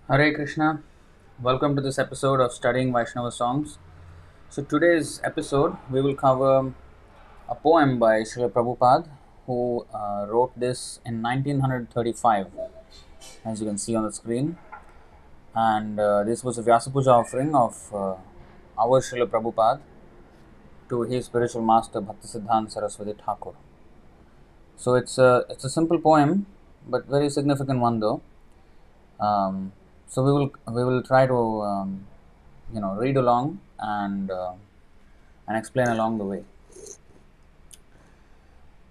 Hare Krishna, welcome to this episode of Studying Vaishnava Songs. So, today's episode we will cover a poem by Śrīla Prabhupāda who wrote this in 1935, as you can see on the screen. And this was a Vyasa Puja offering of our Śrīla Prabhupāda to his spiritual master Bhaktisiddānta Sarasvatī Ṭhākura. So, it's a simple poem, but very significant one though. So we will try to read along and explain along the way.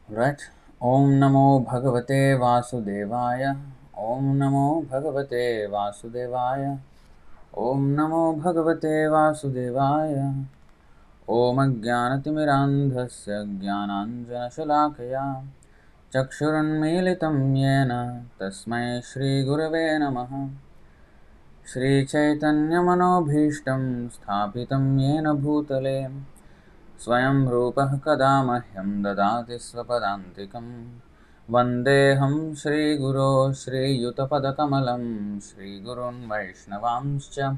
Right? Om Namo Bhagavate Vasudevaya. Om Namo Bhagavate Vasudevaya. Om Namo Bhagavate Vasudevaya. Om Ajnanatimirandhasya Jnananjana Shalakaya Chakshurunmilitam Yena Tasmai Shri Gurave Namaha. Shri Chaitanya Manobhishtam Sthapitam Yena Bhutale Swayam Rupah Kadamahyam Dadati Svapadantikam Vandeham Shri Guru Shri Yutapadakamalam Shri Gurun Vaishnavamscha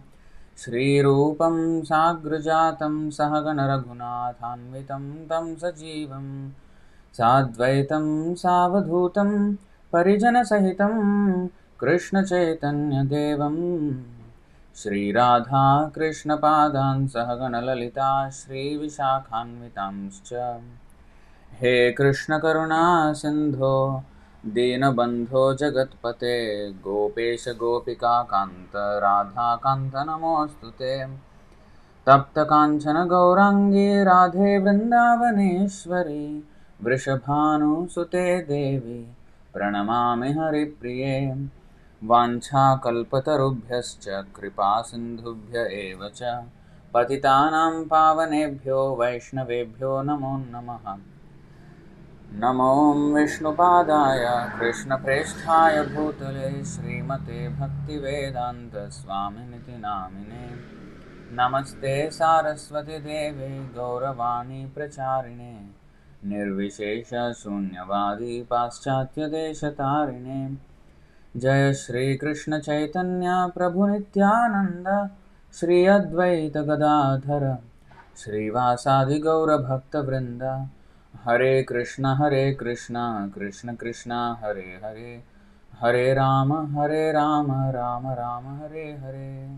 Shri Rupam Sagrajatam Sahagana Raghunathanvitam Tam Sajivam Sadvaitam Savadhutam Parijana Sahitam Krishna Chaitanya Devam Shri Radha Krishna Padan Sahagana Lalita Shri Vishakhanvitamscha He Krishna Karuna Sindho Dīnabandho Jagatpate Gopesha Gopika Kanta Radha Kanta Namostute Tapta Kanchana Gaurangi Radhe Vrindavaneshwari Vrishabhanu Sute Devi Pranamami Hari Priye Vancha Kalpatarubhyascha Kripa Sindhubhya Evacha Patitanam Pavanebhyo Vaishnavebhyo Namo Namaha Namo Vishnupadaya Krishna Presthaya Bhutale Srimate Bhaktivedanta Swaminiti Namine Namaste Sarasvatī Deve Gauravani Pracharine Nirvishesha Shunyavadi Paschatya Deshatarine Jaya Shri Krishna Chaitanya Prabhu Nityananda Shri Advaita Gadadhara Shri Vasadi Gaura Bhakta Vrinda Hare Krishna Krishna Krishna Hare Hare Hare Rama Rama Rama Hare Hare.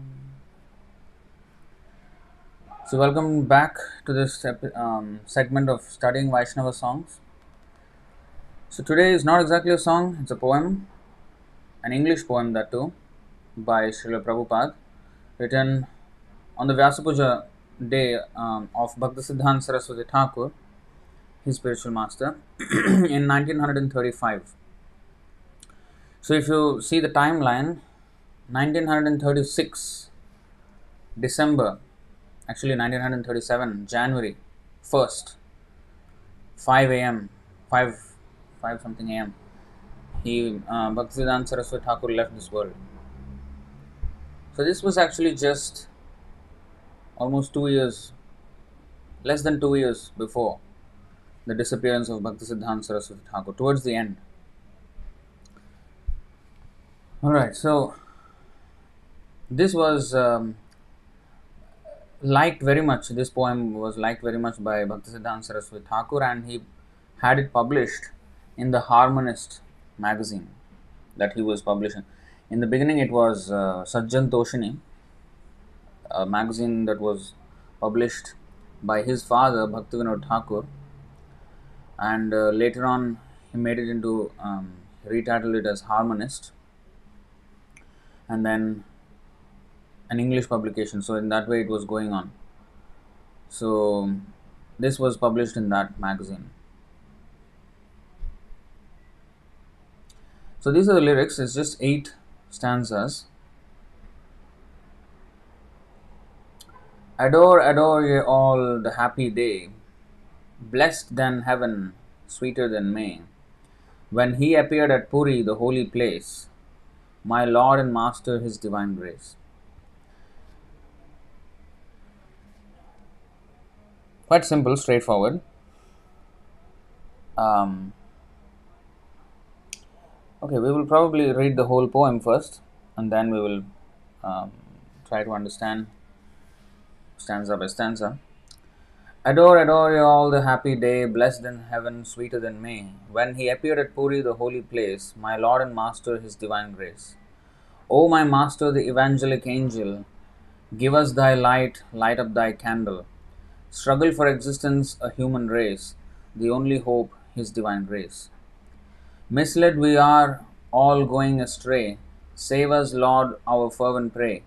So welcome back to this segment of studying Vaishnava songs. So today is not exactly a song, it's a poem, an English poem that too, by Śrīla Prabhupāda, written on the Vyasa Puja day of Bhaktisiddānta Sarasvatī Ṭhākura, his spiritual master, in 1935. So if you see the timeline, 1936, December, actually 1937, January 1st, 5 a.m., 5 something a.m., Bhaktisiddānta Sarasvatī Ṭhākura left this world. So this was actually just almost 2 years, less than 2 years before the disappearance of Bhaktisiddānta Sarasvatī Ṭhākura, towards the end. Alright, so this was liked very much, this poem was liked very much by Bhaktisiddānta Sarasvatī Ṭhākura, and he had it published in the Harmonist magazine that he was publishing. In the beginning it was Sajjan Toshini, a magazine that was published by his father Bhaktivinoda Thakur, and later on he made it into, retitled it as Harmonist, and then an English publication. So in that way it was going on. So this was published in that magazine. So these are the lyrics. It's just 8 stanzas. Adore, adore ye all the happy day, blessed than heaven, sweeter than May, when he appeared at Puri, the holy place, my Lord and Master, his divine grace. Quite simple, straightforward. Okay, we will probably read the whole poem first, and then we will um, try to understand stanza by stanza. Adore, adore you all the happy day, blessed in heaven, sweeter than May, when he appeared at Puri, the holy place, my Lord and Master, his divine grace. O my Master, the evangelic angel, give us thy light, light up thy candle. Struggle for existence, a human race, the only hope, his divine grace. Misled we are, all going astray. Save us, Lord, our fervent pray.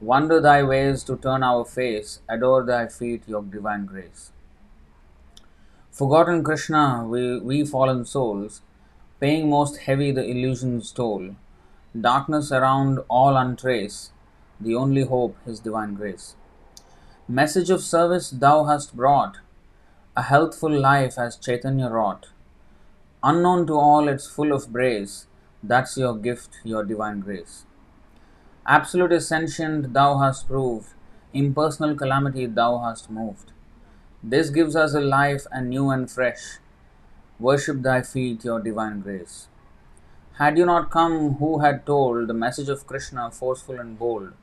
Wonder thy ways to turn our face, adore thy feet, your divine grace. Forgotten Krishna, we fallen souls, paying most heavy the illusion's toll. Darkness around all untrace, the only hope, his divine grace. Message of service thou hast brought, a healthful life as Chaitanya wrought. Unknown to all, it's full of praise. That's your gift, your divine grace. Absolute is sentient, thou hast proved. Impersonal calamity thou hast moved. This gives us a life and new and fresh. Worship thy feet, your divine grace. Had you not come, who had told the message of Krishna forceful and bold?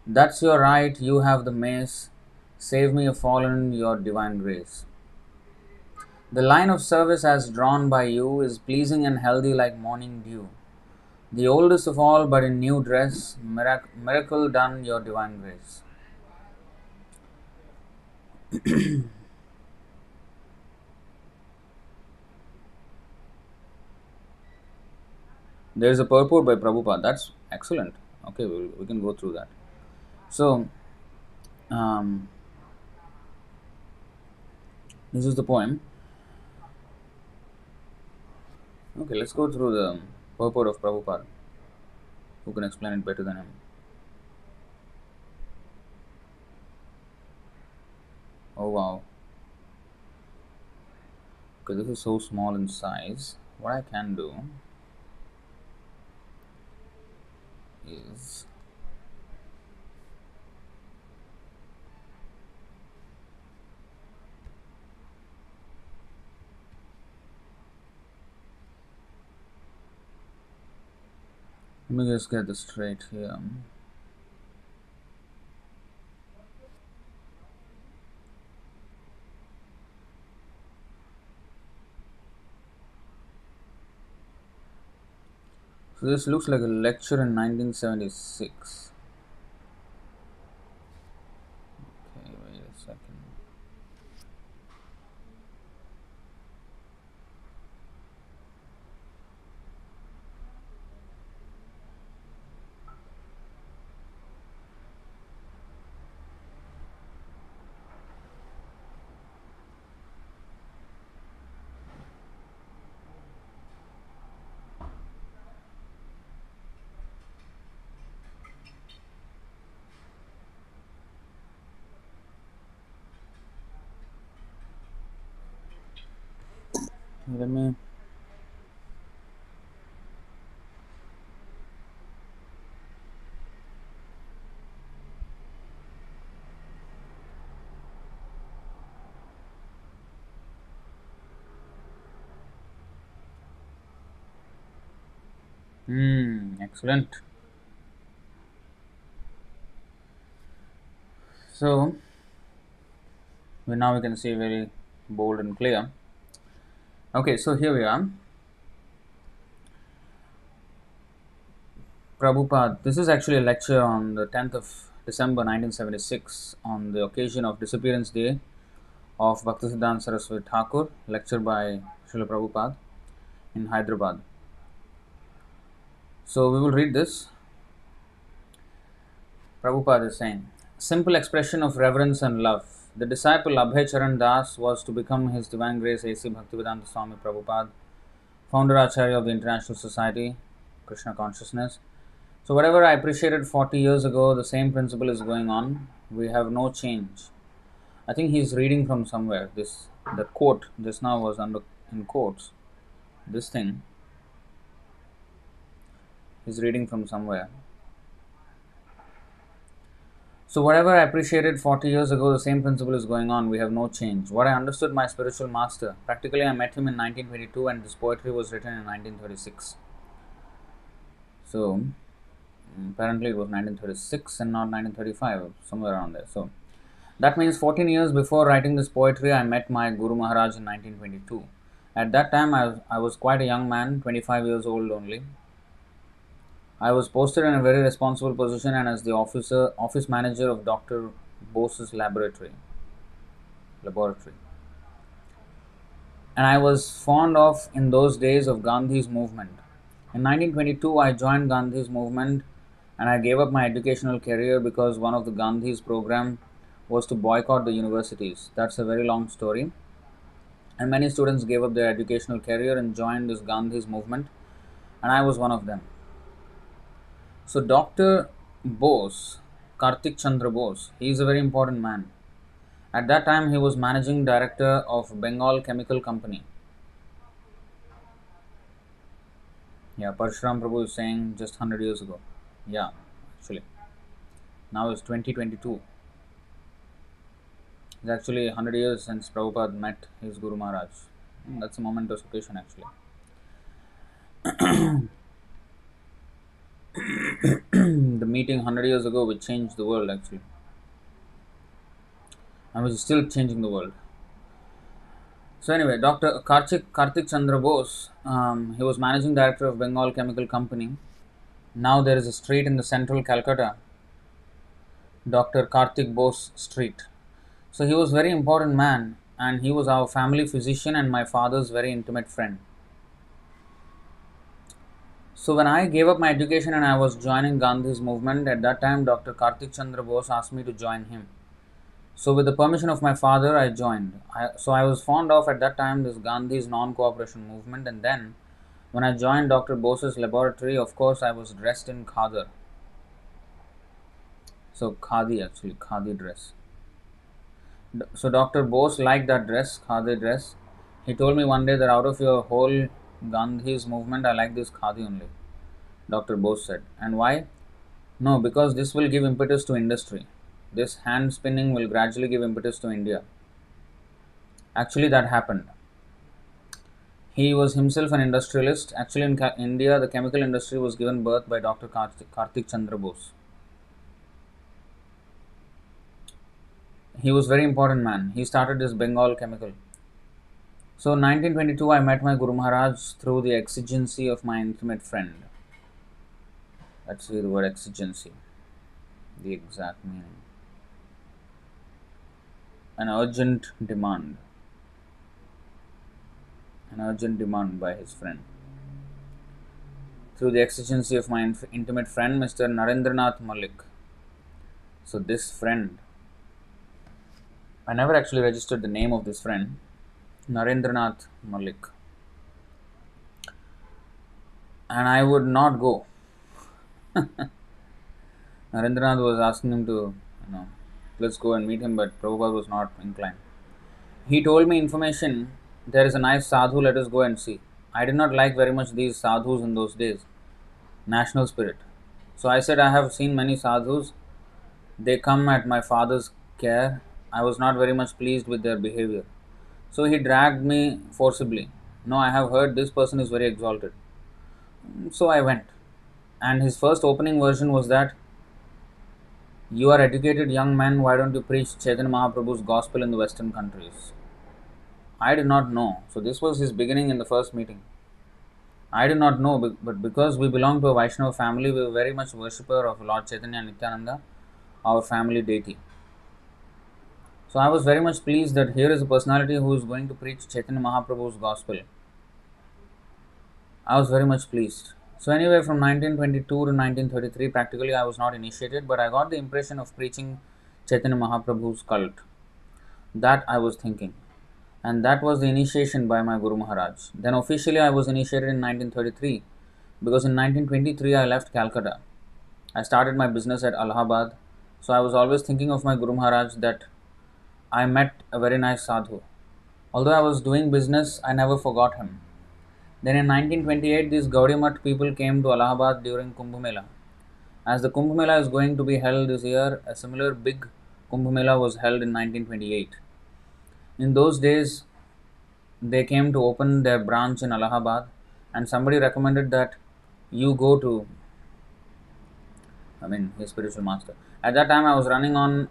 That's your right, you have the mace. Save me a fallen, your divine grace. The line of service as drawn by you is pleasing and healthy like morning dew. The oldest of all, but in new dress, miracle done, your divine grace. There is a purport by Prabhupada. That's excellent. Okay, we can go through that. So, um, this is the poem. Okay, let's go through the purport of Prabhupada. Who can explain it better than him? Oh wow. Okay, this is so small in size. What I can do is let me just get this straight here. So this looks like a lecture in 1976. Okay, wait a second. Let me excellent. So now we can see very bold and clear. Okay, so here we are. Prabhupada, this is actually a lecture on the 10th of December 1976 on the occasion of Disappearance Day of Bhaktisiddānta Sarasvatī Ṭhākura, lecture by Śrīla Prabhupāda in Hyderabad. So we will read this. Prabhupada is saying, simple expression of reverence and love. The disciple Abhay Charan Das was to become His Divine Grace A.C. Bhaktivedanta Swami Prabhupada, founder Acharya of the International Society, Krishna Consciousness. So whatever I appreciated 40 years ago, the same principle is going on. We have no change. I think he's reading from somewhere. The quote just now was in quotes. This thing he's reading from somewhere. So whatever I appreciated 40 years ago, the same principle is going on. We have no change. What I understood my spiritual master. Practically I met him in 1922 and this poetry was written in 1936. So Apparently it was 1936 and not 1935, somewhere around there. So that means 14 years before writing this poetry, I met my Guru Maharaj in 1922. At that time, I was quite a young man, 25 years old only. I was posted in a very responsible position and as the office manager of Dr. Bose's laboratory. And I was fond of in those days of Gandhi's movement. In 1922, I joined Gandhi's movement and I gave up my educational career because one of the Gandhi's program was to boycott the universities. That's a very long story. And many students gave up their educational career and joined this Gandhi's movement, and I was one of them. So Dr. Bose, Kartik Chandra Bose, he is a very important man. At that time, he was managing director of Bengal Chemical Company. Yeah, Parshuram Prabhu is saying just 100 years ago. Yeah, actually. Now it's 2022. It's actually 100 years since Prabhupada met his Guru Maharaj. That's a momentous occasion actually. The meeting 100 years ago which changed the world actually. And which is still changing the world. So anyway, Dr. Kartik Chandra Bose, he was managing director of Bengal Chemical Company. Now there is a street in the central Calcutta, Dr. Kartik Bose Street. So he was a very important man and he was our family physician and my father's very intimate friend. So when I gave up my education and I was joining Gandhi's movement, at that time Dr. Kartik Chandra Bose asked me to join him. So with the permission of my father, I joined. So I was fond of at that time this Gandhi's non-cooperation movement, and then when I joined Dr. Bose's laboratory, of course I was dressed in khadar. So khadi dress. So Dr. Bose liked that dress, khadi dress. He told me one day that out of your whole Gandhi's movement, I like this khadi only. Dr. Bose said. And why? No, because this will give impetus to industry. This hand spinning will gradually give impetus to India. Actually, that happened. He was himself an industrialist. Actually, in India, the chemical industry was given birth by Dr. Kartik Chandra Bose. He was a very important man. He started this Bengal chemical. So, 1922, I met my Guru Maharaj through the exigency of my intimate friend. Let's see the word exigency, the exact meaning. An urgent demand by his friend. Through the exigency of my intimate friend, Mr. Narendranath Malik. So this friend, I never actually registered the name of this friend, Narendranath Malik. And I would not go. Narendranath was asking him to, let's go and meet him, but Prabhupada was not inclined. He told me information, there is a nice sadhu, let us go and see. I did not like very much these sadhus in those days, national spirit. So I said, I have seen many sadhus, they come at my father's care. I was not very much pleased with their behavior. So he dragged me forcibly. No, I have heard this person is very exalted. So I went. And his first opening version was that, you are educated young men, why don't you preach Chaitanya Mahaprabhu's gospel in the Western countries? I did not know. So this was his beginning in the first meeting. I did not know, but because we belong to a Vaiṣṇava family, we were very much worshipper of Lord Chaitanya Nityananda, our family deity. So I was very much pleased that here is a personality who is going to preach Chaitanya Mahaprabhu's gospel. I was very much pleased. So anyway, from 1922 to 1933, practically I was not initiated, but I got the impression of preaching Chaitanya Mahaprabhu's cult. That I was thinking. And that was the initiation by my Guru Maharaj. Then officially I was initiated in 1933, because in 1923 I left Calcutta. I started my business at Allahabad. So I was always thinking of my Guru Maharaj that I met a very nice sadhu. Although I was doing business, I never forgot him. Then in 1928, these Gaudiya Math people came to Allahabad during Kumbh Mela. As the Kumbh Mela is going to be held this year, a similar big Kumbh Mela was held in 1928. In those days, they came to open their branch in Allahabad, and somebody recommended that you go to his spiritual master. At that time, I was running on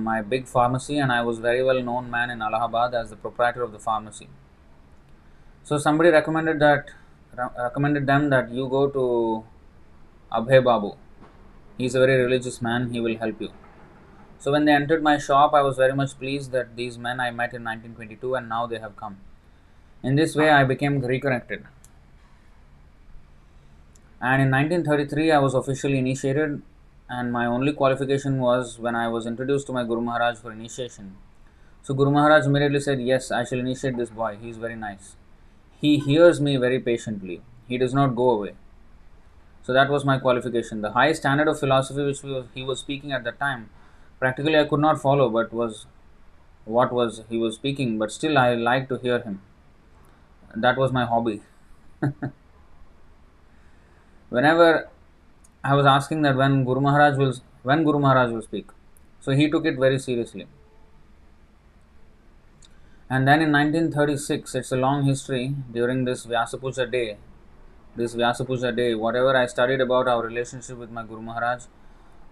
my big pharmacy, and I was very well known man in Allahabad as the proprietor of the pharmacy. So somebody recommended them that you go to Abhay Babu. He's a very religious man. He will help you. So when they entered my shop, I was very much pleased that these men I met in 1922 and now they have come. In this way, I became reconnected. And in 1933, I was officially initiated, and my only qualification was when I was introduced to my Guru Maharaj for initiation. So Guru Maharaj immediately said, yes, I shall initiate this boy. He is very nice. He hears me very patiently. He does not go away. So that was my qualification. The high standard of philosophy which he was speaking at that time, practically I could not follow what he was speaking, but still I liked to hear him. That was my hobby. Whenever I was asking that when Guru Maharaj will speak, so he took it very seriously. And then in 1936, it's a long history, during this Vyasa Puja day, whatever I studied about our relationship with my Guru Maharaj,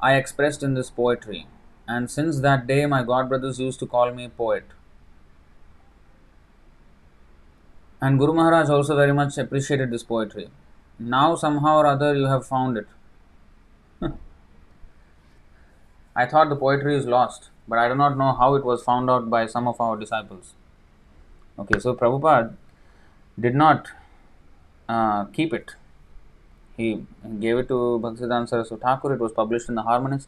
I expressed in this poetry. And since that day, my god brothers used to call me poet. And Guru Maharaj also very much appreciated this poetry. Now somehow or other you have found it. I thought the poetry is lost, but I do not know how it was found out by some of our disciples. Okay, so Prabhupada did not keep it. He gave it to Bhaktisiddānta Sarasvatī Ṭhākura. It was published in the Harmonist.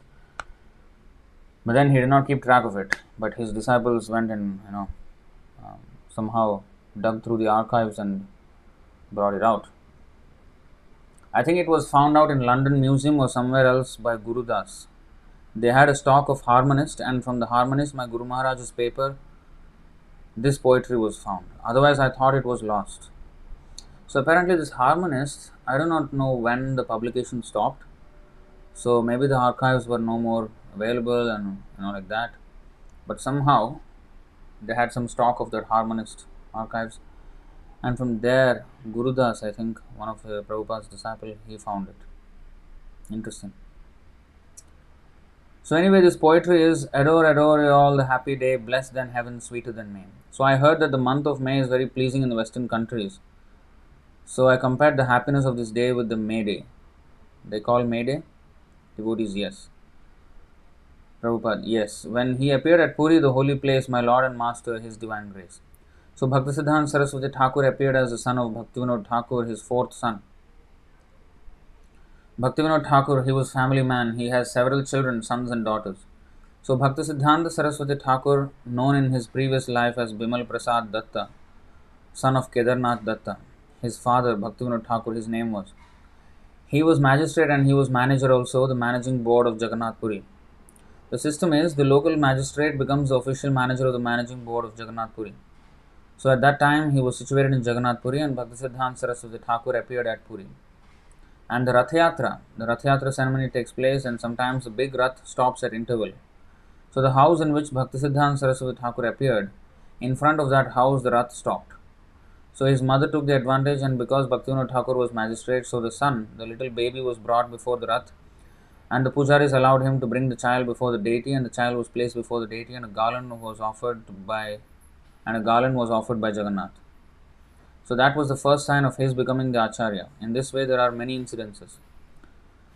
But then he did not keep track of it. But his disciples went and somehow dug through the archives and brought it out. I think it was found out in London Museum or somewhere else by Guru Das. They had a stock of Harmonist, and from the Harmonist, my Guru Maharaj's paper, this poetry was found. Otherwise, I thought it was lost. So apparently this Harmonist, I do not know when the publication stopped. So maybe the archives were no more available and like that. But somehow they had some stock of that Harmonist archives. And from there, Guru Das, I think, one of Prabhupada's disciples, he found it. Interesting. So anyway, this poetry is, adore, adore all the happy day, blessed than heaven, sweeter than May. So I heard that the month of May is very pleasing in the Western countries. So I compared the happiness of this day with the May Day. They call May Day? Devotees, yes. Prabhupada, yes. When he appeared at Puri, the holy place, my Lord and Master, His Divine Grace. So Bhaktisiddānta Sarasvatī Ṭhākura appeared as the son of Bhaktivinoda Thakur, his fourth son. Bhaktivinoda Thakur, he was family man. He has several children, sons and daughters. So Bhaktisiddānta Sarasvatī Thakur, known in his previous life as Bimal Prasad Datta, son of Kedarnath Datta, his father Bhaktivinoda Thakur, his name was. He was magistrate and he was manager also, the managing board of Jagannath Puri. The system is, the local magistrate becomes the official manager of the managing board of Jagannath Puri. So at that time, he was situated in Jagannath Puri and Bhaktisiddānta Sarasvatī Thakur appeared at Puri. And the Rath Yatra ceremony takes place, and sometimes the big Rath stops at interval. So the house in which Bhaktisiddānta Sarasvatī Thakur appeared, in front of that house the Rath stopped. So his mother took the advantage, and because Bhaktivinoda Thakur was magistrate, so the son, the little baby, was brought before the Rath, and the pujaris allowed him to bring the child before the deity, and the child was placed before the deity, and a garland was offered by Jagannath. So that was the first sign of his becoming the Acharya. In this way there are many incidences.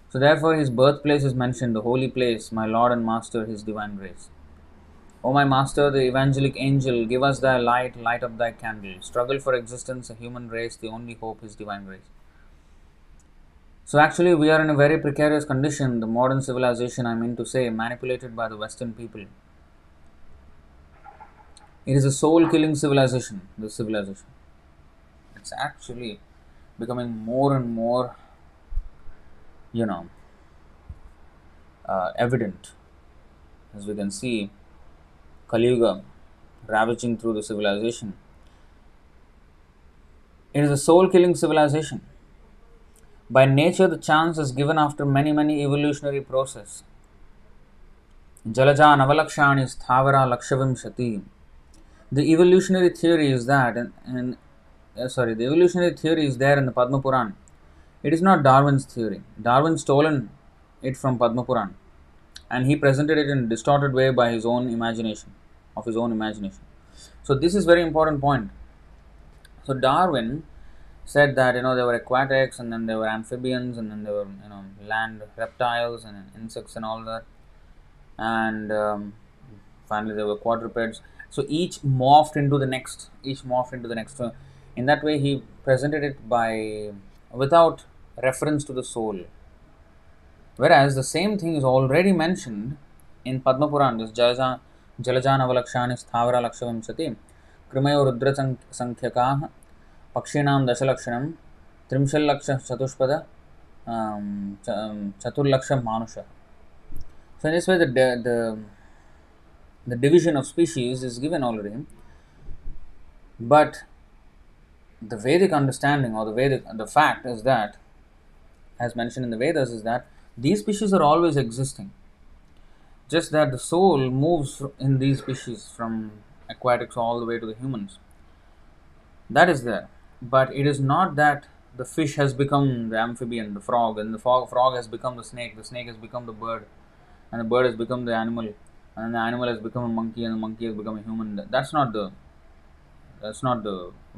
So therefore his birthplace is mentioned, the holy place, my Lord and Master, His Divine Grace. O my Master, the evangelic angel, give us thy light, light up thy candle. Struggle for existence, a human race, the only hope, His Divine Grace. So actually we are in a very precarious condition, the modern civilization, I mean to say, manipulated by the Western people. It is a soul-killing civilization, this civilization. It's actually becoming more and more, evident. As we can see, Kali Yuga ravaging through the civilization. It is a soul-killing civilization. By nature, the chance is given after many, many evolutionary process. Jalaja navalakshani Ṭhāvara lakshavimshati. The evolutionary theory is that, the evolutionary theory is there in the Padma Puran. It is not Darwin's theory. Darwin stolen it from Padma Puran, and he presented it in a distorted way by his own imagination, of his own imagination. So this is very important point. So Darwin said that there were aquatics, and then there were amphibians, and then there were land reptiles and insects and all that, and finally there were quadrupeds. So each morphed into the next. So in that way, he presented it by without reference to the soul. Whereas the same thing is already mentioned in Padma Puran, this Jalajanavalakshani Ṭhākura Lakṣavamsati, Krimayo Rudra Sankhyankaha, Pakshinam Dasalakshanam, Trimshalaksha Chatushpada, Chaturlaksham Manusha. So in this way, the division of species is given already, but the Vedic understanding, or the fact is that, as mentioned in the Vedas, is that these species are always existing. Just that the soul moves in these species from aquatics all the way to the humans. That is there. But it is not that the fish has become the amphibian, the frog, and the frog has become the snake has become the bird, and the bird has become the animal, and the animal has become a monkey, and the monkey has become a human. That's not the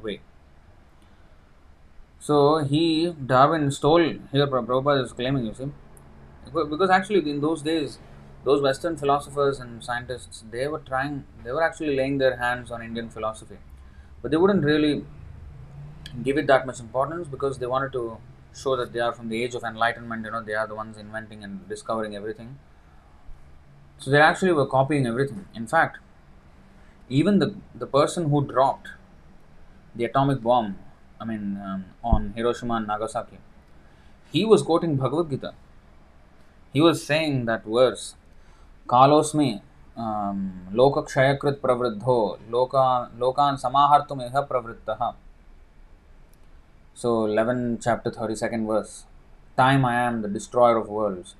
way. So Darwin stole, here Prabhupada is claiming, you see, because actually in those days, those Western philosophers and scientists, they were actually laying their hands on Indian philosophy, but they wouldn't really give it that much importance, because they wanted to show that they are from the age of enlightenment, they are the ones inventing and discovering everything. So they actually were copying everything. In fact, even the person who dropped the atomic bomb, on Hiroshima and Nagasaki, he was quoting Bhagavad Gita. He was saying that verse, Kalosmi Loka Kshayakrit Pravriddho Lokan Samahartum Iha Pravrittaha. So 11 chapter 32nd verse. Time I am the destroyer of worlds.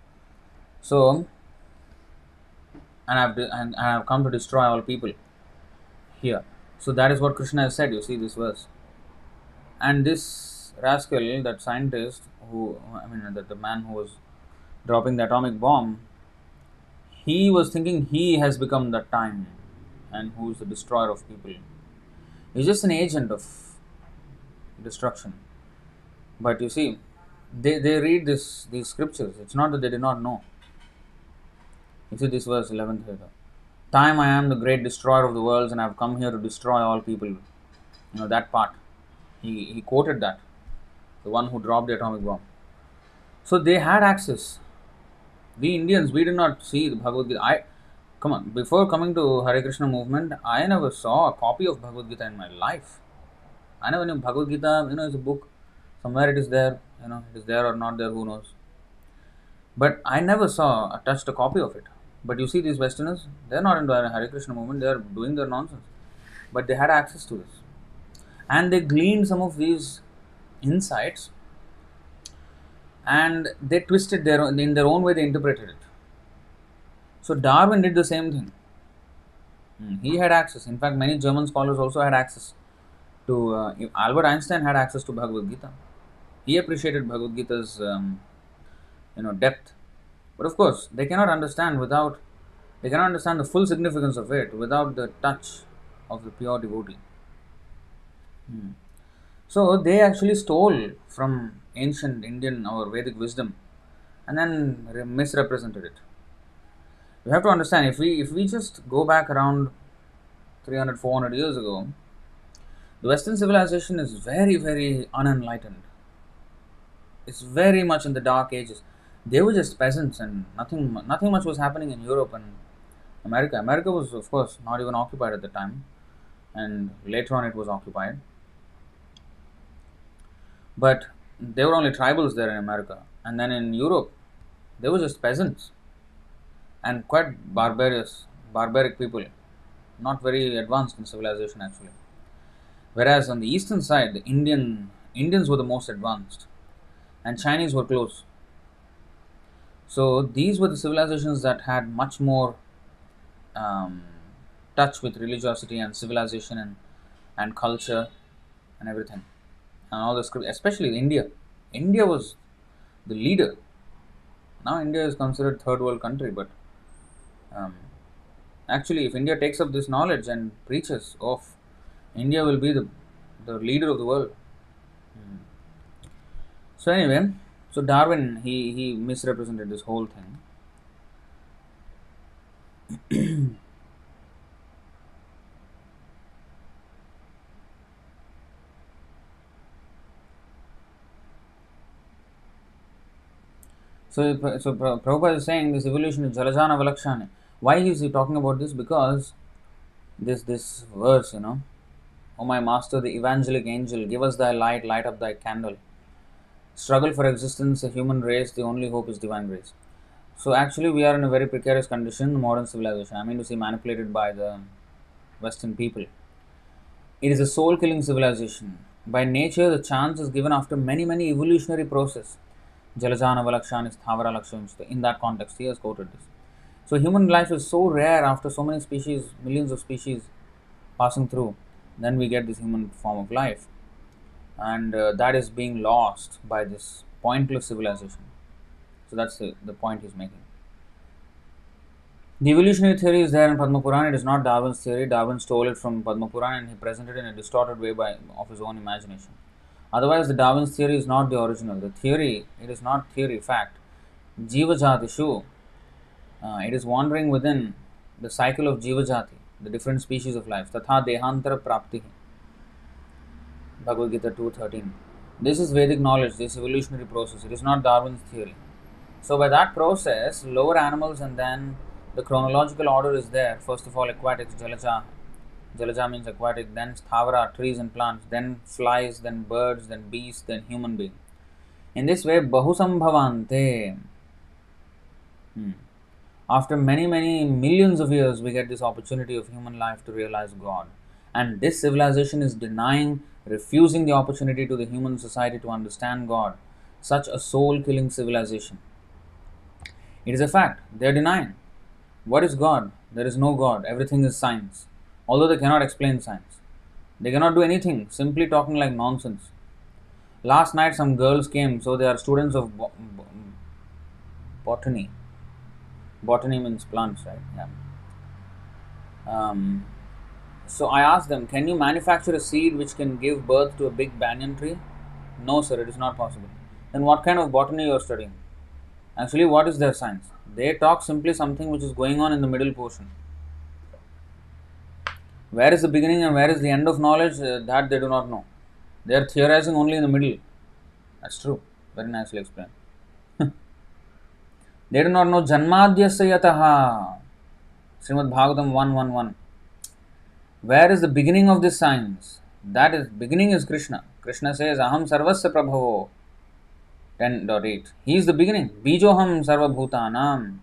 So, and I have come to destroy all people here. So that is what Krishna has said. You see this verse. And this rascal, that scientist the man who was dropping the atomic bomb, he was thinking he has become that time, and who is the destroyer of people. He's just an agent of destruction. But you see, they read these scriptures. It's not that they did not know. You see this verse 11th here. Time I am the great destroyer of the worlds, and I have come here to destroy all people. That part. He quoted that. The one who dropped the atomic bomb. So they had access. We Indians, we did not see the Bhagavad Gita. Before coming to Hare Kṛṣṇa movement, I never saw a copy of Bhagavad Gita in my life. I never knew Bhagavad Gita, is a book. Somewhere it is there, it is there or not there, who knows. But I never touched a copy of it. But you see these Westerners, they are not into the Hare Kṛṣṇa movement, they are doing their nonsense. But they had access to this. And they gleaned some of these insights, and they twisted in their own way, they interpreted it. So Darwin did the same thing. He had access. In fact, many German scholars also had access to, Albert Einstein had access to Bhagavad Gita. He appreciated Bhagavad Gita's, depth. But of course, they cannot understand the full significance of it without the touch of the pure devotee. So they actually stole from ancient Indian or Vedic wisdom and then misrepresented it. We have to understand, if we just go back around 300-400 years ago, the Western civilization is very, very unenlightened. It's very much in the dark ages. They were just peasants, and nothing much was happening in Europe and America. America was, of course, not even occupied at the time, and later on it was occupied. But there were only tribals there in America, and then in Europe, they were just peasants and quite barbaric people, not very advanced in civilization actually. Whereas on the eastern side, the Indians were the most advanced, and Chinese were close. So these were the civilizations that had much more touch with religiosity and civilization and culture and everything. And all the script, especially India. India was the leader. Now India is considered third world country, but um, actually, if India takes up this knowledge and preaches of, India will be the leader of the world. So anyway, so Darwin he misrepresented this whole thing. Prabhupada is saying this evolution is Jalajana Valakshane. Why is he talking about this? Because this verse, O my master, the evangelic angel, give us thy light, light up thy candle. Struggle for existence, a human race, the only hope is divine grace. So actually we are in a very precarious condition in modern civilization. I mean to say manipulated by the Western people. It is a soul killing civilization. By nature, the chance is given after many evolutionary process. Jalajana Valakshani Ṭhākura Lakshmamsta. In that context, he has quoted this. So human life is so rare after so many species, millions of species passing through. Then we get this human form of life. And that is being lost by this pointless civilization. So that's the point he's making. The evolutionary theory is there in Padma Purana. It is not Darwin's theory. Darwin stole it from Padma Purana and he presented it in a distorted way of his own imagination. Otherwise, the Darwin's theory is not the original. The theory, it is not theory, fact. Jiva Jatishu, it is wandering within the cycle of Jiva Jati, the different species of life. Tatha Dehantara Prapti. Bhagavad Gita 2.13. This is Vedic knowledge, this evolutionary process. It is not Darwin's theory. So by that process, lower animals and then the chronological order is there. First of all, aquatics, Jalaja. Jalaja means aquatic, then Ṭhākura, trees and plants, then flies, then birds, then beasts, then human being. In this way, Bahusambhavante. After many millions of years, we get this opportunity of human life to realize God. And this civilization is denying, refusing the opportunity to the human society to understand God. Such a soul-killing civilization. It is a fact. They are denying. What is God? There is no God. Everything is science. Although they cannot explain science. They cannot do anything, simply talking like nonsense. Last night some girls came, so they are students of botany. Botany means plants, right? Yeah. So I asked them, can you manufacture a seed which can give birth to a big banyan tree? No sir, it is not possible. Then what kind of botany you are studying? Actually, what is their science? They talk simply something which is going on in the middle portion. Where is the beginning and where is the end of knowledge? That they do not know. They are theorizing only in the middle. That's true. Very nicely explained. They do not know Janmadhyasya Yataha. Srimad Bhagavatam 1.1.1. Where is the beginning of this science? That is, beginning is Krishna. Krishna says, Aham Sarvasya Prabhavo. 10.8. He is the beginning. Bijoham Sarva Bhutanam.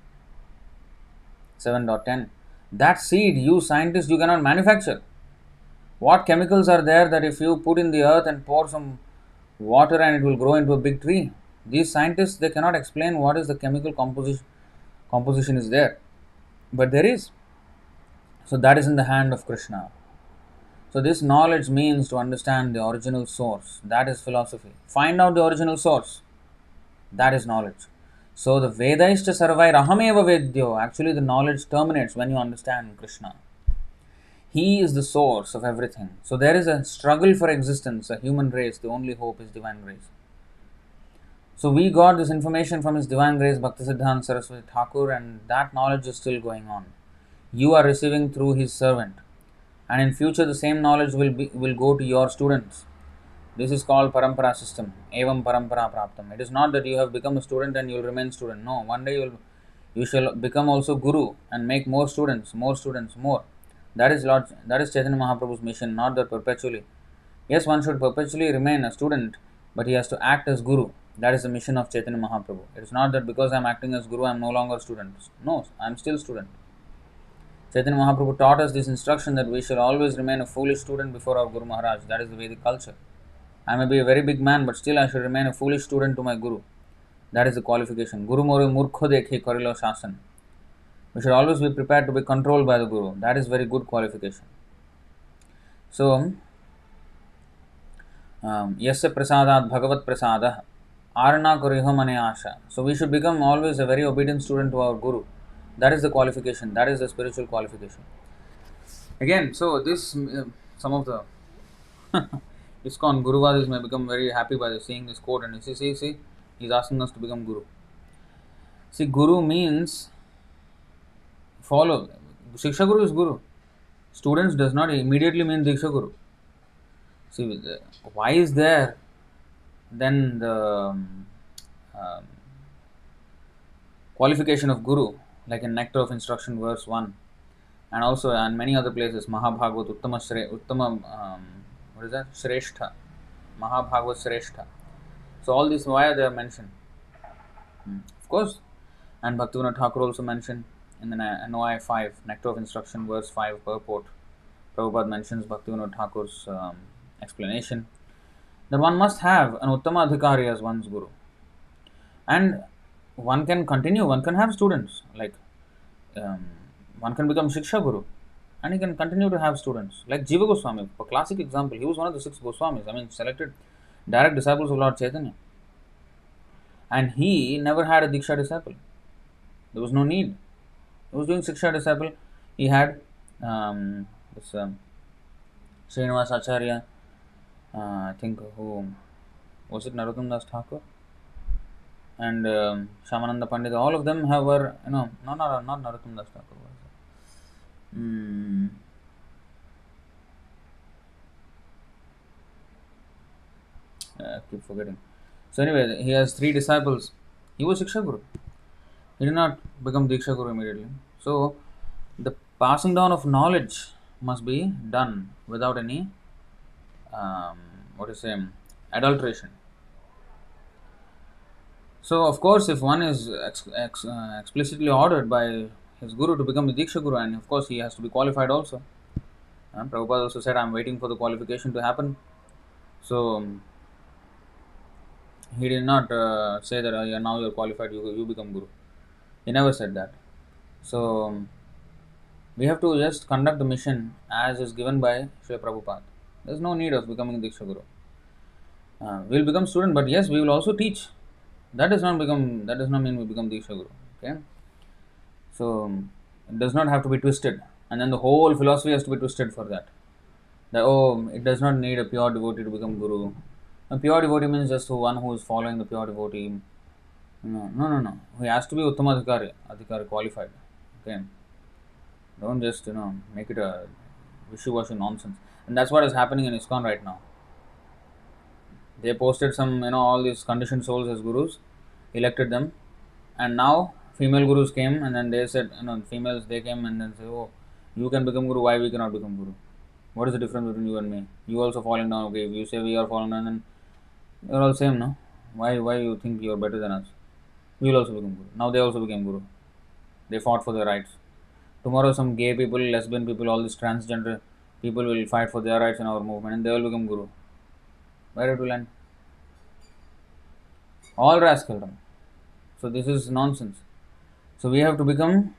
7.10. That seed, you scientists, you cannot manufacture. What chemicals are there that if you put in the earth and pour some water and it will grow into a big tree? These scientists, they cannot explain what is the chemical composition is there. But there is. So that is in the hand of Krishna. So this knowledge means to understand the original source. That is philosophy. Find out the original source. That is knowledge. So the Vedaishta Sarvai Rahameva Vedyo. Actually the knowledge terminates when you understand Krishna. He is the source of everything. So there is a struggle for existence, a human race. The only hope is divine grace. So we got this information from His Divine Grace, Bhaktisiddānta Sarasvatī Ṭhākura, and that knowledge is still going on. You are receiving through His servant. And in future the same knowledge will go to your students. This is called Parampara system. Evam Parampara Praptam. It is not that you have become a student and you will remain student. No, one day you shall become also Guru and make more students, more. That is Chaitanya Mahaprabhu's mission, not that perpetually. Yes, one should perpetually remain a student, but he has to act as Guru. That is the mission of Chaitanya Mahaprabhu. It is not that because I am acting as Guru, I am no longer student. No, I am still student. Chaitanya Mahaprabhu taught us this instruction that we shall always remain a foolish student before our Guru Maharaj. That is the Vedic culture. I may be a very big man, but still I should remain a foolish student to my Guru. That is the qualification. Guru more murkho dekhe karilo shasan. We should always be prepared to be controlled by the Guru. That is very good qualification. So, Yasya prasadat bhagavat prasadah. Arana Kuriho Mane Asha. So we should become always a very obedient student to our Guru. That is the qualification. That is the spiritual qualification. Again, so this some of the ISKCON Guruvadis may become very happy by seeing this quote, and see, he's asking us to become Guru. See, Guru means follow. Shiksha Guru is Guru. Students does not immediately mean Diksha Guru. See, why is there then the qualification of Guru, like in Nectar of Instruction, verse 1, and also and many other places, Mahabhagavat Uttama, what is that? Shrestha. Mahabhagavat Shrestha. So all these, why are they mentioned? Of course, and Bhaktivinoda Ṭhākura also mentioned in the NOI 5, Nectar of Instruction, verse 5, purport. Prabhupada mentions Bhaktivinoda Ṭhākur's explanation that one must have an Uttama Adhikari as one's Guru. And one can continue, one can have students, like one can become Shiksha Guru, and he can continue to have students. Like Jiva Goswami, a classic example, he was one of the 6 Goswamis, selected direct disciples of Lord Chaitanya. And he never had a Diksha disciple. There was no need. He was doing Shiksha disciple. He had this Srinivas Acharya, I think, who was it, Narottam Das Thakur, and Shamananda Pandit. All of them were, not Narottam Das Thakur. I keep forgetting. So anyway, he has 3 disciples. He was Shiksha Guru. He did not become Diksha Guru immediately. So the passing down of knowledge must be done without any adulteration. So of course, if one is explicitly ordered by his Guru to become a Diksha Guru, and of course he has to be qualified also. Prabhupada also said, I am waiting for the qualification to happen. So he did not say that now you are qualified, you become Guru. He never said that. So we have to just conduct the mission as is given by Śrīla Prabhupāda. There is no need of becoming Diksha Guru. We will become student, but yes, we will also teach. That does not mean we become Diksha Guru. Okay? So it does not have to be twisted, and then the whole philosophy has to be twisted for that. It does not need a pure devotee to become Guru. A pure devotee means just one who is following the pure devotee. No. He has to be Uttama Adhikari, qualified. Okay. Don't just make it a wishy-washy nonsense. And that's what is happening in ISKCON right now. They posted some all these conditioned souls as gurus, elected them, and now female gurus came, and then they said, females, they came and then say, oh, you can become Guru, why we cannot become Guru? What is the difference between you and me? You also falling down. Okay, if you say we are falling down, then you're all same, no? Why you think you are better than us? We will also become Guru. Now they also became Guru. They fought for their rights. Tomorrow some gay people, lesbian people, all these transgender people will fight for their rights in our movement, and they will become Guru. Where it will end? All rascaldom. So this is nonsense. So we have to become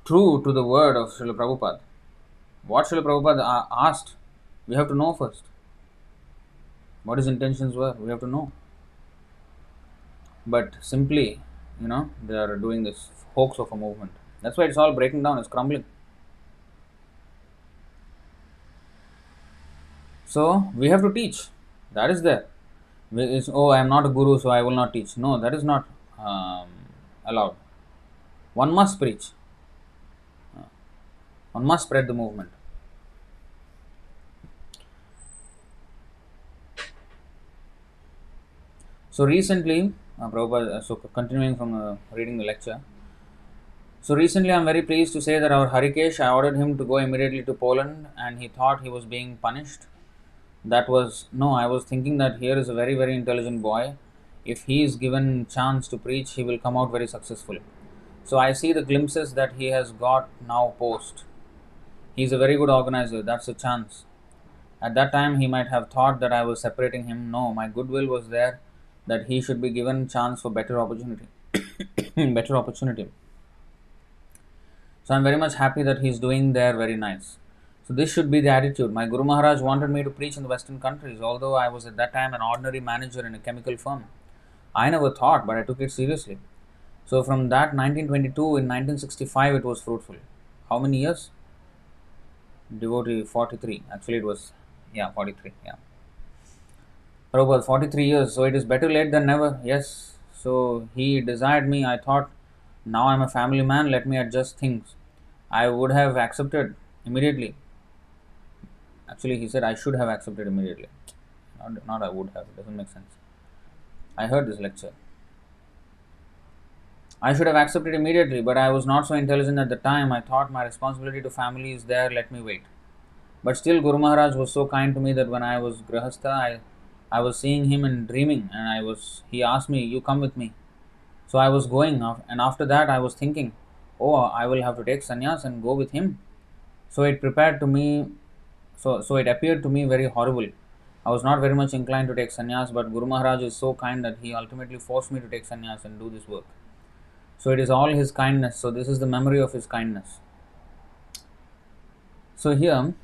true to the word of Śrīla Prabhupāda. What Śrīla Prabhupāda asked, we have to know first. What his intentions were, we have to know. But simply, they are doing this hoax of a movement. That's why it's all breaking down, it's crumbling. So we have to teach. That is there. I am not a Guru, so I will not teach. No, that is not allowed. One must preach. One must spread the movement. So recently, continuing from reading the lecture. So recently I am very pleased to say that our Harikesh, I ordered him to go immediately to Poland, and he thought he was being punished. I was thinking that here is a very, very intelligent boy. If he is given chance to preach, he will come out very successful. So I see the glimpses that he has got now post. He is a very good organizer, that's a chance. At that time he might have thought that I was separating him. No, my goodwill was there, that he should be given chance for better opportunity. Better opportunity. So I am very much happy that he is doing there very nice. So this should be the attitude. My Guru Maharaj wanted me to preach in the Western countries, although I was at that time an ordinary manager in a chemical firm. I never thought, but I took it seriously. So from that 1922, in 1965 it was fruitful. How many years? Devotee 43. Actually it was, 43. Yeah. Prabhupada, 43 years. So it is better late than never. Yes. So he desired me. I thought, now I'm a family man, let me adjust things. I would have accepted immediately. Actually, he said I should have accepted immediately. Not I would have. It doesn't make sense. I heard this lecture. I should have accepted immediately, but I was not so intelligent at the time. I thought my responsibility to family is there, let me wait. But still, Guru Maharaj was so kind to me that when I was Grihastha, I was seeing him and dreaming, and he asked me, you come with me. So I was going, and after that I was thinking, oh, I will have to take sannyas and go with him. So it prepared to me, so it appeared to me very horrible. I was not very much inclined to take sannyas, but Guru Maharaj is so kind that he ultimately forced me to take sannyas and do this work. So it is all his kindness. So this is the memory of his kindness. So here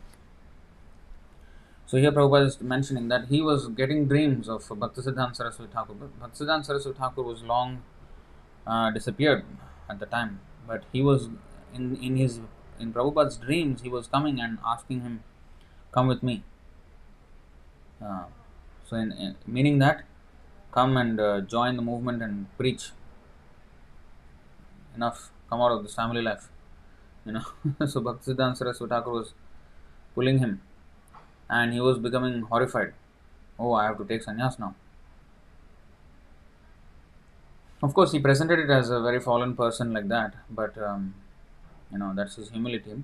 Prabhupada is mentioning that he was getting dreams of Bhaktisiddānta Sarasvatī Ṭhākura. Bhaktisiddānta Sarasvatī Ṭhākura was long disappeared at the time, but he was in Prabhupada's dreams. He was coming and asking him, come with me. So in meaning that, come and join the movement and preach. Enough, come out of this family life. So Bhaktisiddānta Sarasvatī Ṭhākura was pulling him, and he was becoming horrified. Oh, I have to take sannyas now. Of course, he presented it as a very fallen person like that, but that's his humility.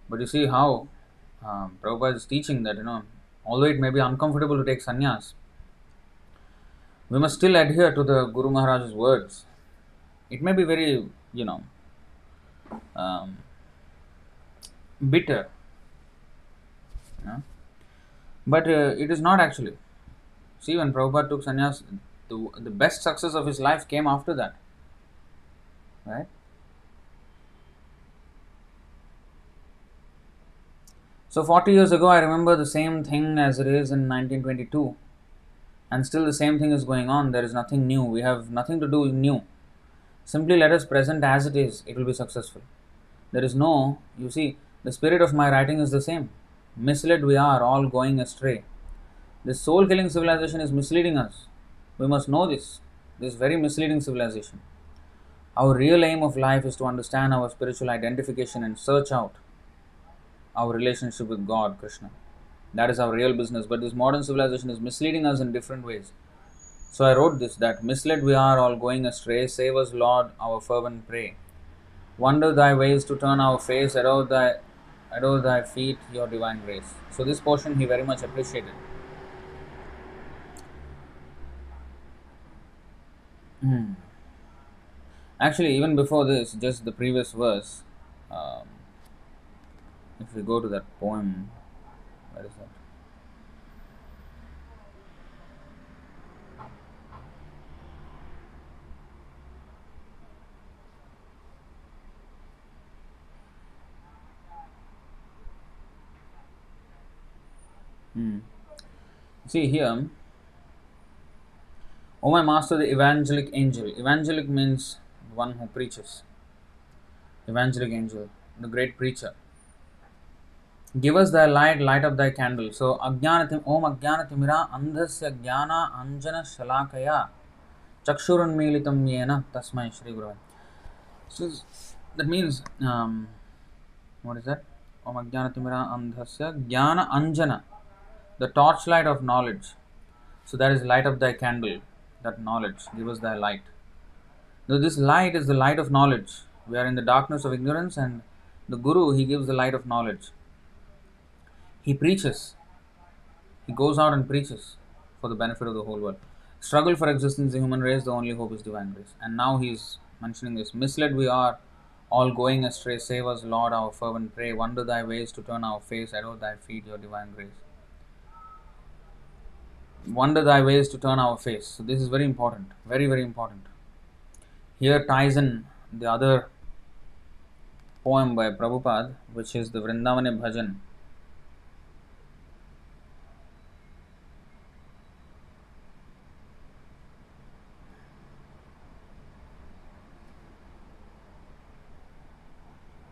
But you see how Prabhupada is teaching that, although it may be uncomfortable to take sannyas, we must still adhere to the Guru Maharaj's words. It may be very, bitter, but it is not actually. See, when Prabhupada took sannyas, the best success of his life came after that. Right? So 40 years ago, I remember the same thing as it is in 1922. And still the same thing is going on. There is nothing new. We have nothing to do new. Simply let us present as it is. It will be successful. There is no, you see, the spirit of my writing is the same. Misled we are, all going astray. This soul-killing civilization is misleading us. We must know this. This very misleading civilization. Our real aim of life is to understand our spiritual identification and search out our relationship with God, Krishna. That is our real business. But this modern civilization is misleading us in different ways. So I wrote this, that misled we are, all going astray. Save us, Lord, our fervent pray. Wonder thy ways to turn our face. Adore thy feet, your divine grace. So this portion he very much appreciated. Actually, even before this, just the previous verse, if we go to that poem, where is that? See here, O my master, the evangelic angel. Evangelic means one who preaches. Evangelic angel, the great preacher. Give us thy light, light up thy candle. So, Om Ajnanatimira Andhasya Jnana Anjana Shalakaya Chakshurun Militam Yena Tasmai Shri Guru. So, that means, what is that? Om Ajnanatimira Andhasya Jnana Anjana, the torchlight of knowledge. So, that is light up thy candle, that knowledge. Give us thy light. Now, this light is the light of knowledge. We are in the darkness of ignorance, and the Guru, he gives the light of knowledge. He preaches. He goes out and preaches for the benefit of the whole world. Struggle for existence in the human race, the only hope is divine grace. And now he is mentioning this. Misled we are, all going astray. Save us, Lord, our fervent pray. Wonder thy ways to turn our face. Adore thy feet, your divine grace. Wonder thy ways to turn our face. So this is very important. Very, very important. Here ties in the other poem by Prabhupada, which is the Vrindavane Bhajan.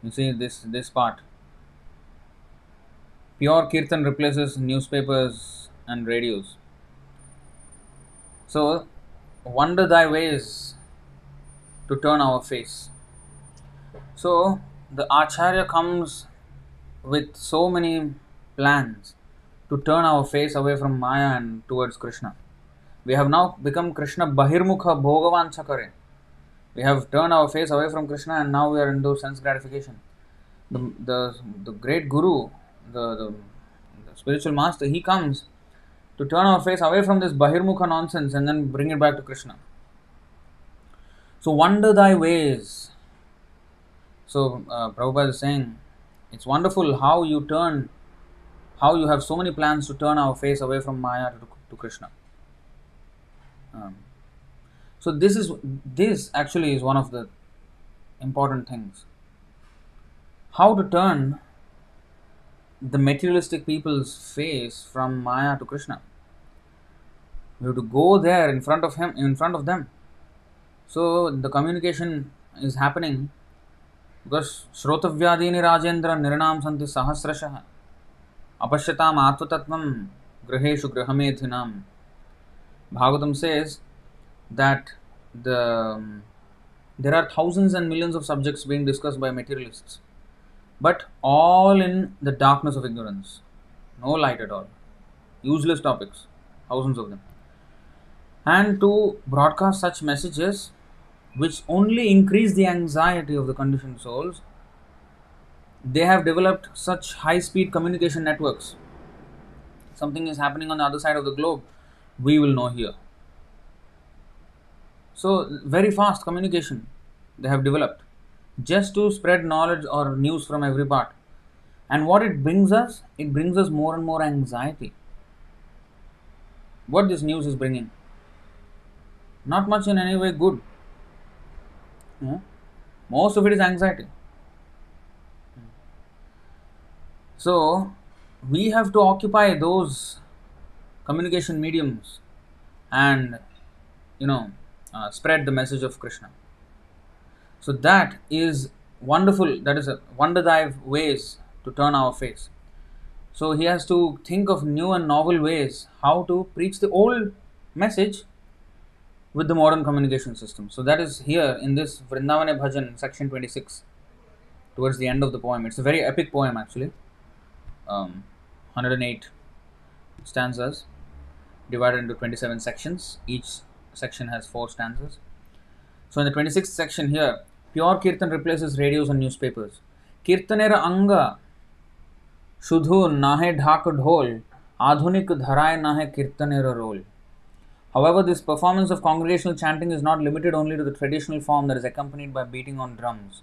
You see this part. Pure Kirtan replaces newspapers and radios. So, wonder thy ways to turn our face. So, the Acharya comes with so many plans to turn our face away from Maya and towards Krishna. We have now become Krishna Bahirmukha Bhogavan Chakare. We have turned our face away from Krishna and now we are into sense gratification. The great Guru, the spiritual master, he comes to turn our face away from this Bahirmukha nonsense and then bring it back to Krishna. So, wonder thy ways. So, Prabhupada is saying, it's wonderful how you have so many plans to turn our face away from Maya to Krishna. So, this actually is one of the important things. How to turn the materialistic people's face from Maya to Krishna. We have to go there in front of them. So the communication is happening because Shrotavyadini Rajendra Nirnam Santi Sahasrashah Apashyatam Atvatatvam Graheshu Grahamedhinam. Bhagavatam says that there are thousands and millions of subjects being discussed by materialists, but all in the darkness of ignorance. No light at all. Useless topics, thousands of them. And to broadcast such messages which only increase the anxiety of the conditioned souls, they have developed such high-speed communication networks. Something is happening on the other side of the globe, we will know here. So, very fast communication they have developed just to spread knowledge or news from every part. And what it brings us more and more anxiety. What this news is bringing? Not much in any way good. Most of it is anxiety. So, we have to occupy those communication mediums and, spread the message of Krishna. So, that is wonderful. That is a wonder thy ways to turn our face. So, he has to think of new and novel ways how to preach the old message with the modern communication system. So that is here in this Vrindavane Bhajan, section 26, towards the end of the poem. It's a very epic poem actually. 108 stanzas divided into 27 sections. Each section has 4 stanzas. So in the 26th section here, pure Kirtan replaces radios and newspapers. Kirtanera anga shudhu nahe dhak dhol adhunik dharaye nahe kirtanera rol. However, this performance of congregational chanting is not limited only to the traditional form that is accompanied by beating on drums.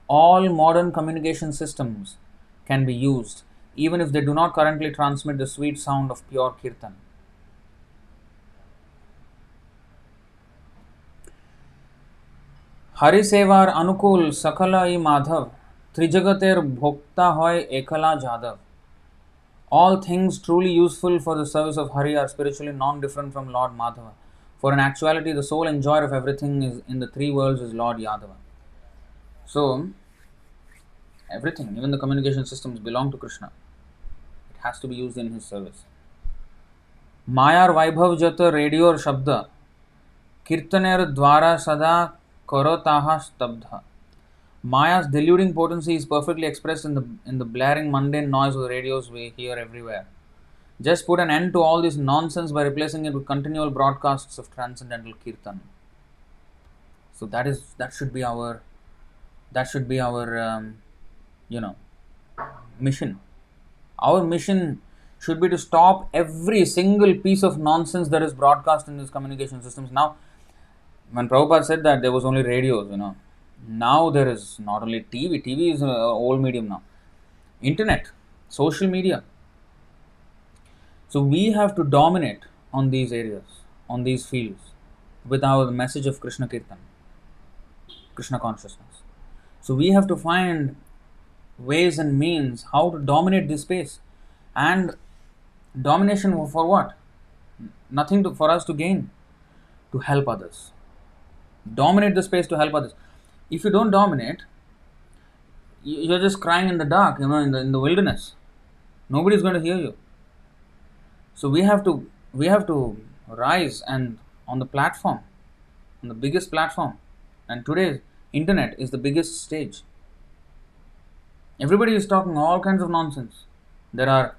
All modern communication systems can be used, even if they do not currently transmit the sweet sound of pure Kirtan. Hari Sevar Anukul Sakala Madhav Trijagater Bhokta Hoy Ekala Jadav. All things truly useful for the service of Hari are spiritually non-different from Lord Madhava. For in actuality, the sole enjoyer of everything is in the 3 worlds is Lord Yadava. So, everything, even the communication systems, belong to Krishna. It has to be used in his service. Mayar Vaibhav Jata Radio Shabda Kirtaner Dwara Sada Karotaha Stabdha. Maya's deluding potency is perfectly expressed in the blaring mundane noise of the radios we hear everywhere. Just put an end to all this nonsense by replacing it with continual broadcasts of transcendental Kirtan. So that should be our mission. Our mission should be to stop every single piece of nonsense that is broadcast in these communication systems. Now, when Prabhupada said that there was only radios, now there is not only TV. TV is an old medium now. Internet, social media. So we have to dominate on these areas, on these fields, with our message of Krishna Kirtan, Krishna consciousness. So we have to find ways and means how to dominate this space. And domination for what? Nothing for us to gain. To help others. Dominate the space to help others. If you don't dominate, you're just crying in the dark, in the wilderness. Nobody's going to hear you. So we have to rise and on the platform, on the biggest platform. And today's internet is the biggest stage. Everybody is talking all kinds of nonsense. There are,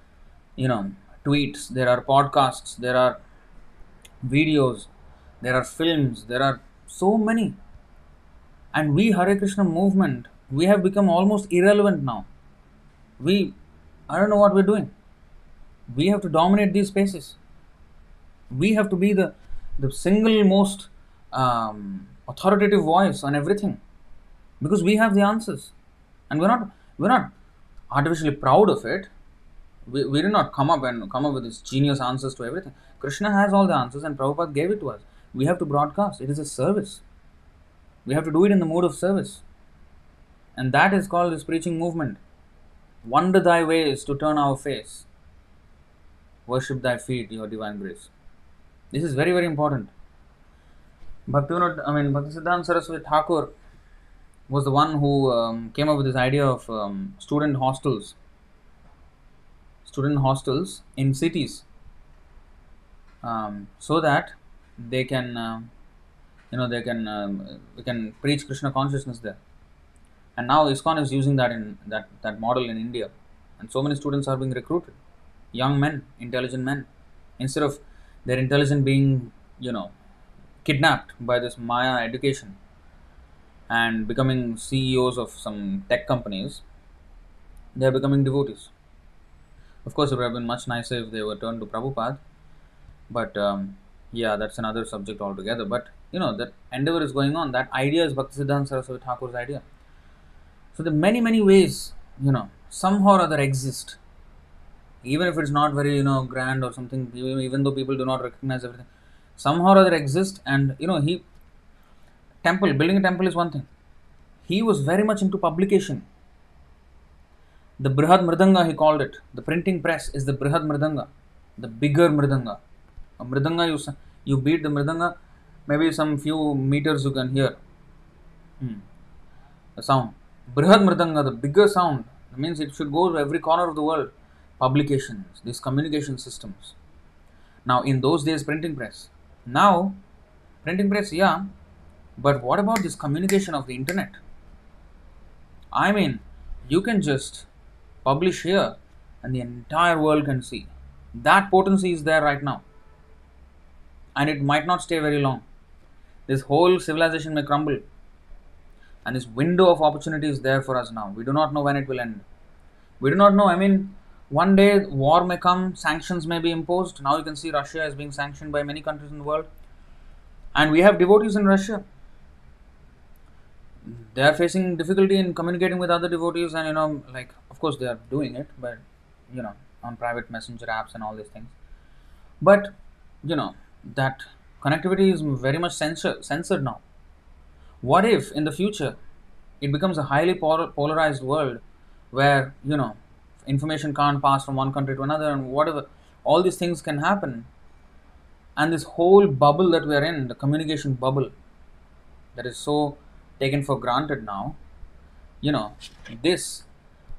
tweets, there are podcasts, there are videos, there are films, there are so many. And we, Hare Krishna movement, we have become almost irrelevant now. I don't know what we're doing. We have to dominate these spaces. We have to be the single most authoritative voice on everything, because we have the answers, and we're not artificially proud of it. We did not come up with these genius answers to everything. Krishna has all the answers, and Prabhupada gave it to us. We have to broadcast. It is a service. We have to do it in the mood of service, and that is called this preaching movement. Wonder thy ways to turn our face. Worship thy feet, your divine grace. This is very, very important. Bhaktisiddānta Sarasvatī Ṭhākura was the one who came up with this idea of student hostels in cities, so that they can, we can preach Krishna consciousness there. And now ISKCON is using that model in India, and so many students are being recruited, young men, intelligent men, instead of their intelligence being, kidnapped by this Maya education and becoming CEOs of some tech companies. They are becoming devotees. Of course, it would have been much nicer if they were turned to Prabhupada, but that's another subject altogether. But that endeavor is going on. That idea is Bhaktisiddānta Sarasvatī Ṭhākura's idea. So there are many, many ways, somehow or other exist. Even if it's not very, grand or something, even though people do not recognize everything, somehow or other exist. And, building a temple is one thing. He was very much into publication. The Brihad Mridanga, he called it. The printing press is the Brihad Mridanga, the bigger Mridanga. A Mridanga, you beat the Mridanga, maybe some few meters you can hear the sound. Brihad Mridanga, the bigger sound, means it should go to every corner of the world. Publications, these communication systems. Now, in those days, printing press. Now, printing press, yeah, but what about this communication of the internet? I mean, you can just publish here and the entire world can see. That potency is there right now. And it might not stay very long. This whole civilization may crumble. And this window of opportunity is there for us now. We do not know when it will end. We do not know. One day war may come, sanctions may be imposed. Now you can see Russia is being sanctioned by many countries in the world. And we have devotees in Russia. They are facing difficulty in communicating with other devotees, and of course they are doing it, but on private messenger apps and all these things. But that connectivity is very much censored now. What if in the future it becomes a highly polarized world where information can't pass from one country to another, and whatever, all these things can happen, and this whole bubble that we are in, the communication bubble that is so taken for granted now, this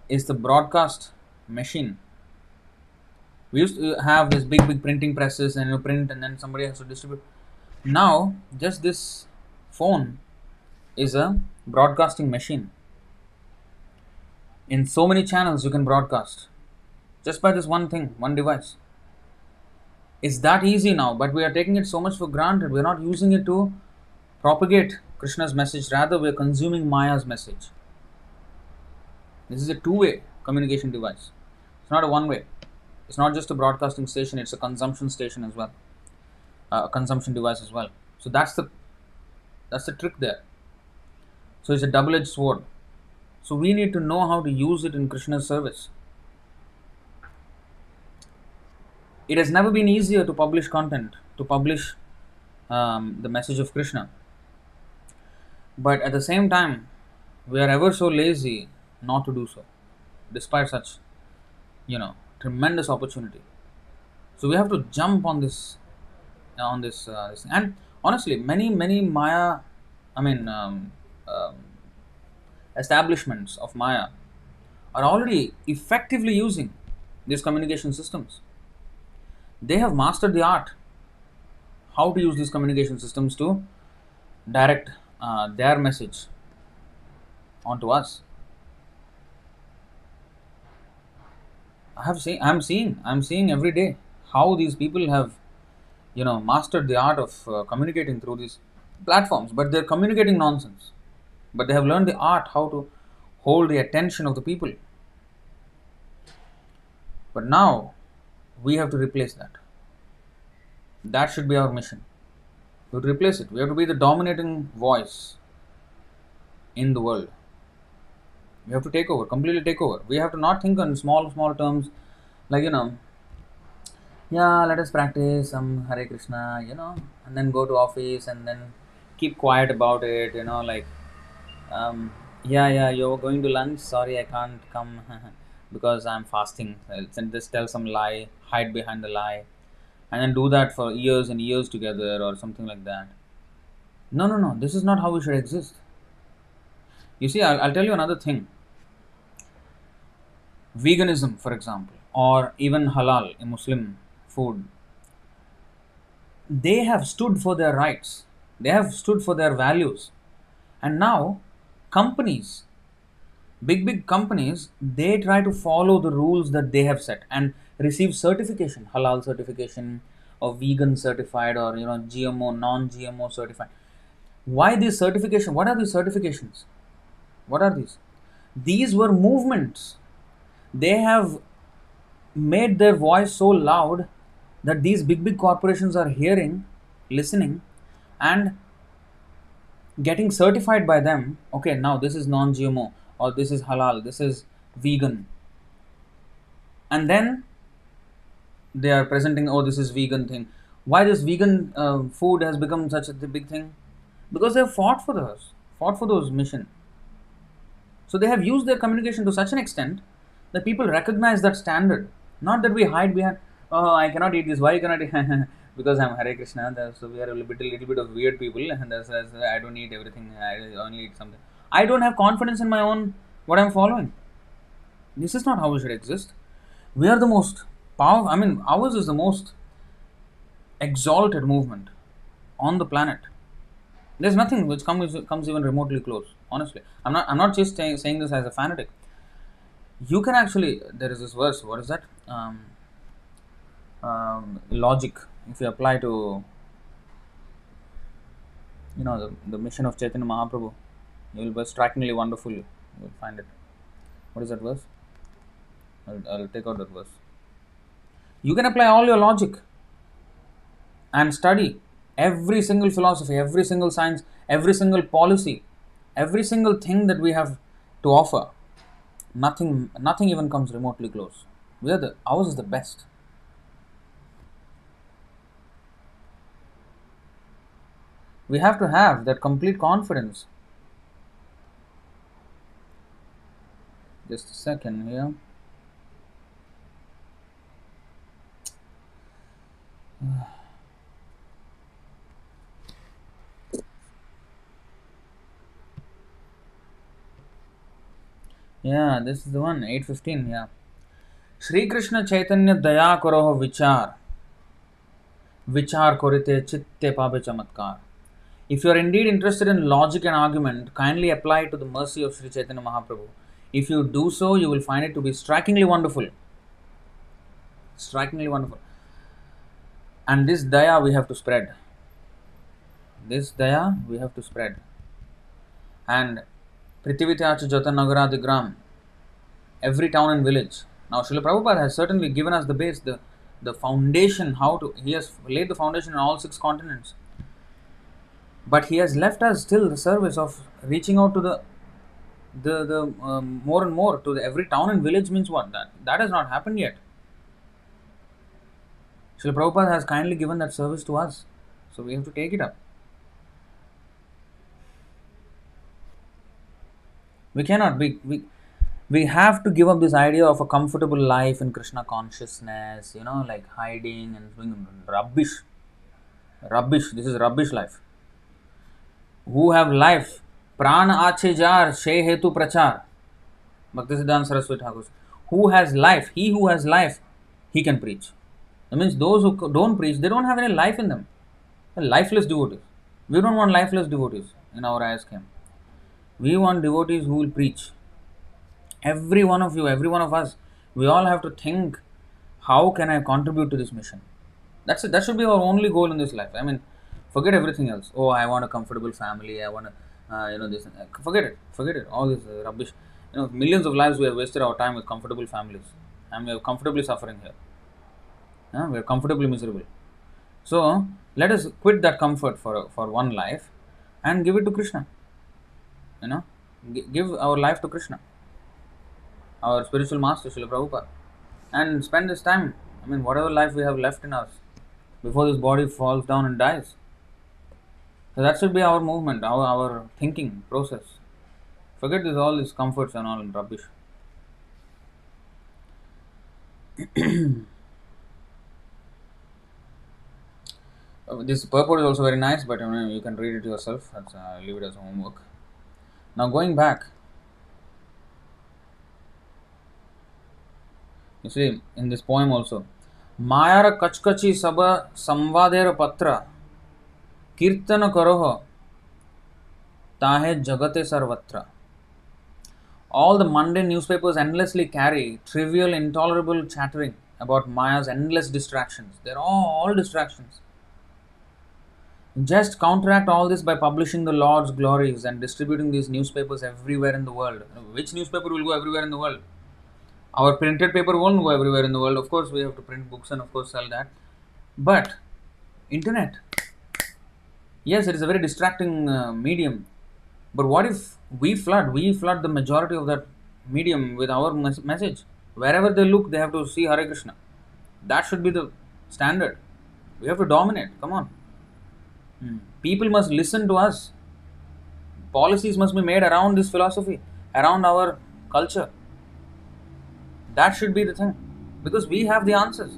is the broadcast machine. We used to have this big printing presses and print, and then somebody has to distribute. Now just this phone is a broadcasting machine. In so many channels you can broadcast just by this one thing, one device. It's that easy now, but we are taking it so much for granted. We are not using it to propagate Krishna's message. Rather, we are consuming Maya's message. This is a two-way communication device. It's not a one-way. It's not just a broadcasting station, it's a consumption station as well. A consumption device as well. So that's the trick there. So it's a double-edged sword. So we need to know how to use it in Krishna's service. It has never been easier to publish content, to publish the message of Krishna. But at the same time, We are ever so lazy not to do so, despite such, tremendous opportunity. So we have to jump on this thing. And honestly, many Maya, I mean, establishments of Maya are already effectively using these communication systems. They have mastered the art how to use these communication systems to direct their message onto us. I'm seeing every day how these people have, mastered the art of communicating through these platforms. But they're communicating nonsense. But they have learned the art how to hold the attention of the people. But now we have to replace that. That should be our mission. We have to replace it. We have to be the dominating voice in the world. We have to take over, completely take over. We have to not think on small terms, like, yeah, let us practice some Hare Krishna, and then go to office and then keep quiet about it, um, yeah, you're going to lunch. Sorry, I can't come because I'm fasting. And just tell some lie, hide behind the lie, and then do that for years and years together or something like that. No, no, no. This is not how we should exist. You see, I'll tell you another thing. Veganism, for example, or even halal in Muslim food, they have stood for their rights, they have stood for their values. And now, companies, big companies, they try to follow the rules that they have set and receive certification, halal certification, or vegan certified, or GMO, non-GMO certified. Why this certification? What are these certifications? What are these? These were movements. They have made their voice so loud that these big corporations are hearing, listening, and getting certified by them. Okay, now this is non-GMO, or this is halal, this is vegan, and then they are presenting, oh, this is vegan thing. Why this vegan food has become such a big thing? Because they have fought for those mission. So they have used their communication to such an extent that people recognize that standard. Not that we hide behind, oh, I cannot eat this. Why you cannot eat? Because I'm Hare Krishna. So we are a little bit of weird people, and that's I don't eat everything. I only eat something. I don't have confidence in my own what I'm following. This is not how we should exist. We are the most powerful. I mean, ours is the most exalted movement on the planet. There's nothing which comes even remotely close. Honestly, I'm not just saying this as a fanatic. You can actually, there is this verse. What is that? Logic. If you apply to the mission of Chaitanya Mahaprabhu, you will be strikingly wonderful. You will find it. What is that verse? I'll take out that verse. You can apply all your logic and study every single philosophy, every single science, every single policy, every single thing that we have to offer. Nothing even comes remotely close. Ours is the best. We have to have that complete confidence. Just a second here. Yeah, this is the one, 8:15. Yeah. Shri Krishna Chaitanya Daya Koroho Vichar Korite Chitte Pabe Chamatkar. If you are indeed interested in logic and argument, kindly apply to the mercy of Sri Chaitanya Mahaprabhu. If you do so, you will find it to be strikingly wonderful. Strikingly wonderful. And this daya we have to spread. This daya we have to spread. And Prithivityacha Jata Nagaradigram, every town and village. Now, Śrīla Prabhupāda has certainly given us the base, the foundation, he has laid the foundation on all 6 continents. But he has left us still the service of reaching out to the more and more to every town and village. Means what? That has not happened yet. Śrīla Prabhupāda has kindly given that service to us, so we have to take it up. We cannot. We have to give up this idea of a comfortable life in Krishna consciousness, like hiding and doing rubbish. Rubbish. This is rubbish life. Who have life? Prana ache jar, she hetu prachar. Bhaktisiddānta Sarasvatī Thakur. Who has life? He who has life, he can preach. That means those who don't preach, they don't have any life in them. They're lifeless devotees. We don't want lifeless devotees in our ISKM. We want devotees who will preach. Every one of you, every one of us, we all have to think, how can I contribute to this mission? That's it. That should be our only goal in this life. I mean, forget everything else. Oh, I want a comfortable family. I want to, this. Forget it. Forget it. All this rubbish. Millions of lives we have wasted our time with comfortable families, and we are comfortably suffering here. We are comfortably miserable. So let us quit that comfort for one life, and give it to Krishna. Give our life to Krishna, our spiritual master, Śrīla Prabhupāda, and spend this time. I mean, whatever life we have left in us before this body falls down and dies. So that should be our movement, our thinking process. Forget all these comforts and all rubbish. This purport is also very nice, but you can read it yourself. I'll leave it as homework. Now going back, you see in this poem also, Mayara kachkachi saba samvadera patra kirtana karoho tahe jagate sarvatra. All the mundane newspapers endlessly carry trivial, intolerable chattering about Maya's endless distractions. They're all distractions. Just counteract all this by publishing the Lord's glories and distributing these newspapers everywhere in the world. Which newspaper will go everywhere in the world? Our printed paper won't go everywhere in the world. Of course, we have to print books and of course sell that. But internet, yes, it is a very distracting medium. But what if we flood the majority of that medium with our message? Wherever they look, they have to see Hare Kṛṣṇa. That should be the standard. We have to dominate. Come on. People must listen to us. Policies must be made around this philosophy, around our culture. That should be the thing. Because we have the answers.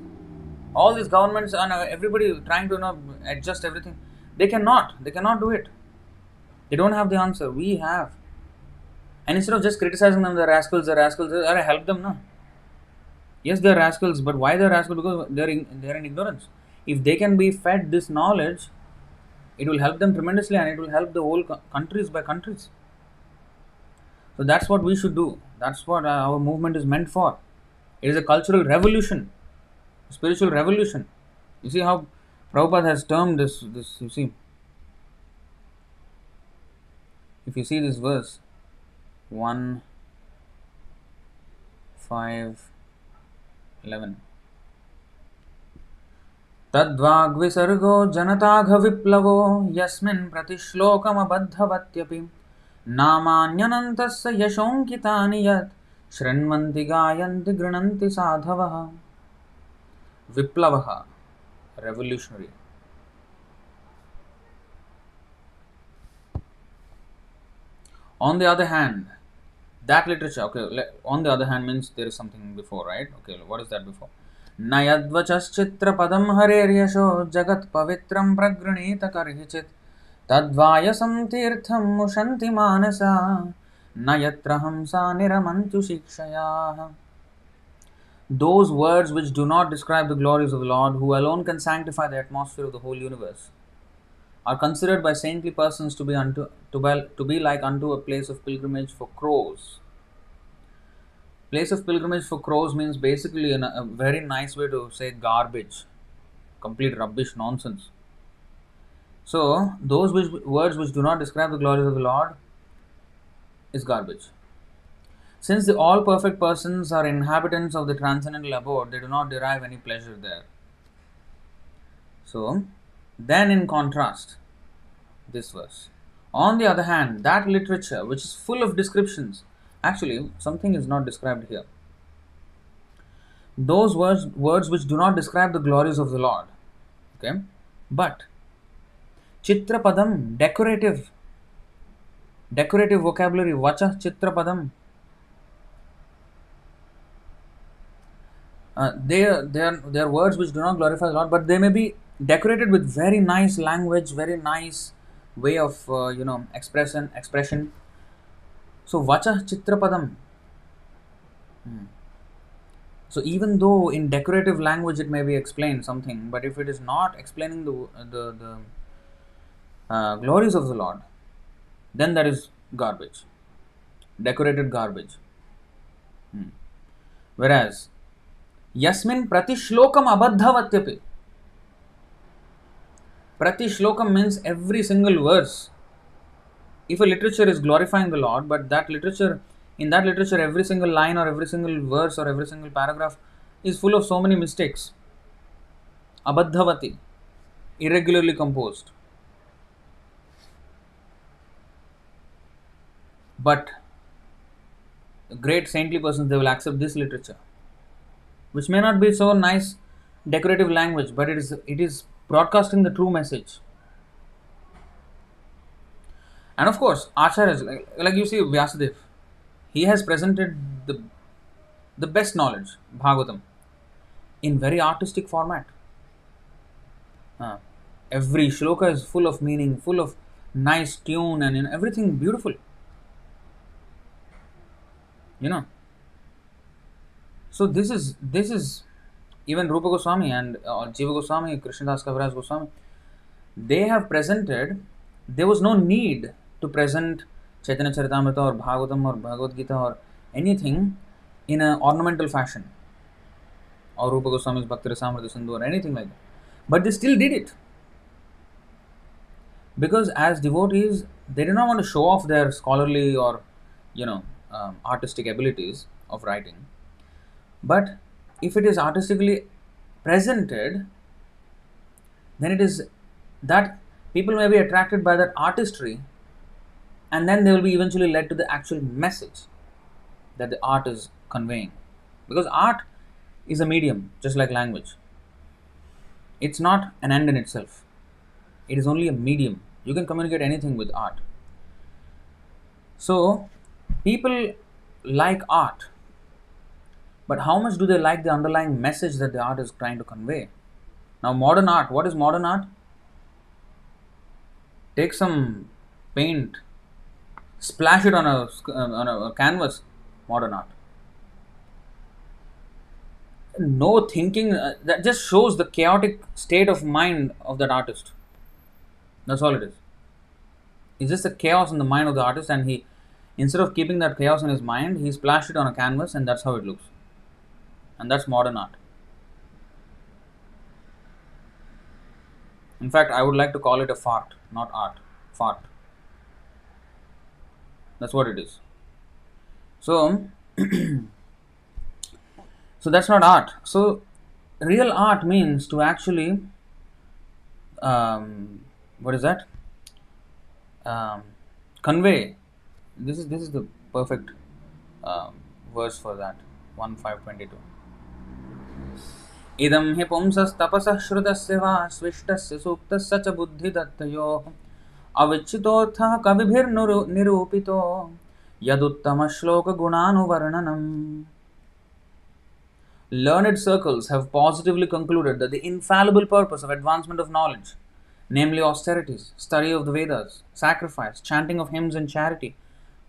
All these governments and everybody trying to adjust everything. They cannot do it. They don't have the answer. We have. And instead of just criticizing them, they're rascals, help them, no? Yes, they're rascals, but why they're rascals? Because they're in ignorance. If they can be fed this knowledge, it will help them tremendously and it will help the whole countries by countries. So that's what we should do. That's what our movement is meant for. It is a cultural revolution, a spiritual revolution. You see how Prabhupada has termed this, you see. If you see this verse, 1, 5, 11. Tadvagvisargo janatagha viplavo yasmin pratishlokam abadhavatyapi namanyanantasya yashonkitani yat shrinvanti gayanti grinanti sadhavaha. Viplavaha, revolutionary. On the other hand, that literature, on the other hand means there is something before, right? Okay, what is that before? Nayadvachaschitra padam hareryasho jagat pavitram pragranita karhichit tadvayasam tirtham mushanti manasa nayatra hamsa niramantu shikshayah. Those words which do not describe the glories of the Lord, who alone can sanctify the atmosphere of the whole universe, are considered by saintly persons to be like unto a place of pilgrimage for crows. Place of pilgrimage for crows means basically a very nice way to say garbage, complete rubbish, nonsense. So those words which do not describe the glories of the Lord is garbage. Since the all perfect persons are inhabitants of the transcendental abode, they do not derive any pleasure there. So then in contrast, this verse. On the other hand, that literature which is full of descriptions, actually something is not described here. Those words which do not describe the glories of the Lord, okay, but Chitrapadam, decorative. Decorative vocabulary, vacha chitrapadam. They are words which do not glorify the Lord, but they may be decorated with very nice language, very nice way of expression. So vacha chitrapadam. So even though in decorative language it may be explained something, but if it is not explaining the glories of the Lord, then that is garbage, decorated garbage. Whereas yasmin prati shlokam abadhavatyapi. Prati shlokam means every single verse. If a literature is glorifying the Lord, but in that literature, every single line or every single verse or every single paragraph is full of so many mistakes. Abadhavati, irregularly composed. But great saintly persons, they will accept this literature, which may not be so nice decorative language, but it is broadcasting the true message. And of course, Acharyas, like you see Vyasadeva, he has presented the best knowledge, Bhagavatam, in very artistic format. Every shloka is full of meaning, full of nice tune, and everything beautiful. So this is even Rupa Goswami and Jiva Goswami, Krishnadas Kaviraj Goswami. They have presented. There was no need to present Chaitanya Charitamrita or Bhagavatam or Bhagavad Gita or anything in an ornamental fashion, or Rupa Goswami's Bhakti Rasamrita Sindhu or anything like that. But they still did it. Because as devotees, they did not want to show off their scholarly or artistic abilities of writing. But if it is artistically presented, then it is that people may be attracted by that artistry, and then they will be eventually led to the actual message that the art is conveying. Because art is a medium, just like language. It's not an end in itself. It is only a medium. You can communicate anything with art. So, people like art, but how much do they like the underlying message that the art is trying to convey? Now, modern art, what is modern art? Take some paint, splash it on a canvas, modern art. No thinking, that just shows the chaotic state of mind of that artist. That's all it is. It's just a chaos in the mind of the artist, and he, instead of keeping that chaos in his mind, he splashed it on a canvas, and that's how it looks. And that's modern art. In fact, I would like to call it a fart, not art. Fart. That's what it is. So, so that's not art. So, real art means to actually, what is that? Convey. This is the perfect verse for that. 1.5.22. Idam hi pumsas tapasah shrutasya va svishtasya suktasya cha buddhi dattayoh avichitotha kavibhir nirupito yaduttama shloka gunanuvarnanam. Learned circles have positively concluded that the infallible purpose of advancement of knowledge, namely austerities, study of the Vedas, sacrifice, chanting of hymns and charity,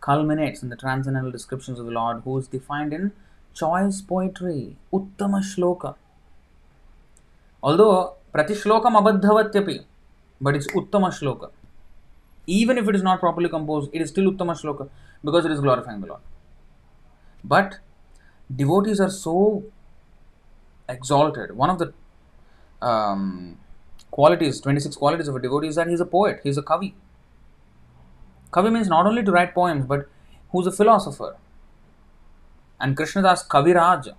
culminates in the transcendental descriptions of the Lord, who is defined in choice poetry, Uttama Shloka. Although Prati Shlokam Abadhavatyapi, but it's Uttama Shloka. Even if it is not properly composed, it is still Uttama Shloka because it is glorifying the Lord. But devotees are so exalted. One of the qualities, 26 qualities of a devotee is that he is a poet, he is a kavi. Kavi means not only to write poems, but who is a philosopher. And Krishnadas Kaviraj.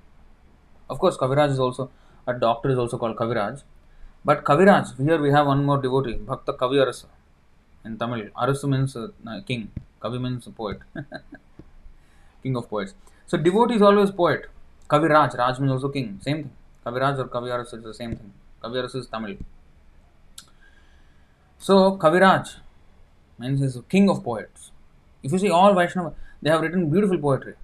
Of course, Kaviraj is also, a doctor is also called Kaviraj. But Kaviraj, here we have one more devotee, Bhakta Kavi Arasa. In Tamil, Arasu means king, Kavi means poet. King of poets. So devotee is always poet. Kaviraj, Raj means also king, same thing. Kaviraj or Kavi Arasa is the same thing. Kavi Arasa is Tamil. So Kaviraj means he is king of poets. If you see all Vaishnava, they have written beautiful poetry.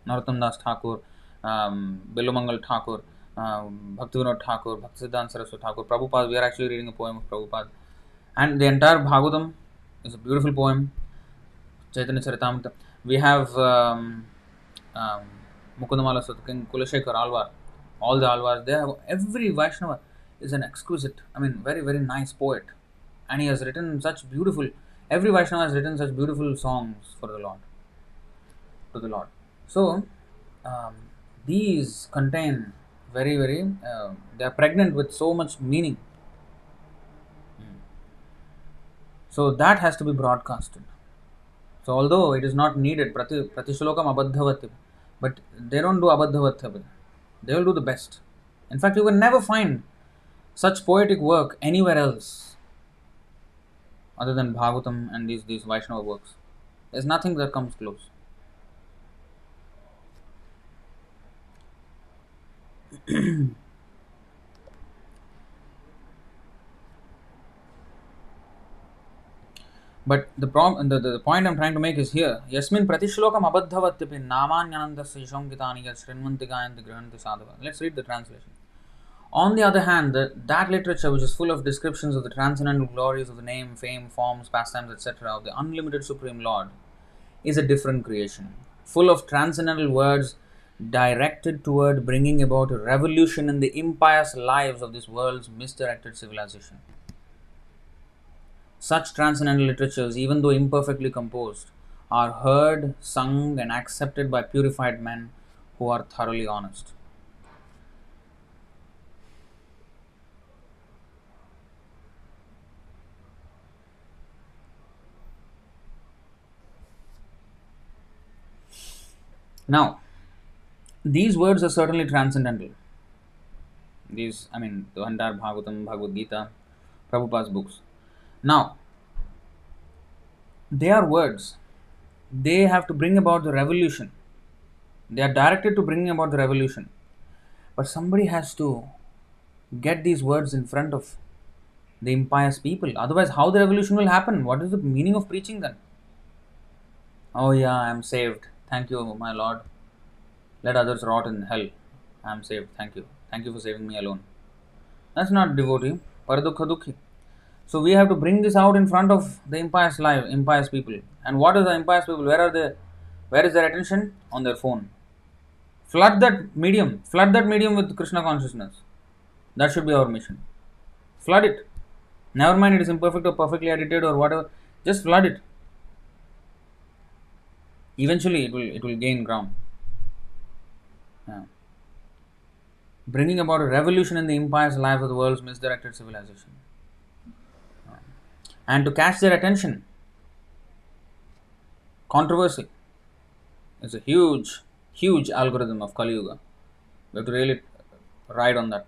Narottam Das Thakur, Bilomangal Thakur, Bhaktivinoda Thakur, Bhaktisiddānta Sarasvatī Thakur, Prabhupada. We are actually reading a poem of Prabhupada. And the entire Bhagavatam is a beautiful poem. Chaitanya Charitamrita. We have um, Mukundamala King Kulashekar Alvar. All the Alvars, they have, every Vaishnava is an exquisite, very, very nice poet. And he has written such beautiful, every Vaishnava has written such beautiful songs for the Lord, to the Lord. So, um, these contain very, very, they are pregnant with so much meaning. So, that has to be broadcasted. So, although it is not needed, pratishlokam abadhavatya, but they don't do abadhavatya, they will do the best. In fact, you will never find such poetic work anywhere else other than Bhagavatam and these Vaishnava works. There's nothing that comes close. But the point I'm trying to make is here. Yasmin pratishlokam abadhavatyapi namanyananda sishongitani yat shrinvanti gayanti grihanti sadhava. Let's read the translation. On the other hand, that literature which is full of descriptions of the transcendental glories of the name, fame, forms, pastimes, etc. of the unlimited Supreme Lord is a different creation, full of transcendental words directed toward bringing about a revolution in the impious lives of this world's misdirected civilization. Such transcendental literatures, even though imperfectly composed, are heard, sung, and accepted by purified men who are thoroughly honest. Now, these words are certainly transcendental. The entire Bhagavatam, Bhagavad Gita, Prabhupada's books. Now, they are words. They have to bring about the revolution. They are directed to bringing about the revolution. But somebody has to get these words in front of the impious people. Otherwise, how the revolution will happen? What is the meaning of preaching then? Oh yeah, I am saved. Thank you, my Lord. Let others rot in hell. I am saved. Thank you. Thank you for saving me alone. That's not devotee. Paradukha dukhi. So we have to bring this out in front of the impious people. And what is the impious people? Where are they? Where is their attention? On their phone. Flood that medium. Flood that medium with Krishna consciousness. That should be our mission. Flood it. Never mind it is imperfect or perfectly edited or whatever. Just flood it. Eventually it will gain ground. Yeah. Bringing about a revolution in the impious life of the world's misdirected civilization. And to catch their attention, controversy is a huge, huge algorithm of Kali Yuga. We have to really ride on that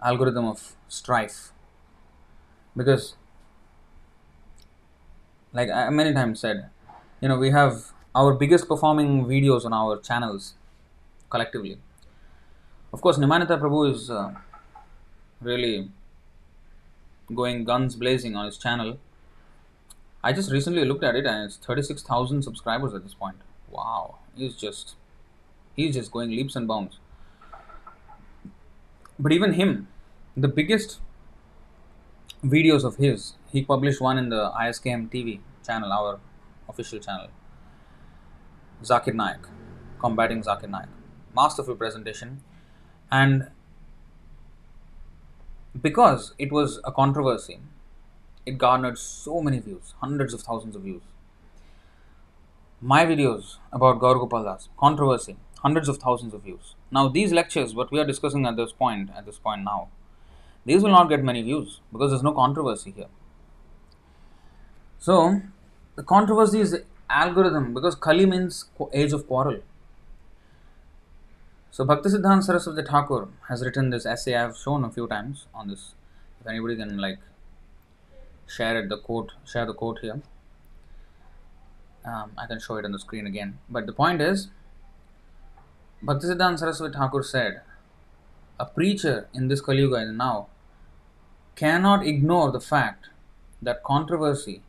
algorithm of strife. Because, like I many times said, we have our biggest performing videos on our channels collectively. Of course, Nimanita Prabhu is really going guns blazing on his channel. I just recently looked at it and it's 36,000 subscribers at this point. Wow, he's just going leaps and bounds. But even him, the biggest videos of his, he published one in the ISKM TV channel, our official channel. Zakir Naik, combating Zakir Naik. Masterful presentation. And because it was a controversy, it garnered so many views, hundreds of thousands of views. My videos about Gaur Gopal Das, controversy, hundreds of thousands of views. Now these lectures, what we are discussing at this point now, these will not get many views because there's no controversy here. So the controversy is the algorithm, because Kali means age of quarrel. So Bhaktisiddānta Sarasvatī Ṭhākura has written this essay. I have shown a few times on this. If anybody can share the quote here. I can show it on the screen again. But the point is, Bhaktisiddānta Sarasvatī Ṭhākura said, a preacher in this Kali Yuga now cannot ignore the fact that controversy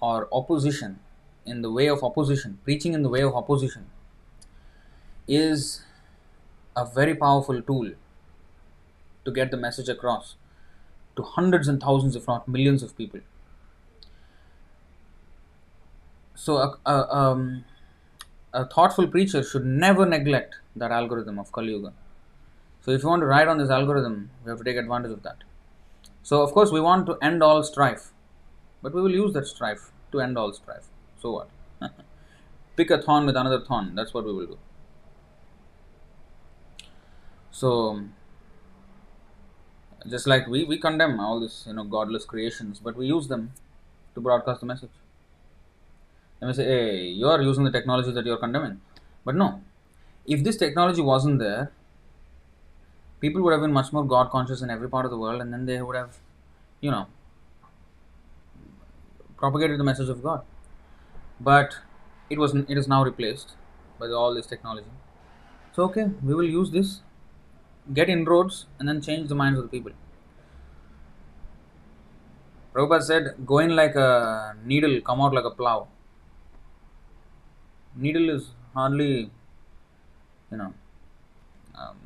or opposition, in the way of opposition, preaching in the way of opposition, is a very powerful tool to get the message across to hundreds and thousands, if not millions of people. So a thoughtful preacher should never neglect that algorithm of Kali Yuga. So if you want to ride on this algorithm, we have to take advantage of that. So of course we want to end all strife, but we will use that strife to end all strife. So what? Pick a thorn with another thorn. That's what we will do. So just like we condemn all this, godless creations, but we use them to broadcast the message. They may say, hey, you are using the technology that you are condemning. But no, if this technology wasn't there, people would have been much more God conscious in every part of the world, and then they would have, propagated the message of God. But it is now replaced by all this technology. So okay, we will use this, get inroads, and then change the minds of the people. Prabhupada said, go in like a needle, come out like a plow. Needle is hardly,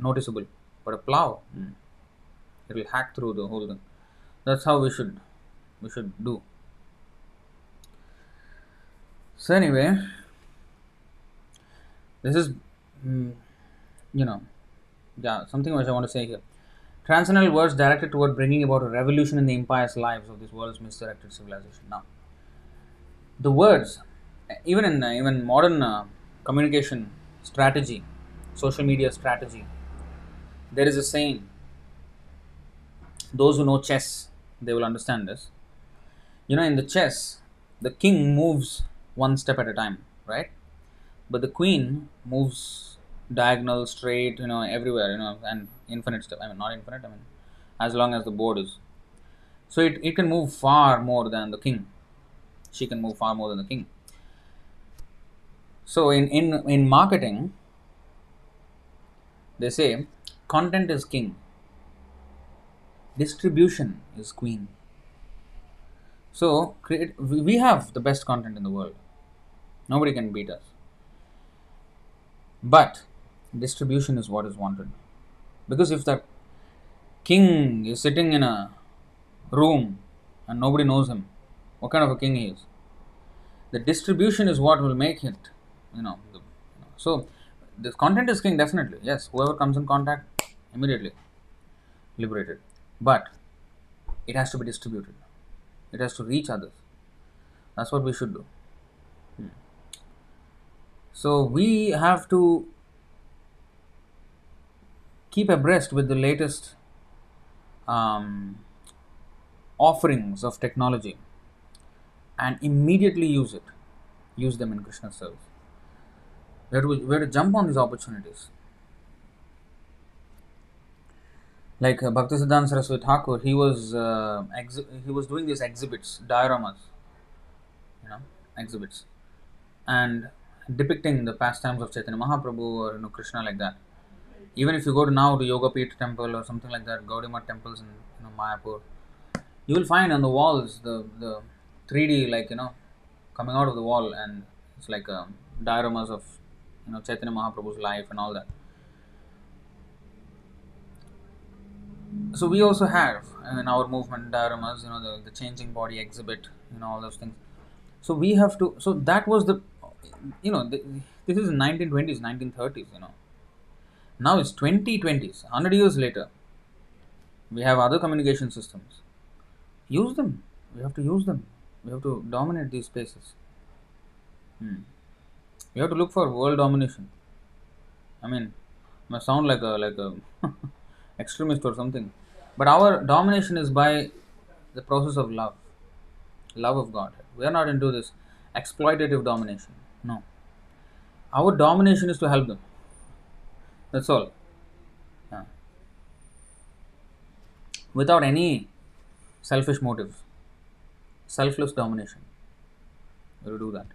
noticeable, but a plow, it will hack through the whole thing. That's how we should do. So anyway, this is, something which I want to say here. Transcendental words directed toward bringing about a revolution in the impious lives of this world's misdirected civilization. Now, the words, even in modern communication strategy, social media strategy, there is a saying. Those who know chess, they will understand this. In the chess, the king moves one step at a time, right? But the queen moves diagonal, straight, everywhere, and infinite step. Not infinite, as long as the board is. So it can move far more than the king. She can move far more than the king. So in marketing, they say content is king, distribution is queen. So we have the best content in the world. Nobody can beat us. But distribution is what is wanted. Because if the king is sitting in a room and nobody knows him, what kind of a king he is? The distribution is what will make it, So the content is king, definitely. Yes, whoever comes in contact, immediately liberated. But it has to be distributed. It has to reach others. That's what we should do. So we have to keep abreast with the latest offerings of technology and immediately use them in Krishna's service. We have to jump on these opportunities. Like Bhaktisiddānta Sarasvatī Ṭhākura, he was doing these exhibits, dioramas, exhibits, and depicting the pastimes of Chaitanya Mahaprabhu or Krishna, like that. Even if you go to Yoga Peeth temple or something like that, Gaudiya Math temples in Mayapur, you will find on the walls the 3D, coming out of the wall, and it's like dioramas of Chaitanya Mahaprabhu's life and all that. So we also have in our movement dioramas, the changing body exhibit, all those things. So we have to. So that was the, this is in 1920s, 1930s. Now it's 2020s, 100 years later. We have other communication systems. Use them. We have to use them. We have to dominate these spaces. We have to look for world domination. I might sound like a extremist or something, but our domination is by the process of love of God. We are not into this exploitative domination. No. Our domination is to help them. That's all. Yeah. Without any selfish motives. Selfless domination. We will do that.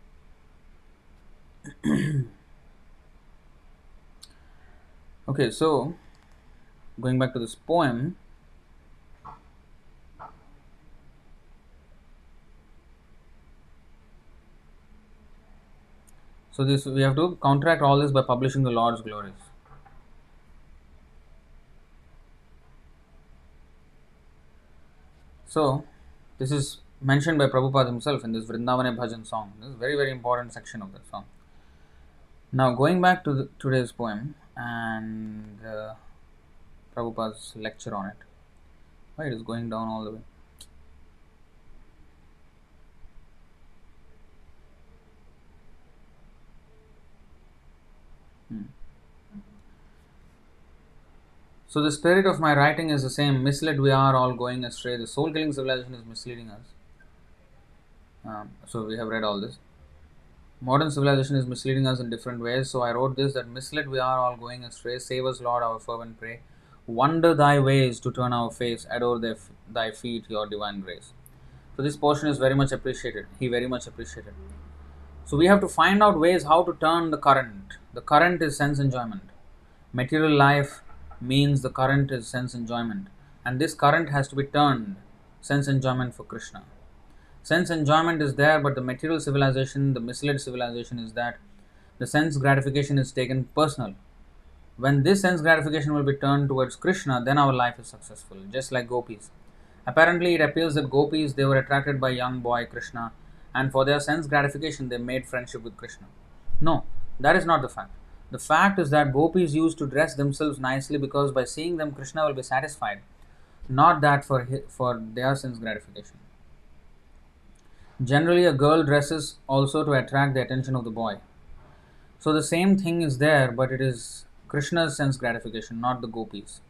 Okay, so going back to this poem, So this we have to counteract all this by publishing the Lord's glories. So this is mentioned by Prabhupada himself in this Vrindavane Bhajan song. This is a very, very important section of that song. Now going back to today's poem and Prabhupada's lecture on it. Why it is going down all the way? So the spirit of my writing is the same. Misled we are, all going astray. The soul-killing civilization is misleading us. So we have read all this. Modern civilization is misleading us in different ways. So I wrote this, that misled we are, all going astray. Save us, Lord, our fervent pray. Wonder thy ways to turn our face. Adore thy feet, your divine grace. So this portion is very much appreciated. He very much appreciated. So we have to find out ways how to turn the current. The current is sense enjoyment. Material life means the current is sense enjoyment. And this current has to be turned sense enjoyment for Krishna. Sense enjoyment is there, but the material civilization, the misled civilization is that the sense gratification is taken personal. When this sense gratification will be turned towards Krishna, then our life is successful, just like gopis. Apparently, it appears that gopis, they were attracted by young boy Krishna, and for their sense gratification, they made friendship with Krishna. No, that is not the fact. The fact is that gopis used to dress themselves nicely because by seeing them, Krishna will be satisfied, not that for their sense gratification. Generally, a girl dresses also to attract the attention of the boy. So the same thing is there, but it is Krishna's sense gratification, not the gopis.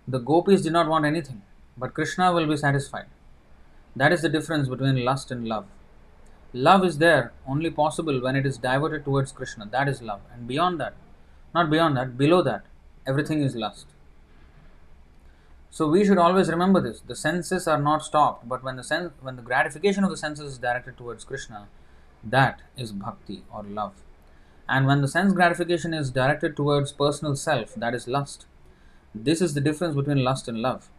The gopis did not want anything, but Krishna will be satisfied. That is the difference between lust and love. Love is there only possible when it is diverted towards Krishna. That is love. And beyond that, not beyond that, below that, everything is lust. So we should always remember this. The senses are not stopped, but when the gratification of the senses is directed towards Krishna, that is bhakti or love. And when the sense gratification is directed towards personal self, that is lust. This is the difference between lust and love.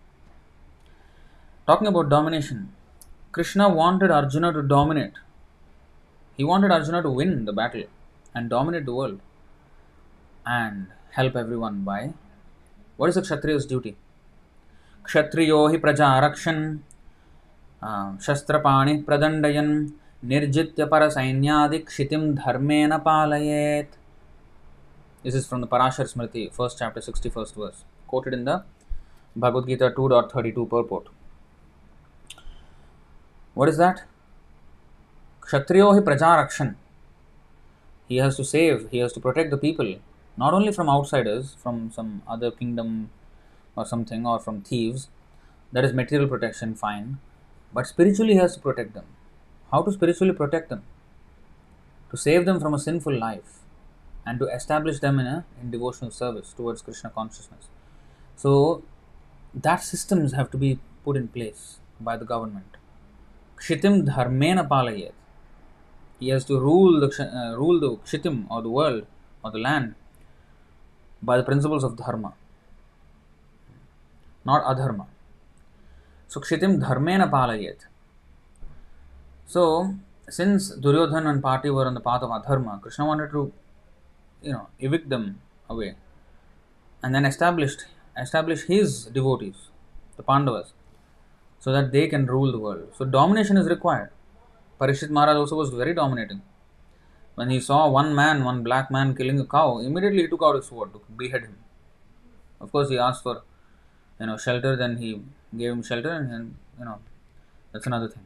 Talking about domination, Krishna wanted Arjuna to dominate. He wanted Arjuna to win the battle and dominate the world and help everyone by, what is a Kshatriya's duty? Kshatriyo hi praja rakshan shastrapani pradandayan nirjitya parasainyadi kshitim dharmena palayet. This is from the Parashar Smriti, 1st chapter, 61st verse, quoted in the Bhagavad Gita 2.32 purport. What is that? Kshatriyo hi praja rakshan. He has to save, he has to protect the people, not only from outsiders, from some other kingdom or something, or from thieves. That is material protection, fine. But spiritually he has to protect them. How to spiritually protect them? To save them from a sinful life and to establish them in devotional service towards Krishna consciousness. So that systems have to be put in place by the government. Kshitim dharmena palayet. He has to rule the kshitim or the world or the land by the principles of dharma, not adharma. So kshitim dharmena palayet. So since Duryodhana and party were on the path of adharma, Krishna wanted to, evict them away and then establish his devotees, the Pandavas, so that they can rule the world. So domination is required. Parikshit Maharaj also was very dominating. When he saw one black man killing a cow, immediately he took out his sword to behead him. Of course, he asked for, shelter, then he gave him shelter, and that's another thing.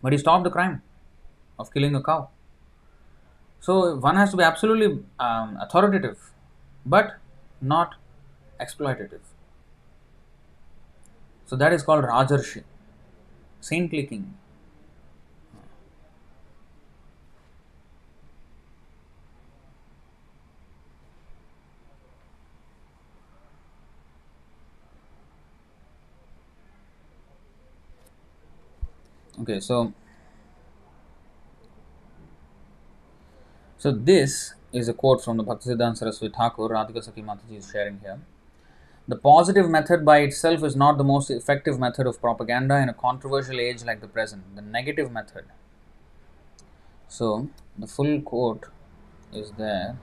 But he stopped the crime of killing a cow. So one has to be absolutely authoritative, but not exploitative. So that is called Rajarshi, saintly king. Okay, so this is a quote from the Bhaktisiddānta Sarasvatī Ṭhākura, Radhika Sakhi Mataji is sharing here. The positive method by itself is not the most effective method of propaganda in a controversial age like the present. The negative method. So the full quote is there,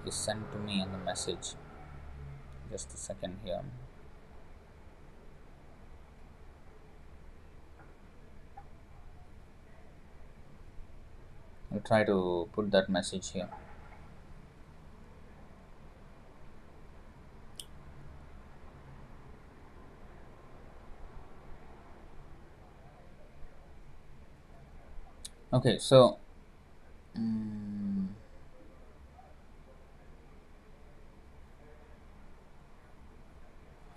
is sent to me in the message. Just a second here. I'll try to put that message here. Okay, so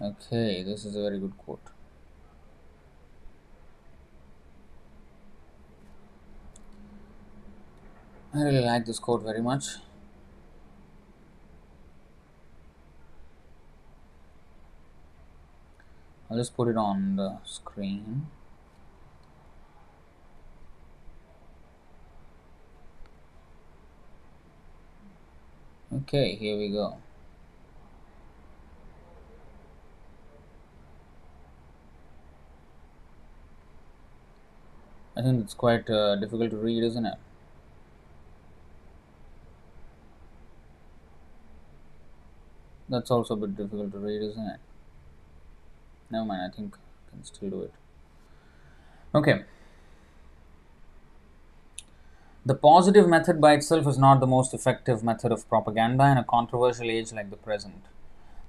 okay, this is a very good quote. I really like this quote very much. I'll just put it on the screen. Okay, here we go. I think it's quite difficult to read, isn't it? That's also a bit difficult to read, isn't it? Never mind, I think I can still do it. Okay. The positive method by itself is not the most effective method of propaganda in a controversial age like the present.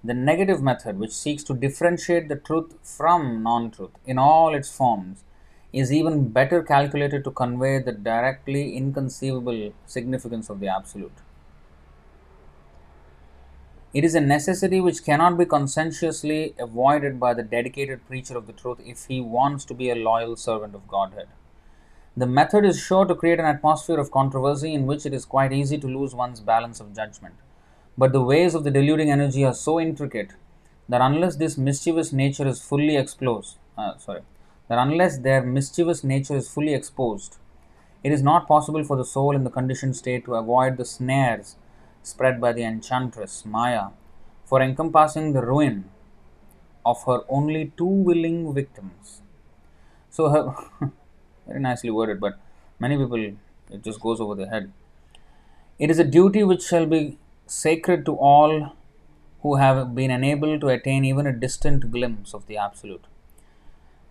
The negative method, which seeks to differentiate the truth from non-truth in all its forms, is even better calculated to convey the directly inconceivable significance of the Absolute. It is a necessity which cannot be conscientiously avoided by the dedicated preacher of the truth if he wants to be a loyal servant of Godhead. The method is sure to create an atmosphere of controversy in which it is quite easy to lose one's balance of judgment. But the ways of the deluding energy are so intricate that unless this mischievous nature is fully exposed, it is not possible for the soul in the conditioned state to avoid the snares spread by the enchantress Maya for encompassing the ruin of her only two willing victims. So, her very nicely worded, but many people it just goes over their head. It is a duty which shall be sacred to all who have been enabled to attain even a distant glimpse of the Absolute.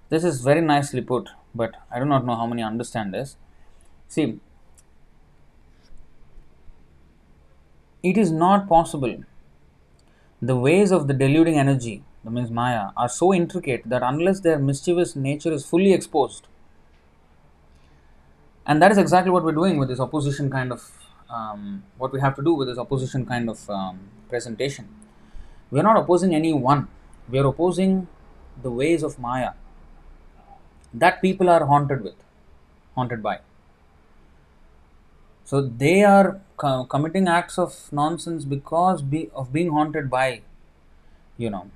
This is very nicely put, but I do not know how many understand this. See, it is not possible. The ways of the deluding energy, that means Maya, are so intricate that unless their mischievous nature is fully exposed, and that is exactly what we're doing with this opposition kind of, what we have to do with this opposition kind of presentation. We're not opposing any one, we are opposing the ways of Maya that people are haunted by. So they are committing acts of nonsense because of being haunted by, you know,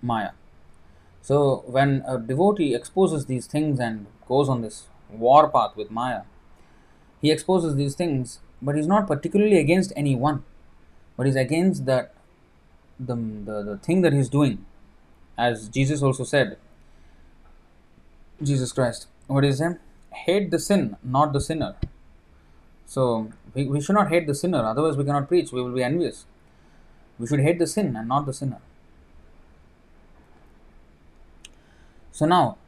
Maya. So when a devotee exposes these things and goes on this war path with Maya, he exposes these things, but he's not particularly against any one, but he's against that the thing that he's doing. As Jesus also said, Jesus Christ, what is it? Hate the sin, not the sinner. So we should not hate the sinner, otherwise we cannot preach, we will be envious. We should hate the sin and not the sinner. So now,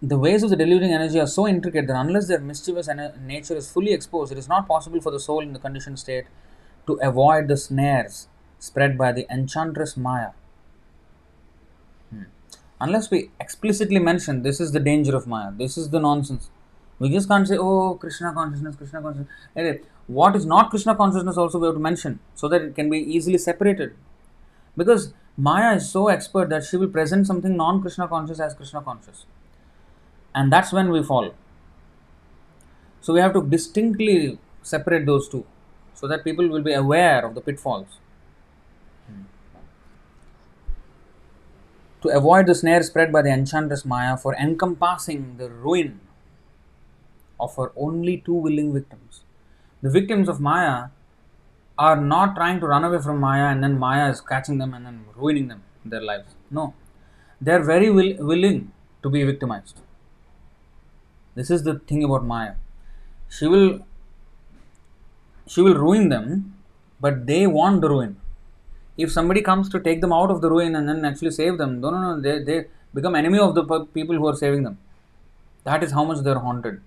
the ways of the deluding energy are so intricate that unless their mischievous nature is fully exposed, it is not possible for the soul in the conditioned state to avoid the snares spread by the enchantress Maya. Unless we explicitly mention this is the danger of Maya, this is the nonsense. We just can't say, oh, Krishna consciousness, Krishna consciousness. Anyway, what is not Krishna consciousness also we have to mention so that it can be easily separated. Because Maya is so expert that she will present something non-Krishna conscious as Krishna conscious. And that's when we fall. So we have to distinctly separate those two so that people will be aware of the pitfalls. To avoid the snare spread by the enchantress Maya for encompassing the ruin of her only two willing victims. The victims of Maya are not trying to run away from Maya and then Maya is catching them and then ruining them, their lives. No. They are very willing to be victimized. This is the thing about Maya. She will ruin them, but they want the ruin. If somebody comes to take them out of the ruin and then actually save them, no, they become enemy of the people who are saving them. That is how much they are haunted.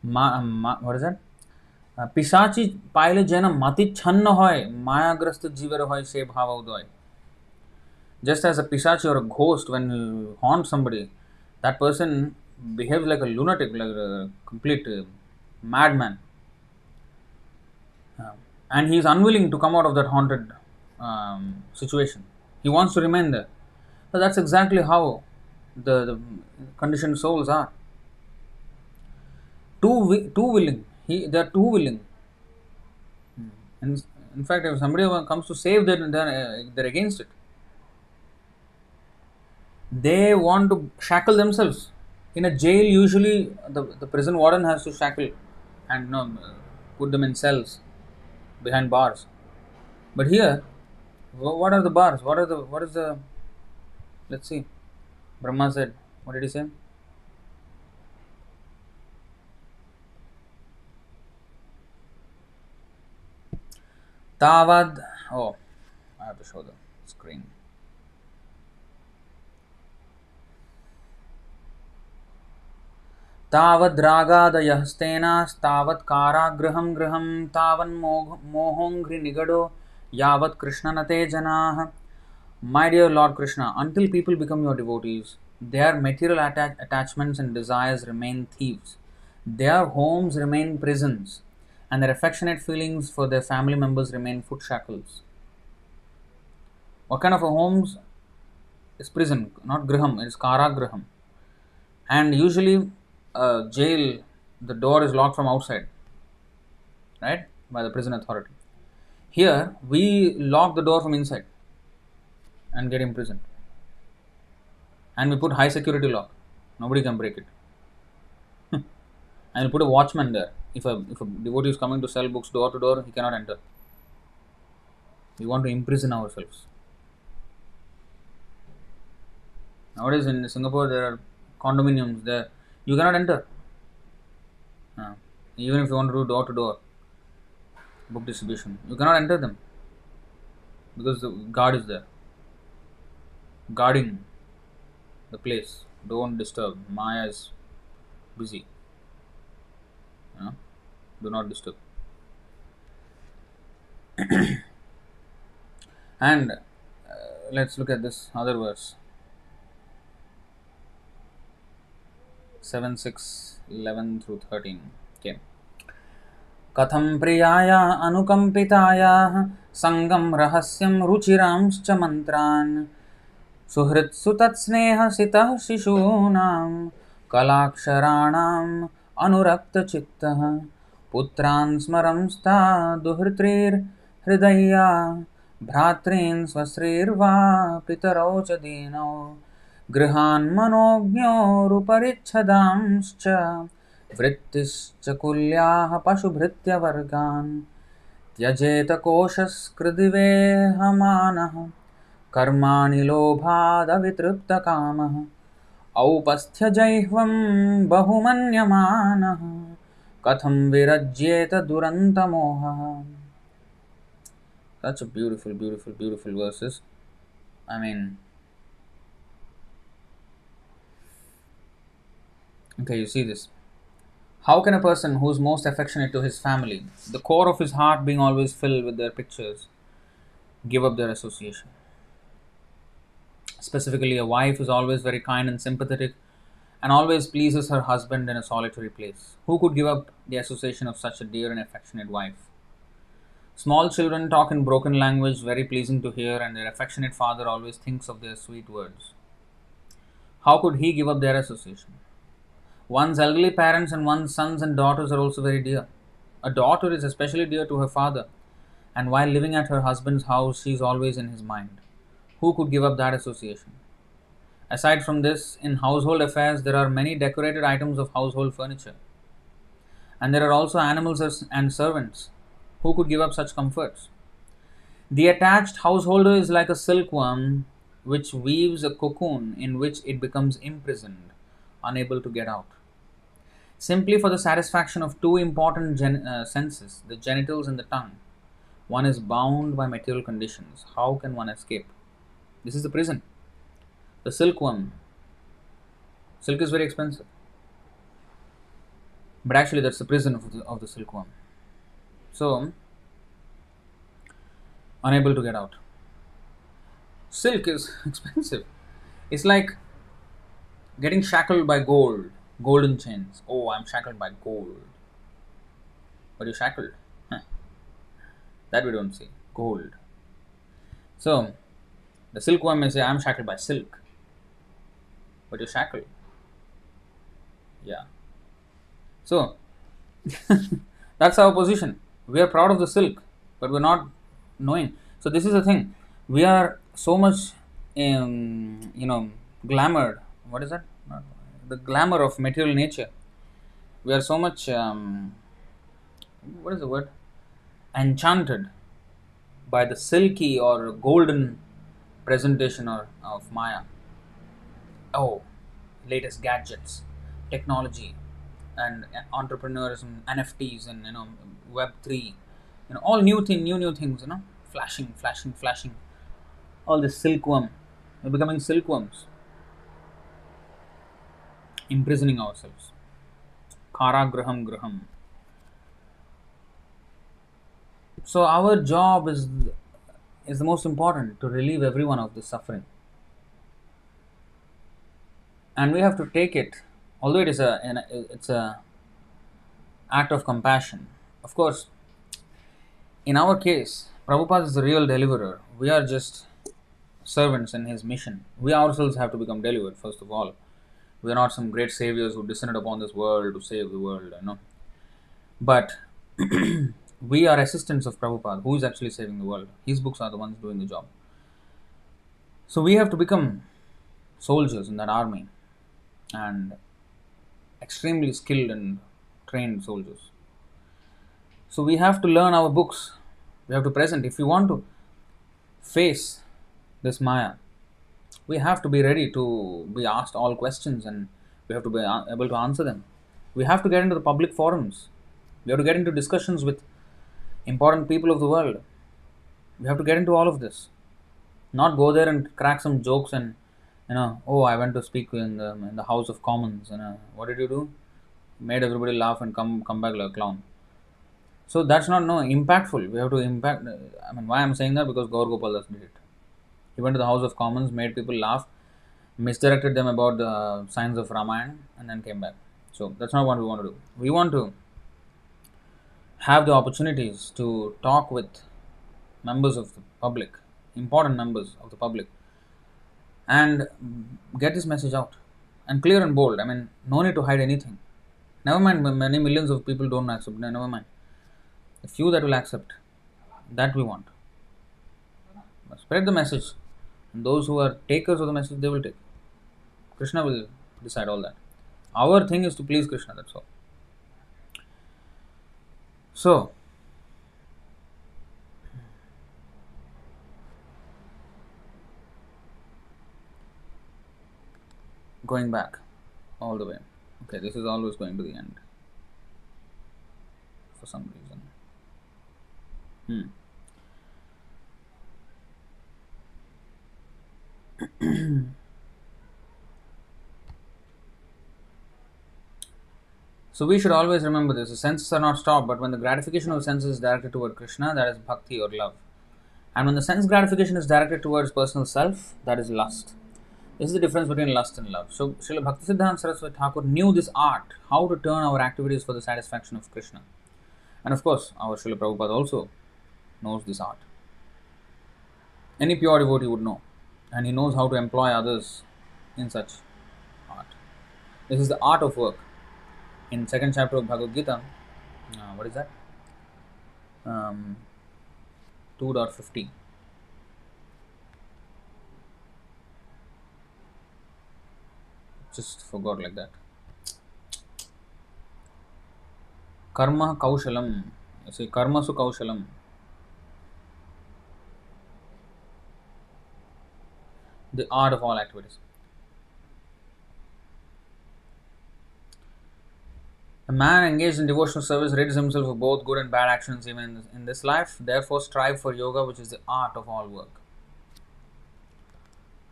What is that? पिशाची पाइले जेना मति छन्न होय मायाग्रस्त जीवर होय से भाव उदय. Just as a pisachi or a ghost, when you haunt somebody, that person behaves like a lunatic, like a complete madman, and he is unwilling to come out of that haunted situation. He wants to remain there. So that's exactly how the conditioned souls are. Too willing. They are too willing. In fact, if somebody comes to save them, they're against it. They want to shackle themselves. In a jail, usually the prison warden has to shackle and put them in cells behind bars. But here, what are the bars? What is the? Let's see. Brahma said, what did he say? Tavad. Oh, I have to show the screen. तावद्रागादयस्तेनास्तावत् कारागृहं गृहं तावन्मोहोङ्घ्रिनिगडो यावत् कृष्णनते जनाः. My dear Lord Krishna, until people become your devotees, their material attachments and desires remain thieves. Their homes remain prisons, and their affectionate feelings for their family members remain foot shackles. What kind of a homes is prison? Not griham, it is karagraham. And usually, jail, the door is locked from outside, right, by the prison authority. Here, we lock the door from inside and get imprisoned. And we put high security lock. Nobody can break it. And we put a watchman there. If a devotee is coming to sell books door to door, he cannot enter. We want to imprison ourselves. Nowadays in Singapore, there are condominiums there. You cannot enter. Even if you want to do door to door book distribution, you cannot enter them because the guard is there guarding the place. Don't disturb. Maya is busy. Do not disturb. And let's look at this other verse. 7, 6, 11 through 13. Okay. Katham priyaya anukampitaya sangam rahasyam ruchiramscha mantran suhritsu tatsneha sitah shishunam kalaksharanam anurakta chittah putran smaramsta duhritrir hridaya bhratrin swasrirva pitarau chadinau गृहान् मनोज्ञोरुपरिच्छदांश्च वृत्तिश्च कुल्याः पशुभृत्यवर्गान् त्यजेत कोशस्कृदिवेहमानः कर्माणि लोभादवितृप्तकामः औपस्थ्यजैह्वं बहुमन्यमानः कथं विरज्येत दुरन्तमोहः. Such a beautiful verses. I mean, okay, you see this. How can a person who is most affectionate to his family, the core of his heart being always filled with their pictures, give up their association? Specifically, a wife is always very kind and sympathetic and always pleases her husband in a solitary place. Who could give up the association of such a dear and affectionate wife? Small children talk in broken language, very pleasing to hear, and their affectionate father always thinks of their sweet words. How could he give up their association? One's elderly parents and one's sons and daughters are also very dear. A daughter is especially dear to her father, and while living at her husband's house, she is always in his mind. Who could give up that association? Aside from this, in household affairs, there are many decorated items of household furniture. And there are also animals and servants. Who could give up such comforts? The attached householder is like a silkworm which weaves a cocoon in which it becomes imprisoned, unable to get out. simply for the satisfaction of two important senses, the genitals and the tongue. One is bound by material conditions. How can one escape? This is the prison. The silkworm. Silk is very expensive. But actually, that's the prison of the silkworm. So, unable to get out. Silk is expensive. It's like getting shackled by gold, golden chains. Oh, I'm shackled by gold. But you're shackled. Huh. That we don't see. Gold. So, the silkworm may say, I'm shackled by silk. But you're shackled. Yeah. So, that's our position. We are proud of the silk, but we're not knowing. So, this is the thing. We are so much, glamored. What is that? The glamour of material nature. We are so much, what is the word? Enchanted by the silky or golden presentation of Maya. Oh, latest gadgets, technology, and entrepreneurism, NFTs, and Web3, all new things, flashing. All this silkworm, we're becoming silkworms, imprisoning ourselves. Karagraham. So our job is the most important, to relieve everyone of this suffering, and we have to take it. Although it's a act of compassion. Of course, in our case, Prabhupada is the real deliverer. We are just servants in his mission. We ourselves have to become delivered first of all. We are not some great saviors who descended upon this world to save the world. But we are assistants of Prabhupada, who is actually saving the world. His books are the ones doing the job. So we have to become soldiers in that army, and extremely skilled and trained soldiers. So we have to learn our books. We have to present. If we want to face this Maya, we have to be ready to be asked all questions, and we have to be able to answer them. We have to get into the public forums. We have to get into discussions with important people of the world. We have to get into all of this. Not go there and crack some jokes and, oh, I went to speak in the House of Commons. What did you do? Made everybody laugh and come back like a clown. So that's not impactful. We have to impact. I mean, why I'm saying that? Because Gaur Gopal Das did it. He went to the House of Commons, made people laugh, misdirected them about the signs of Ramayana, and then came back. So that's not what we want to do. We want to have the opportunities to talk with members of the public, important members of the public, and get this message out, and clear and bold. I mean, no need to hide anything. Never mind, many millions of people don't accept. Never mind. The few that will accept, that we want. Spread the message. And those who are takers of the message, they will take. Krishna will decide all that. Our thing is to please Krishna, that's all. So, going back all the way. Okay, this is always going to the end for some reason. So we should always remember this. The senses are not stopped, but when the gratification of the senses is directed toward Krishna, that is bhakti or love. And when the sense gratification is directed towards personal self, that is lust. This is the difference between lust and love. So Śrīla Bhaktisiddānta Sarasvatī Ṭhākura knew this art, how to turn our activities for the satisfaction of Krishna. And of course, our Śrīla Prabhupāda also knows this art. Any pure devotee would know. And he knows how to employ others in such art. This is the art of work. In second chapter of Bhagavad Gita, what is that? 2.50. Just forgot like that. Karma Kaushalam. You see, Karma Su Kaushalam. The art of all activities. A man engaged in devotional service rids himself of both good and bad actions even in this life. Therefore, strive for yoga, which is the art of all work.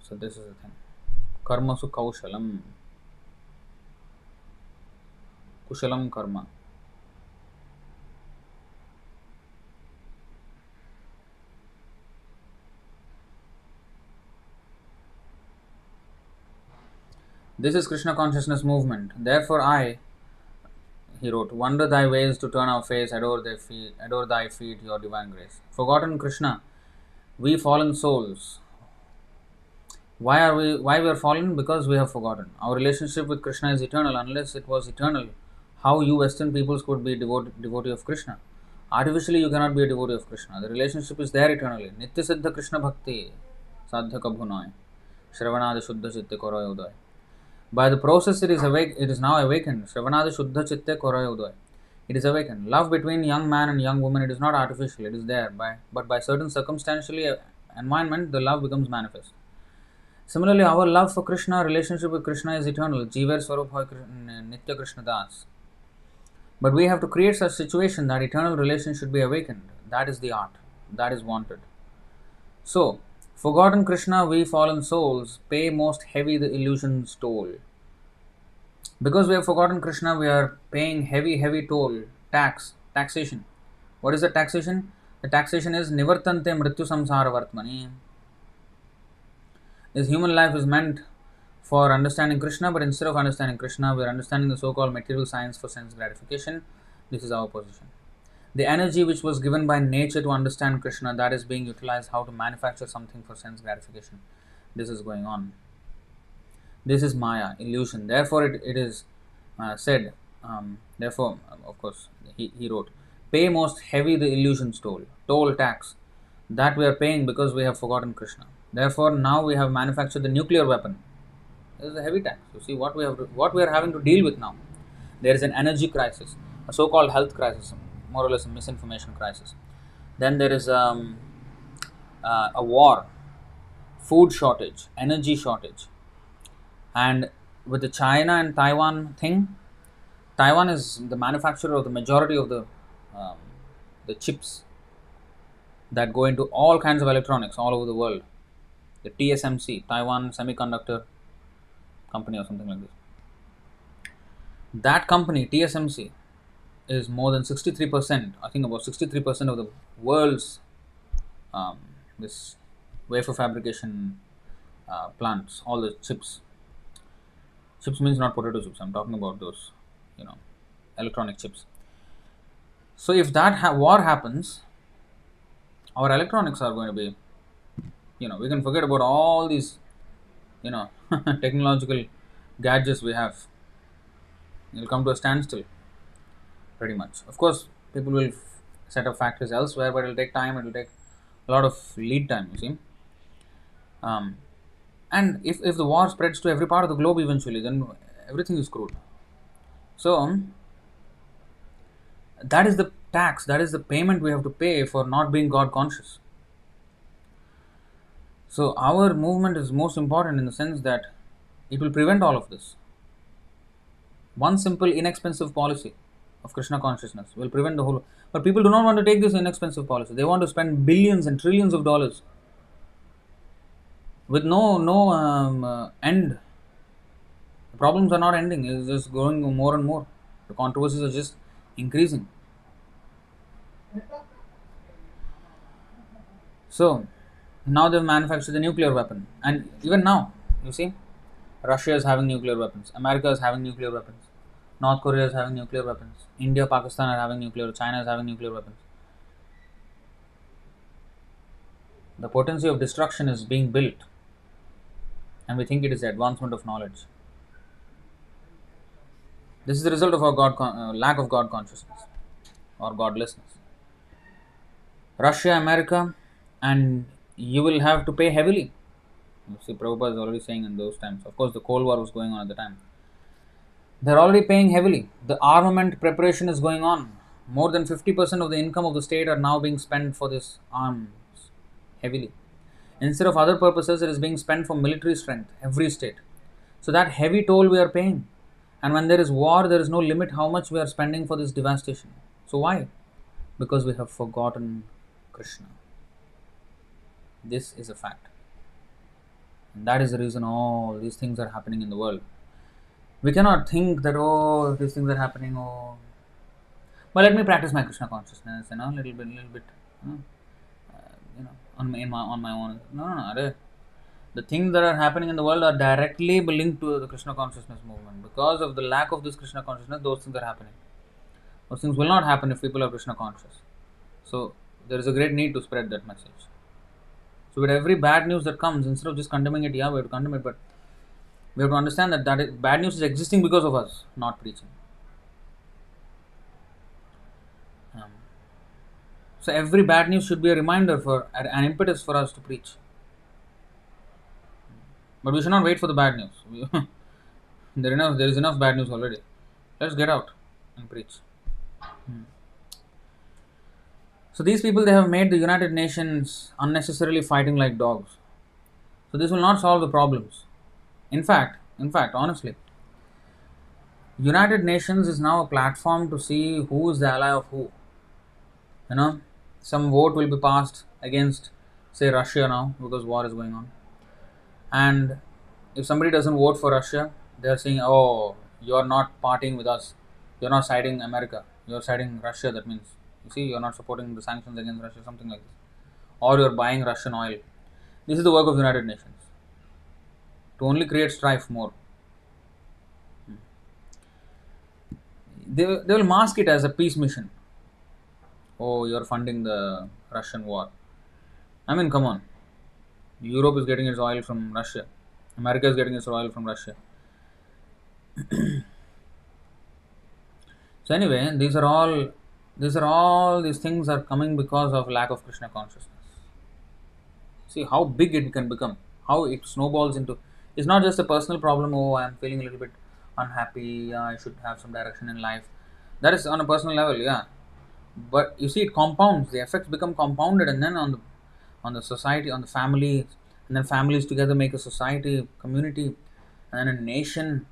So, this is the thing. Karmasu kaushalam. Kushalam karma. This is Krishna consciousness movement. Therefore, he wrote, wonder thy ways to turn our face, adore thy feet, your divine grace. Forgotten Krishna, we fallen souls. Why we are fallen? Because we have forgotten. Our relationship with Krishna is eternal. Unless it was eternal, how you Western peoples could be devotee of Krishna? Artificially, you cannot be a devotee of Krishna. The relationship is there eternally. Nitya siddha Krishna bhakti, sadhya kabhu noy, shravanadi shuddha chitte koroy uday. By the process it is now awakened. Shravanadi shuddha chitte koroy uday. It is awakened. Love between young man and young woman, it is not artificial. It is there. But by certain circumstantially environment, the love becomes manifest. Similarly, our love for Krishna, relationship with Krishna is eternal. Jiver Swarup Hoy Nitya Krishna Das. But we have to create such situation that eternal relation should be awakened. That is the art. That is wanted. So, forgotten Krishna, we fallen souls, pay most heavy the illusion's toll. Because we have forgotten Krishna, we are paying heavy toll, taxation. What is the taxation? The taxation is Nivartante Mrityu Samsara Vartmani. This human life is meant for understanding Krishna, but instead of understanding Krishna, we are understanding the so-called material science for sense gratification. This is our position. The energy which was given by nature to understand Krishna, that is being utilized how to manufacture something for sense gratification. This is going on. This is Maya, illusion. Therefore, it is said, therefore, of course, he wrote, pay most heavy the illusion's toll tax, that we are paying because we have forgotten Krishna. Therefore, now we have manufactured the nuclear weapon. This is a heavy tax. You see what we are having to deal with now. There is an energy crisis, a so-called health crisis, more or less a misinformation crisis. Then there is a war, food shortage, energy shortage. And with the China and Taiwan thing, Taiwan is the manufacturer of the majority of the chips that go into all kinds of electronics all over the world. The TSMC, Taiwan Semiconductor Company or something like this. That company, TSMC, is more than 63%, I think about 63% of the world's this wafer fabrication plants, all the chips. Chips means not potato chips, I'm talking about those, electronic chips. So if that war happens, our electronics are going to be, we can forget about all these, technological gadgets we have. It will come to a standstill, pretty much. Of course, people will set up factories elsewhere, but it will take time, it will take a lot of lead time, you see. And if the war spreads to every part of the globe eventually, then everything is screwed. So, that is the tax, that is the payment we have to pay for not being God conscious. So, our movement is most important in the sense that it will prevent all of this. One simple, inexpensive policy of Krishna consciousness will prevent the whole. But people do not want to take this inexpensive policy. They want to spend billions and trillions of dollars with no end. The problems are not ending. It is just growing more and more. The controversies are just increasing. So, now they've manufactured the nuclear weapon. And even now, you see, Russia is having nuclear weapons. America is having nuclear weapons. North Korea is having nuclear weapons. India, Pakistan are having nuclear. China is having nuclear weapons. The potency of destruction is being built. And we think it is the advancement of knowledge. This is the result of our lack of God consciousness or godlessness. Russia, America, and you will have to pay heavily. You see, Prabhupada is already saying in those times. Of course, the Cold War was going on at the time. They're already paying heavily. The armament preparation is going on. More than 50% of the income of the state are now being spent for this arms heavily. Instead of other purposes, it is being spent for military strength, every state. So that heavy toll we are paying. And when there is war, there is no limit how much we are spending for this devastation. So why? Because we have forgotten Krishna. This is a fact. And that is the reason all these things are happening in the world. We cannot think that, oh, these things are happening, oh, but let me practice my Krishna consciousness, little bit, you know, on my own. No. The things that are happening in the world are directly linked to the Krishna consciousness movement. Because of the lack of this Krishna consciousness, those things are happening. Those things will not happen if people are Krishna conscious. So there is a great need to spread that message. So with every bad news that comes, instead of just condemning it, we have to condemn it, but we have to understand that bad news is existing because of us not preaching. So every bad news should be a reminder for an impetus for us to preach. But we should not wait for the bad news. There is enough bad news already. Let's get out and preach. So these people, they have made the United Nations unnecessarily fighting like dogs. So this will not solve the problems. In fact, honestly, United Nations is now a platform to see who is the ally of who. Some vote will be passed against, say, Russia now, because war is going on. And if somebody doesn't vote for Russia, they are saying, oh, you are not partying with us. You are not siding America. You are siding Russia. That means, you see, you are not supporting the sanctions against Russia, something like this. Or you are buying Russian oil. This is the work of United Nations. To only create strife more. They will mask it as a peace mission. Oh, you are funding the Russian war. I mean, come on. Europe is getting its oil from Russia. America is getting its oil from Russia. So anyway, these things are coming because of lack of Krishna consciousness. See how big it can become, how it snowballs into. It's not just a personal problem. Oh, I am feeling a little bit unhappy. Yeah, I should have some direction in life. That is on a personal level, yeah. But you see, it compounds. The effects become compounded, and then on the society, on the family, and then families together make a society, community, and then a nation,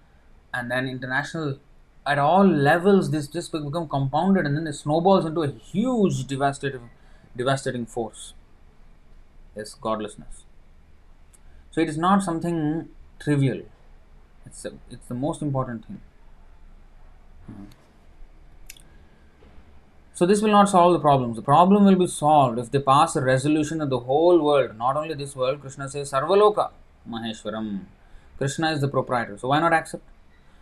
and then international. At all levels, this become compounded, and then it snowballs into a huge devastating force. Yes, godlessness. So it is not something trivial. It's the most important thing. So this will not solve the problems. The problem will be solved if they pass a resolution that the whole world, not only this world, Krishna says Sarvaloka Maheshwaram. Krishna is the proprietor. So why not accept?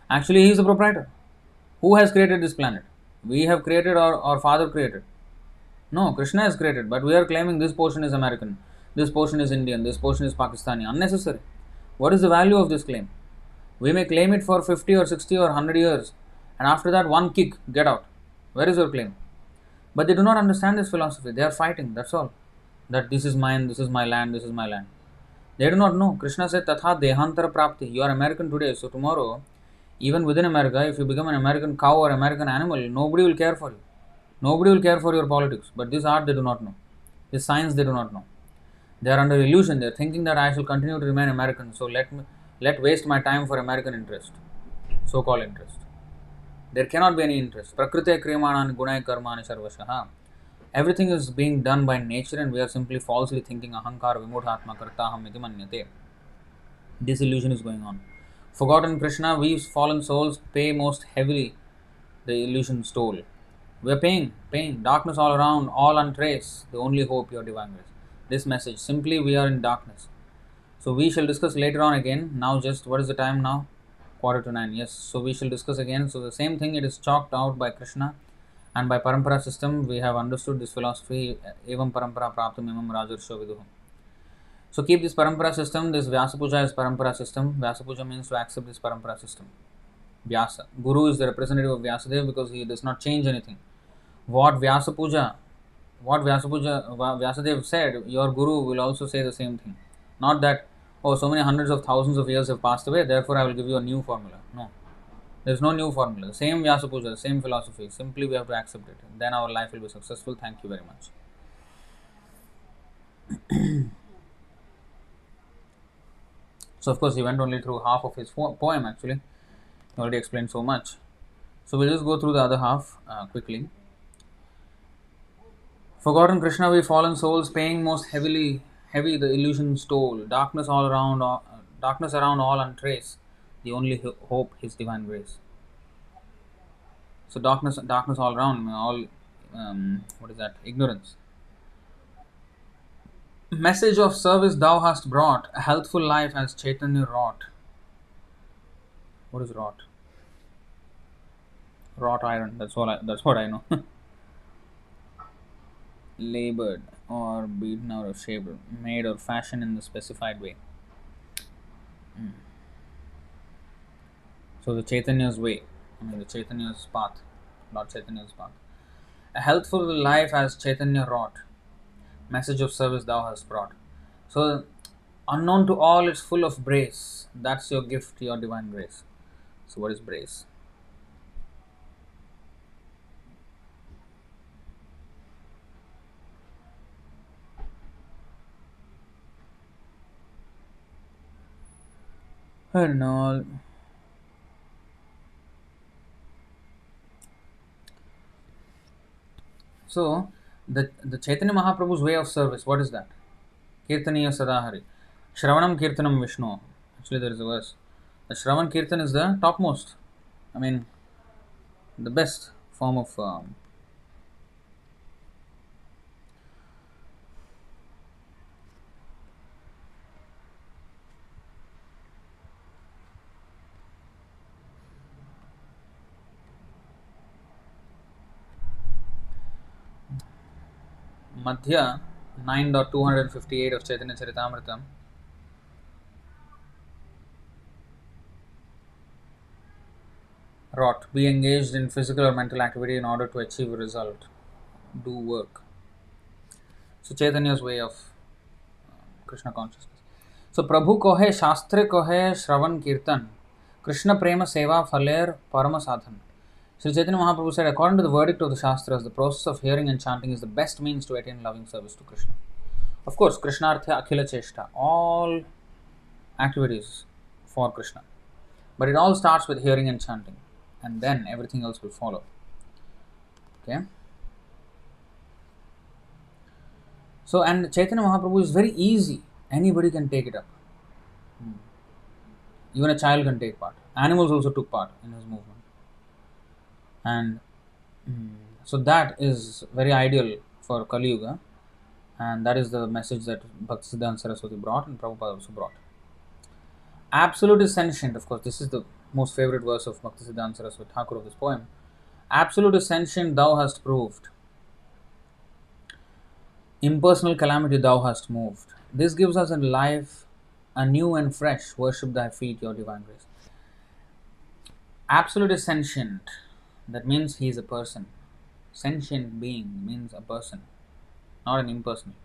Actually, he is the proprietor. Who has created this planet? We have created, or our father created? No, Krishna has created, but we are claiming this portion is American, this portion is Indian, this portion is Pakistani. Unnecessary. What is the value of this claim? We may claim it for 50 or 60 or 100 years, and after that, one kick, get out. Where is your claim? But they do not understand this philosophy. They are fighting, that's all. That this is mine, this is my land, this is my land. They do not know. Krishna said, Tatha Dehantara Prapti. You are American today, so tomorrow, even within America, if you become an American cow or American animal, nobody will care for you. Nobody will care for your politics. But this art they do not know. This science they do not know. They are under illusion. They are thinking that I shall continue to remain American, so let waste my time for American interest, so-called interest. There cannot be any interest. Prakrite kriyamanani gunai karmani sarvashaha. Everything is being done by nature, and we are simply falsely thinking ahankar vimudhatma kartaham iti manyate. This illusion is going on. Forgotten Krishna, we fallen souls pay most heavily the illusion toll. We are paying. Darkness all around, all untraced. The only hope, your divine grace. This message, simply we are in darkness. So we shall discuss later on again. Now just, what is the time now? 8:45. Yes, so we shall discuss again. So the same thing, it is chalked out by Krishna, and by parampara system we have understood this philosophy. Evam parampara praptam imam rajarsho viduham. So keep this parampara system. This Vyasa Puja is parampara system. Vyasa Puja means to accept this parampara system. Vyasa. Guru is the representative of Vyasadeva because he does not change anything. What Vyasadeva said, your Guru will also say the same thing. Not that, oh, so many hundreds of thousands of years have passed away, therefore I will give you a new formula. No. There is no new formula. The same Vyasa Puja, same philosophy. Simply we have to accept it. Then our life will be successful. Thank you very much. So of course he went only through half of his poem actually. already explained so much. So we'll just go through the other half quickly. Forgotten Krishna, we fallen souls, paying most heavy the illusion's toll. Darkness around all untrace. The only hope, His divine grace. So darkness all around, all what is that? Ignorance. Message of service thou hast brought, a healthful life has Chaitanya wrought. What is wrought? Wrought iron. That's what I know. Labored or beaten or shaped, made or fashioned in the specified way. So the Chaitanya's way, the Chaitanya's path, Lord Chaitanya's path. A healthful life as Chaitanya wrought, message of service thou hast brought. So unknown to all, it's full of brace. That's your gift, your divine grace. So what is brace? And all. So the Chaitanya Mahaprabhu's way of service, what is that? Kirtaniya Sadahari. Shravanam Kirtanam Vishnu. Actually, there is a verse. The Shravan Kirtan is the topmost. I mean, the best form of. Madhya 9.258 of Chaitanya Charitamrita. Wrought. Be engaged in physical or mental activity in order to achieve a result. Do work. So Chaitanya's way of Krishna consciousness. So Prabhu kohe Shastre kohe Shravan Kirtan Krishna Prema Seva Phaler Parama Sadhan. Sri Chaitanya Mahaprabhu said, according to the verdict of the Shastras, the process of hearing and chanting is the best means to attain loving service to Krishna. Of course, Krishnarthya Akhila Cheshta, all activities for Krishna. But it all starts with hearing and chanting, and then everything else will follow. Okay? So, and Chaitanya Mahaprabhu is very easy. Anybody can take it up. Even a child can take part. Animals also took part in his movement. And so that is very ideal for Kali Yuga, and that is the message that Bhaktisiddānta Sarasvatī brought and Prabhupada also brought. Absolute is sentient. Of course, this is the most favorite verse of Bhaktisiddānta Sarasvatī Ṭhākura of this poem. Absolute is sentient, thou hast proved. Impersonal calamity thou hast moved. This gives us in life a new and fresh worship thy feet, your divine grace. Absolute is sentient. That means he is a person. Sentient being means a person, not an impersonal.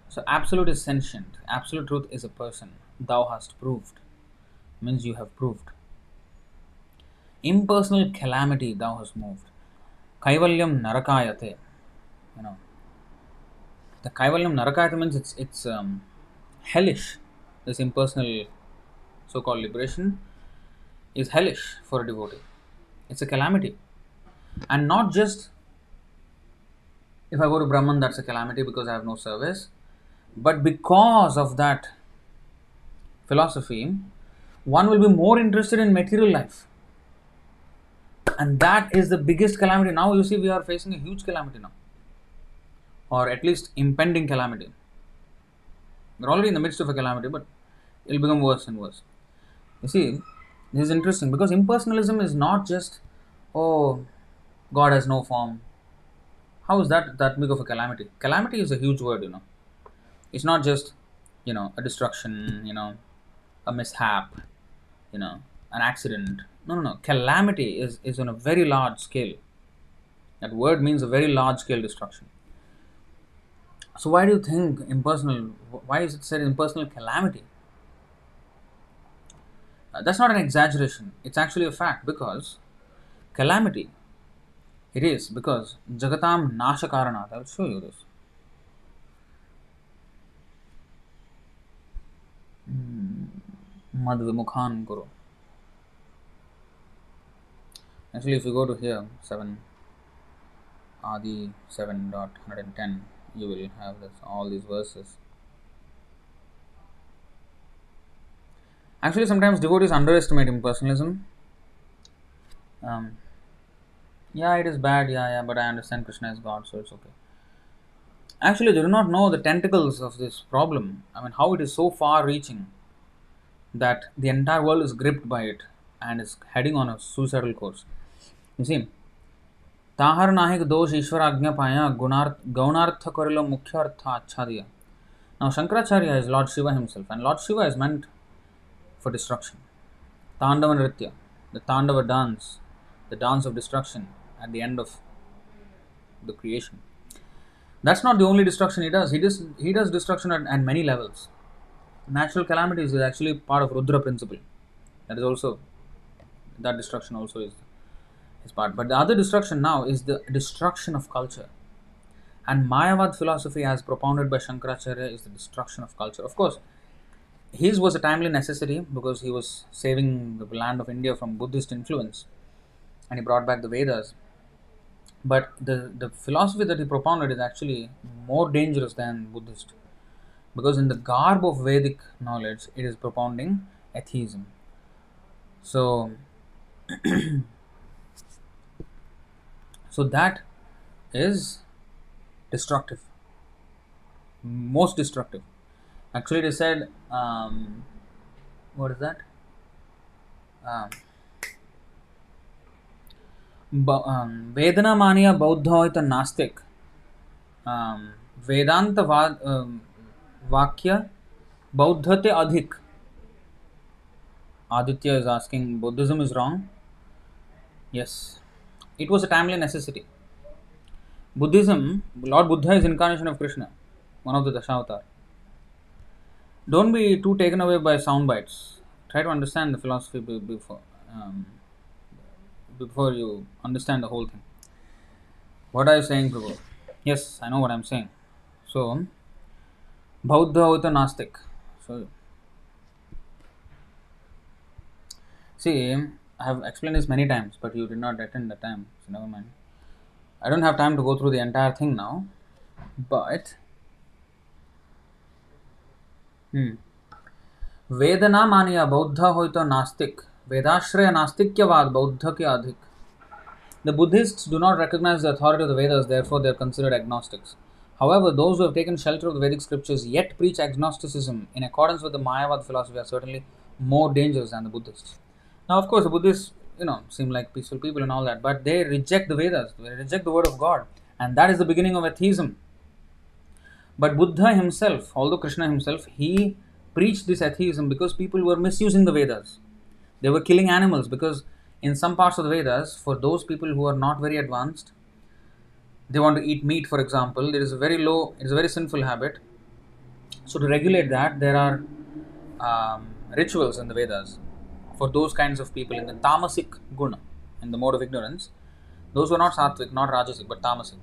So absolute is sentient. Absolute truth is a person. Thou hast proved. Means you have proved. Impersonal calamity thou hast moved. Kaivalyam narakayate. The Kaivalyam narakayate means it's hellish. This impersonal so-called liberation is hellish for a devotee. It's a calamity. And not just if I go to Brahman, that's a calamity because I have no service. But because of that philosophy, one will be more interested in material life. And that is the biggest calamity. Now you see we are facing a huge calamity now. Or at least impending calamity. We're already in the midst of a calamity, but it will become worse and worse. You see, this is interesting because impersonalism is not just, oh, God has no form. How is that big of a calamity? Calamity is a huge word, It's not just, a destruction, a mishap, an accident. No. Calamity is on a very large scale. That word means a very large scale destruction. So why do you think why is it said impersonal calamity? That's not an exaggeration. It's actually a fact because calamity, it is because Jagatam Nasha Karanat. I'll show you this. Madvimukhan Guru. Actually, if you go to here, 7 Adi 7.110, you will have this, all these verses. Actually, sometimes devotees underestimate impersonalism. Yeah, it is bad, yeah, but I understand Krishna is God, so it's okay. Actually, they do not know the tentacles of this problem. I mean, how it is so far reaching that the entire world is gripped by it and is heading on a suicidal course. You see, Tahir नाहिक दोष ईश्वर आज्ञा पाया गौणार्थ करिलो मुख्य अर्थ अच्छा दिया. Now Shankaracharya is Lord Shiva himself, and Lord Shiva is meant for destruction. Tandava Nritya, the Tandava dance, the dance of destruction at the end of the creation. That's not the only destruction he does. He does destruction at many levels. Natural calamities is actually part of Rudra principle. That destruction also is part. But the other destruction now is the destruction of culture. And Mayavad philosophy as propounded by Shankaracharya is the destruction of culture. Of course, his was a timely necessity because he was saving the land of India from Buddhist influence and he brought back the Vedas. But the philosophy that he propounded is actually more dangerous than Buddhist, because in the garb of Vedic knowledge, it is propounding atheism. So, so that is destructive, most destructive. Actually, it is said, what is that? Vedana mania bauddha hoita nastik. Vedanta vakya bauddhate adhik. Aditya is asking, Buddhism is wrong? Yes. It was a timely necessity. Buddhism, Lord Buddha is incarnation of Krishna, one of the Dashavatar. Don't be too taken away by sound bites. Try to understand the philosophy before you understand the whole thing. What are you saying, Prabhu? Yes, I know what I'm saying. So, Bauddha with a Nastik. So, see, I have explained this many times, but you did not attend the time, so never mind. I don't have time to go through the entire thing now, but Vedana mania Bauddha hoita Nastik. Vedashraya Nastikyavad Bauddha ke adhik. The Buddhists do not recognize the authority of the Vedas, therefore they are considered agnostics. However, those who have taken shelter of the Vedic scriptures yet preach agnosticism in accordance with the Mayavad philosophy are certainly more dangerous than the Buddhists. Now, of course, the Buddhists, seem like peaceful people and all that, but they reject the Vedas, they reject the word of God, and that is the beginning of atheism. But Buddha himself, although Krishna himself, he preached this atheism because people were misusing the Vedas. They were killing animals because in some parts of the Vedas, for those people who are not very advanced, they want to eat meat, for example. It is a very sinful habit. So to regulate that, there are rituals in the Vedas for those kinds of people in the tamasic guna, in the mode of ignorance. Those who are not sattvic, not rajasic, but tamasic.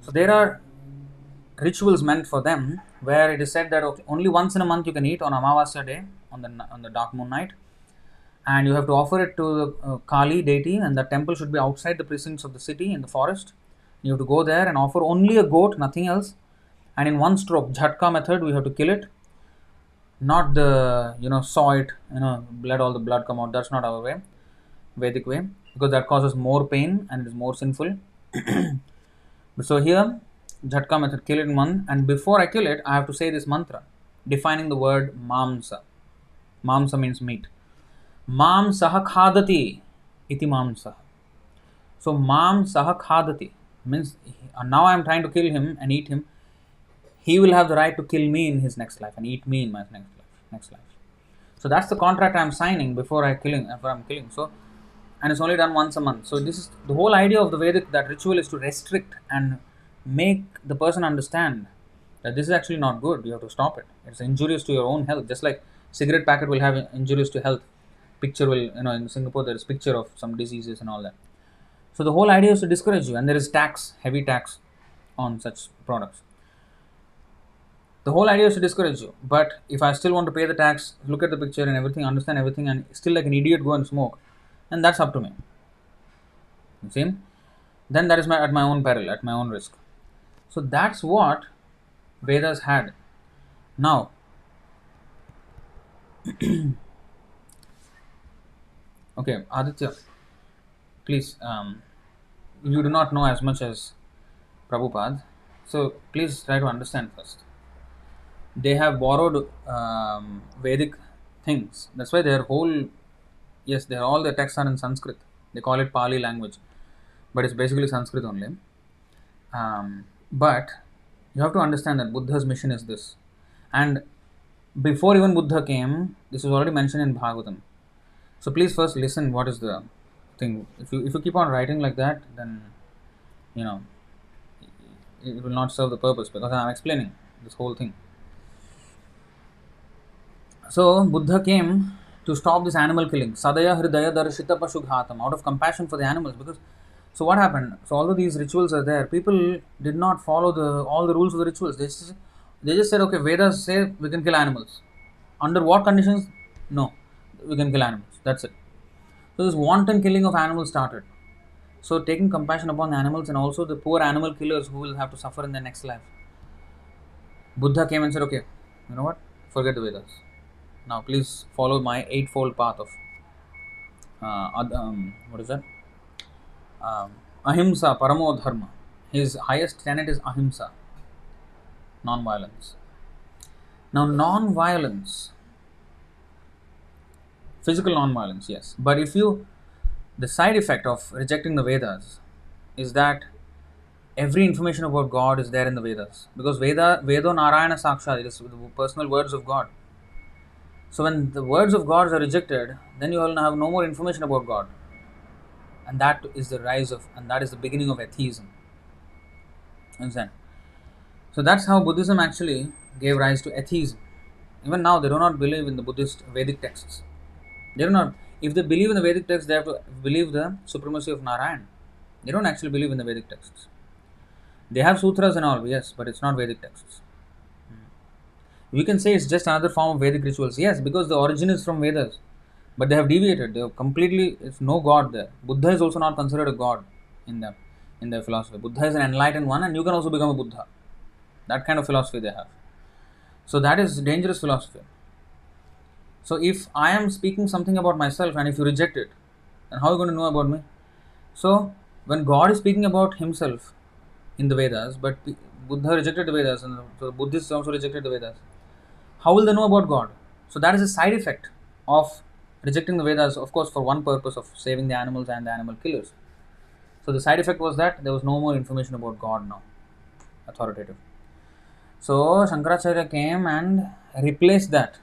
So there are rituals meant for them where it is said that only once in a month you can eat on Amavasya day, on the dark moon night, and you have to offer it to the Kali deity, and the temple should be outside the precincts of the city in the forest. You have to go there and offer only a goat, nothing else, and in one stroke, jhatka method, we have to kill it, not the saw it, let all the blood come out. That's not our way, Vedic way, because that causes more pain and it is more sinful. So here, jhatka method, kill it in one, and before I kill it, I have to say this mantra, defining the word mamsa. Mamsa means meat. Mam saha khadati iti mamsa. So mam saha khadati means now I am trying to kill him and eat him. He will have the right to kill me in his next life and eat me in my next life. So that's the contract I am signing before I'm killing. So, and it's only done once a month. So this is the whole idea of the Vedic, that ritual is to restrict and make the person understand that this is actually not good. You have to stop it. It's injurious to your own health. Just like cigarette packet will have injurious to health. Picture will, in Singapore there is picture of some diseases and all that. So the whole idea is to discourage you, and there is tax, heavy tax on such products. The whole idea is to discourage you. But if I still want to pay the tax, look at the picture and everything, understand everything, and still like an idiot go and smoke, and that's up to me. You see? Then that is at my own peril, at my own risk. So that's what Vedas had. Now, okay, Aditya, please, you do not know as much as Prabhupada, so please try to understand first. They have borrowed Vedic things. That's why their whole, yes, all the texts are in Sanskrit. They call it Pali language, but it's basically Sanskrit only. But you have to understand that Buddha's mission is this. And before even Buddha came, this was already mentioned in Bhagavatam. So please first listen what is the thing. If you keep on writing like that, then you know it will not serve the purpose, because I am explaining this whole thing. So Buddha came to stop this animal killing. Sadaya Hridaya Darshita Pashughatam, out of compassion for the animals. Because so what happened? So although these rituals are there, people did not follow all the rules of the rituals. They just said, okay, Vedas say we can kill animals. Under what conditions? No, we can kill animals. That's it. So this wanton killing of animals started. So taking compassion upon the animals and also the poor animal killers who will have to suffer in their next life. Buddha came and said, okay, you know what? Forget the Vedas. Now please follow my eightfold path of what is that? Ahimsa Paramo Dharma. His highest tenet is Ahimsa, non-violence. Now non-violence, physical non-violence, yes. But the side effect of rejecting the Vedas is that every information about God is there in the Vedas. Because Vedo Narayana Sakshat, it is the personal words of God. So when the words of God are rejected, then you will have no more information about God. And that is the that is the beginning of atheism. Understand? So that's how Buddhism actually gave rise to atheism. Even now they do not believe in the Buddhist Vedic texts. They do not. If they believe in the Vedic texts, they have to believe the supremacy of Narayan. They don't actually believe in the Vedic texts. They have sutras and all, yes, but it's not Vedic texts. We can say it's just another form of Vedic rituals. Yes, because the origin is from Vedas. But they have deviated. They have completely, it's no God there. Buddha is also not considered a God in their philosophy. Buddha is an enlightened one, and you can also become a Buddha. That kind of philosophy they have. So that is dangerous philosophy. So if I am speaking something about myself and if you reject it, then how are you going to know about me? So when God is speaking about himself in the Vedas, but Buddha rejected the Vedas, and so Buddhists also rejected the Vedas, how will they know about God? So that is a side effect of rejecting the Vedas, of course, for one purpose of saving the animals and the animal killers. So the side effect was that there was no more information about God now, authoritative. So Shankaracharya came and replaced that.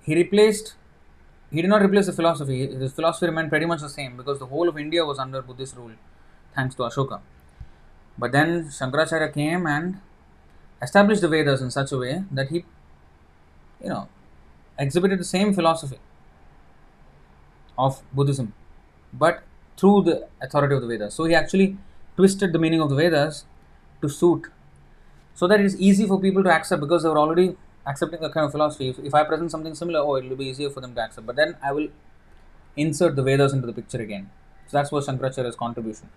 He did not replace the philosophy. His philosophy remained pretty much the same, because the whole of India was under Buddhist rule, thanks to Ashoka. But then Shankaracharya came and established the Vedas in such a way that he, exhibited the same philosophy of Buddhism, but through the authority of the Vedas. So he actually twisted the meaning of the Vedas to suit, so that it is easy for people to accept, because they were already accepting that kind of philosophy. If I present something similar, it will be easier for them to accept. But then I will insert the Vedas into the picture again. So that's what Shankaracharya's contribution.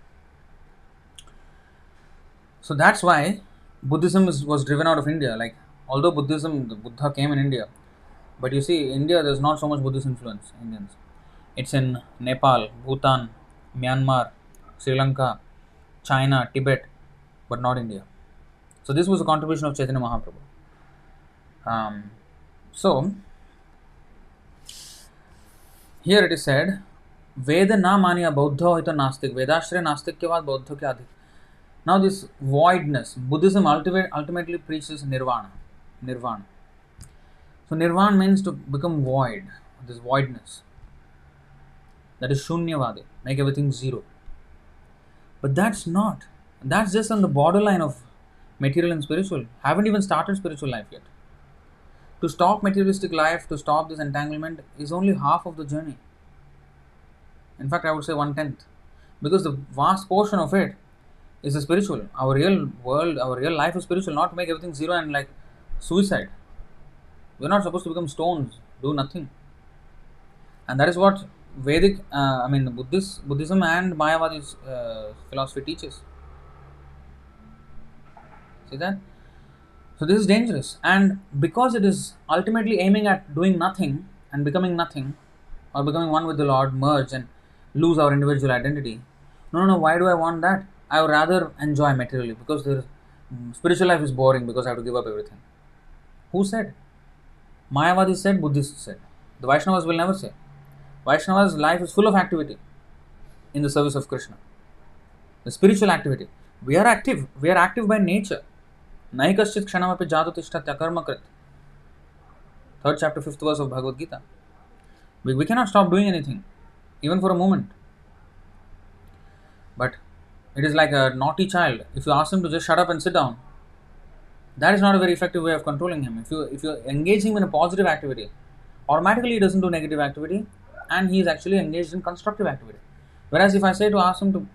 So that's why Buddhism was driven out of India. Like, although the Buddha came in India, but you see, India, there's not so much Buddhist influence, Indians. It's in Nepal, Bhutan, Myanmar, Sri Lanka, China, Tibet, but not India. So this was a contribution of Chaitanya Mahaprabhu. So here it is said, Veda na maniya Bauddha hita nastik, Vedashre nastikyavat Bauddha kya adhik. Now this voidness, Buddhism ultimately preaches nirvana. So nirvana means to become void, this voidness. That is shunyavadi, make everything zero. But that's just on the borderline of material and spiritual. Haven't even started spiritual life yet. To stop materialistic life, to stop this entanglement, is only half of the journey. In fact, I would say 1/10. Because the vast portion of it is the spiritual. Our real world, our real life is spiritual, not to make everything zero and like suicide. We're not supposed to become stones, do nothing. And that is what Vedic, Buddhism and Mayavadi's philosophy teaches. See that? So this is dangerous, and because it is ultimately aiming at doing nothing and becoming nothing, or becoming one with the Lord, merge and lose our individual identity. No. Why do I want that? I would rather enjoy materially because spiritual life is boring because I have to give up everything. Who said? Mayavadi said. Buddhists said. The Vaishnavas will never say. Vaishnava's life is full of activity in the service of Krishna. The spiritual activity. We are active. We are active by nature. Nahi kaschit kshanamapi jatu tishtatya karma krit. 3rd chapter, 5th verse of Bhagavad Gita. We cannot stop doing anything, even for a moment. But it is like a naughty child. If you ask him to just shut up and sit down, that is not a very effective way of controlling him. If you engage him in a positive activity, automatically he doesn't do negative activity, and he is actually engaged in constructive activity. Whereas if I say to ask him to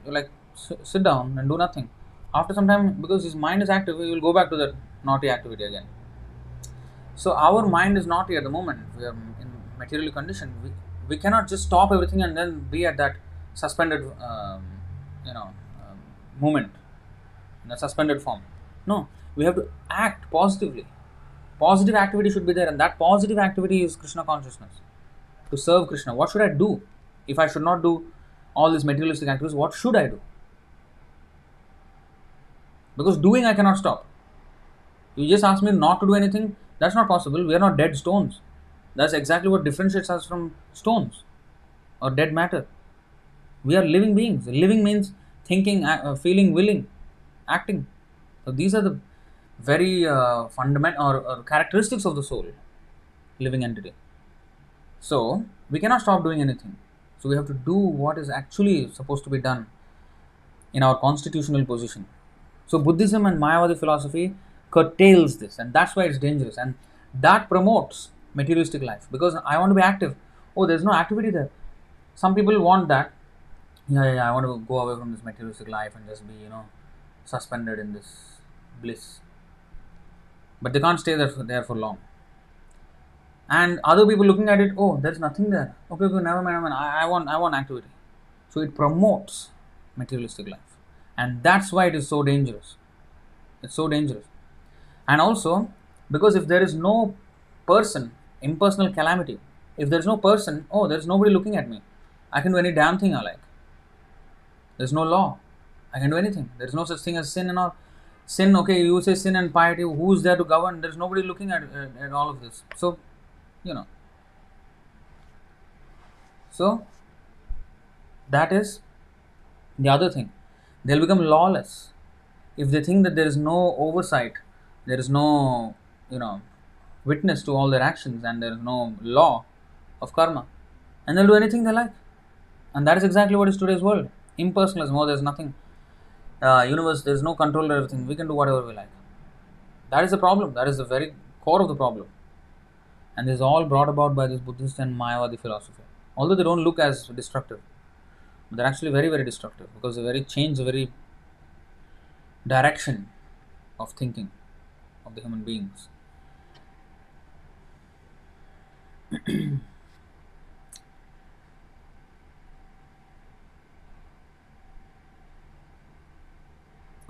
sit down and do nothing, after some time, because his mind is active, he will go back to that naughty activity again. So our mind is naughty at the moment. We are in materially conditioned. We cannot just stop everything and then be at that suspended moment, in a suspended form. No, we have to act positively. Positive activity should be there, and that positive activity is Krishna consciousness. To serve Krishna. What should I do? If I should not do all these materialistic activities, what should I do? Because doing I cannot stop. You just ask me not to do anything, that's not possible. We are not dead stones. That's exactly what differentiates us from stones or dead matter. We are living beings. Living means thinking, feeling, willing, acting. So these are the very fundamental or characteristics of the soul, living entity. So we cannot stop doing anything. So we have to do what is actually supposed to be done in our constitutional position. So Buddhism and Mayavadi philosophy curtails this, and that's why it's dangerous, and that promotes materialistic life, because I want to be active. Oh, there's no activity there. Some people want that. Yeah, I want to go away from this materialistic life and just be, suspended in this bliss. But they can't stay there for long. And other people looking at it, oh, there's nothing there. Okay, never mind. I want activity. So it promotes materialistic life. And that's why it is so dangerous. It's so dangerous. And also, because if there is no person, impersonal calamity, if there is no person, oh, there is nobody looking at me. I can do any damn thing I like. There's no law. I can do anything. There's no such thing as sin and all. Sin, okay, you say sin and piety, who's there to govern? There's nobody looking at all of this. So, So, that is the other thing. They'll become lawless. If they think that there is no oversight, there is no, witness to all their actions, and there is no law of karma, and they'll do anything they like. And that is exactly what is today's world. Impersonalism. Oh, there's nothing. Universe, there's no control over everything. We can do whatever we like. That is the problem. That is the very core of the problem. And this is all brought about by this Buddhist and Mayavadi philosophy. Although they don't look as destructive, but they're actually very, very destructive, because they change the very direction of thinking of the human beings.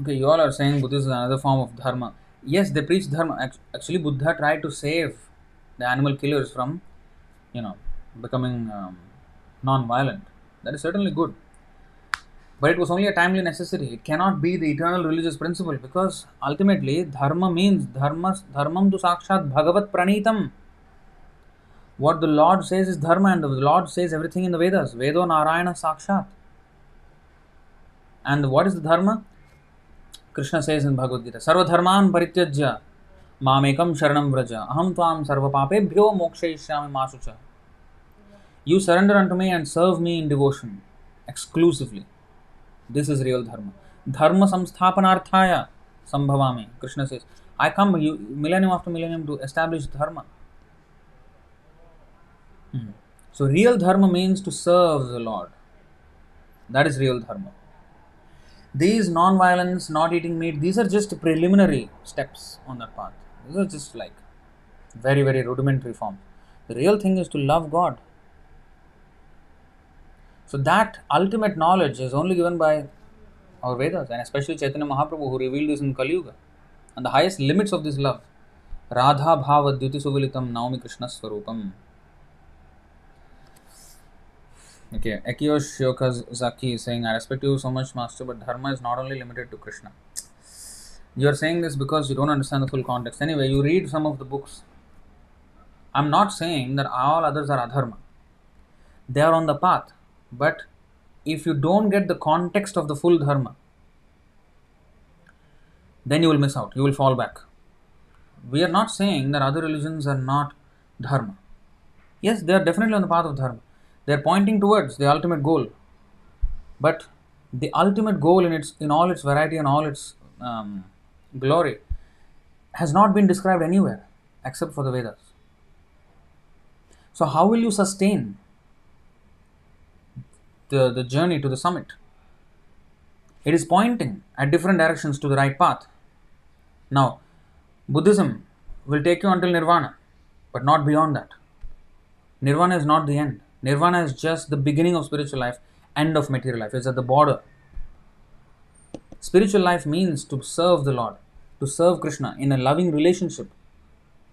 Okay, you all are saying Buddhism is another form of dharma. Yes, they preach dharma. Actually, Buddha tried to save the animal killers from, becoming non-violent. That is certainly good. But it was only a timely necessity. It cannot be the eternal religious principle, because ultimately dharma means dharmam tu sakshat bhagavat pranitam. What the Lord says is dharma, and the Lord says everything in the Vedas. Vedo Narayana sakshat. And what is the dharma? Krishna says in Bhagavad Gita, Sarva dharman parityajya mamekam sharanam vraja aham tvam sarva papebhyo mokshayishyami masucha. You surrender unto me and serve me in devotion exclusively. This is real dharma. Dharma samsthapanarthaya sambhavami. Krishna says, I come millennium after millennium to establish dharma. So real dharma means to serve the Lord. That is real dharma. These non-violence, not eating meat, these are just preliminary steps on that path. These are just like very, very rudimentary forms. The real thing is to love God. So that ultimate knowledge is only given by our Vedas, and especially Chaitanya Mahaprabhu, who revealed this in Kali Yuga. And the highest limits of this love, Radha Bhava Dhyuti Suvilitam Naumi Krishna Swarupam. Okay, Akiyosh Yokazaki is saying, I respect you so much, Master, but Dharma is not only limited to Krishna. You are saying this because you don't understand the full context. Anyway, you read some of the books. I'm not saying that all others are adharma. They are on the path. But if you don't get the context of the full dharma, then you will miss out. You will fall back. We are not saying that other religions are not dharma. Yes, they are definitely on the path of dharma. They are pointing towards the ultimate goal. But the ultimate goal in all its variety and all its glory has not been described anywhere except for the Vedas. So how will you sustain the journey to the summit? It is pointing at different directions to the right path. Now, Buddhism will take you until Nirvana, but not beyond that. Nirvana is not the end. Nirvana is just the beginning of spiritual life, end of material life. It's at the border. Spiritual life means to serve the Lord, to serve Krishna in a loving relationship.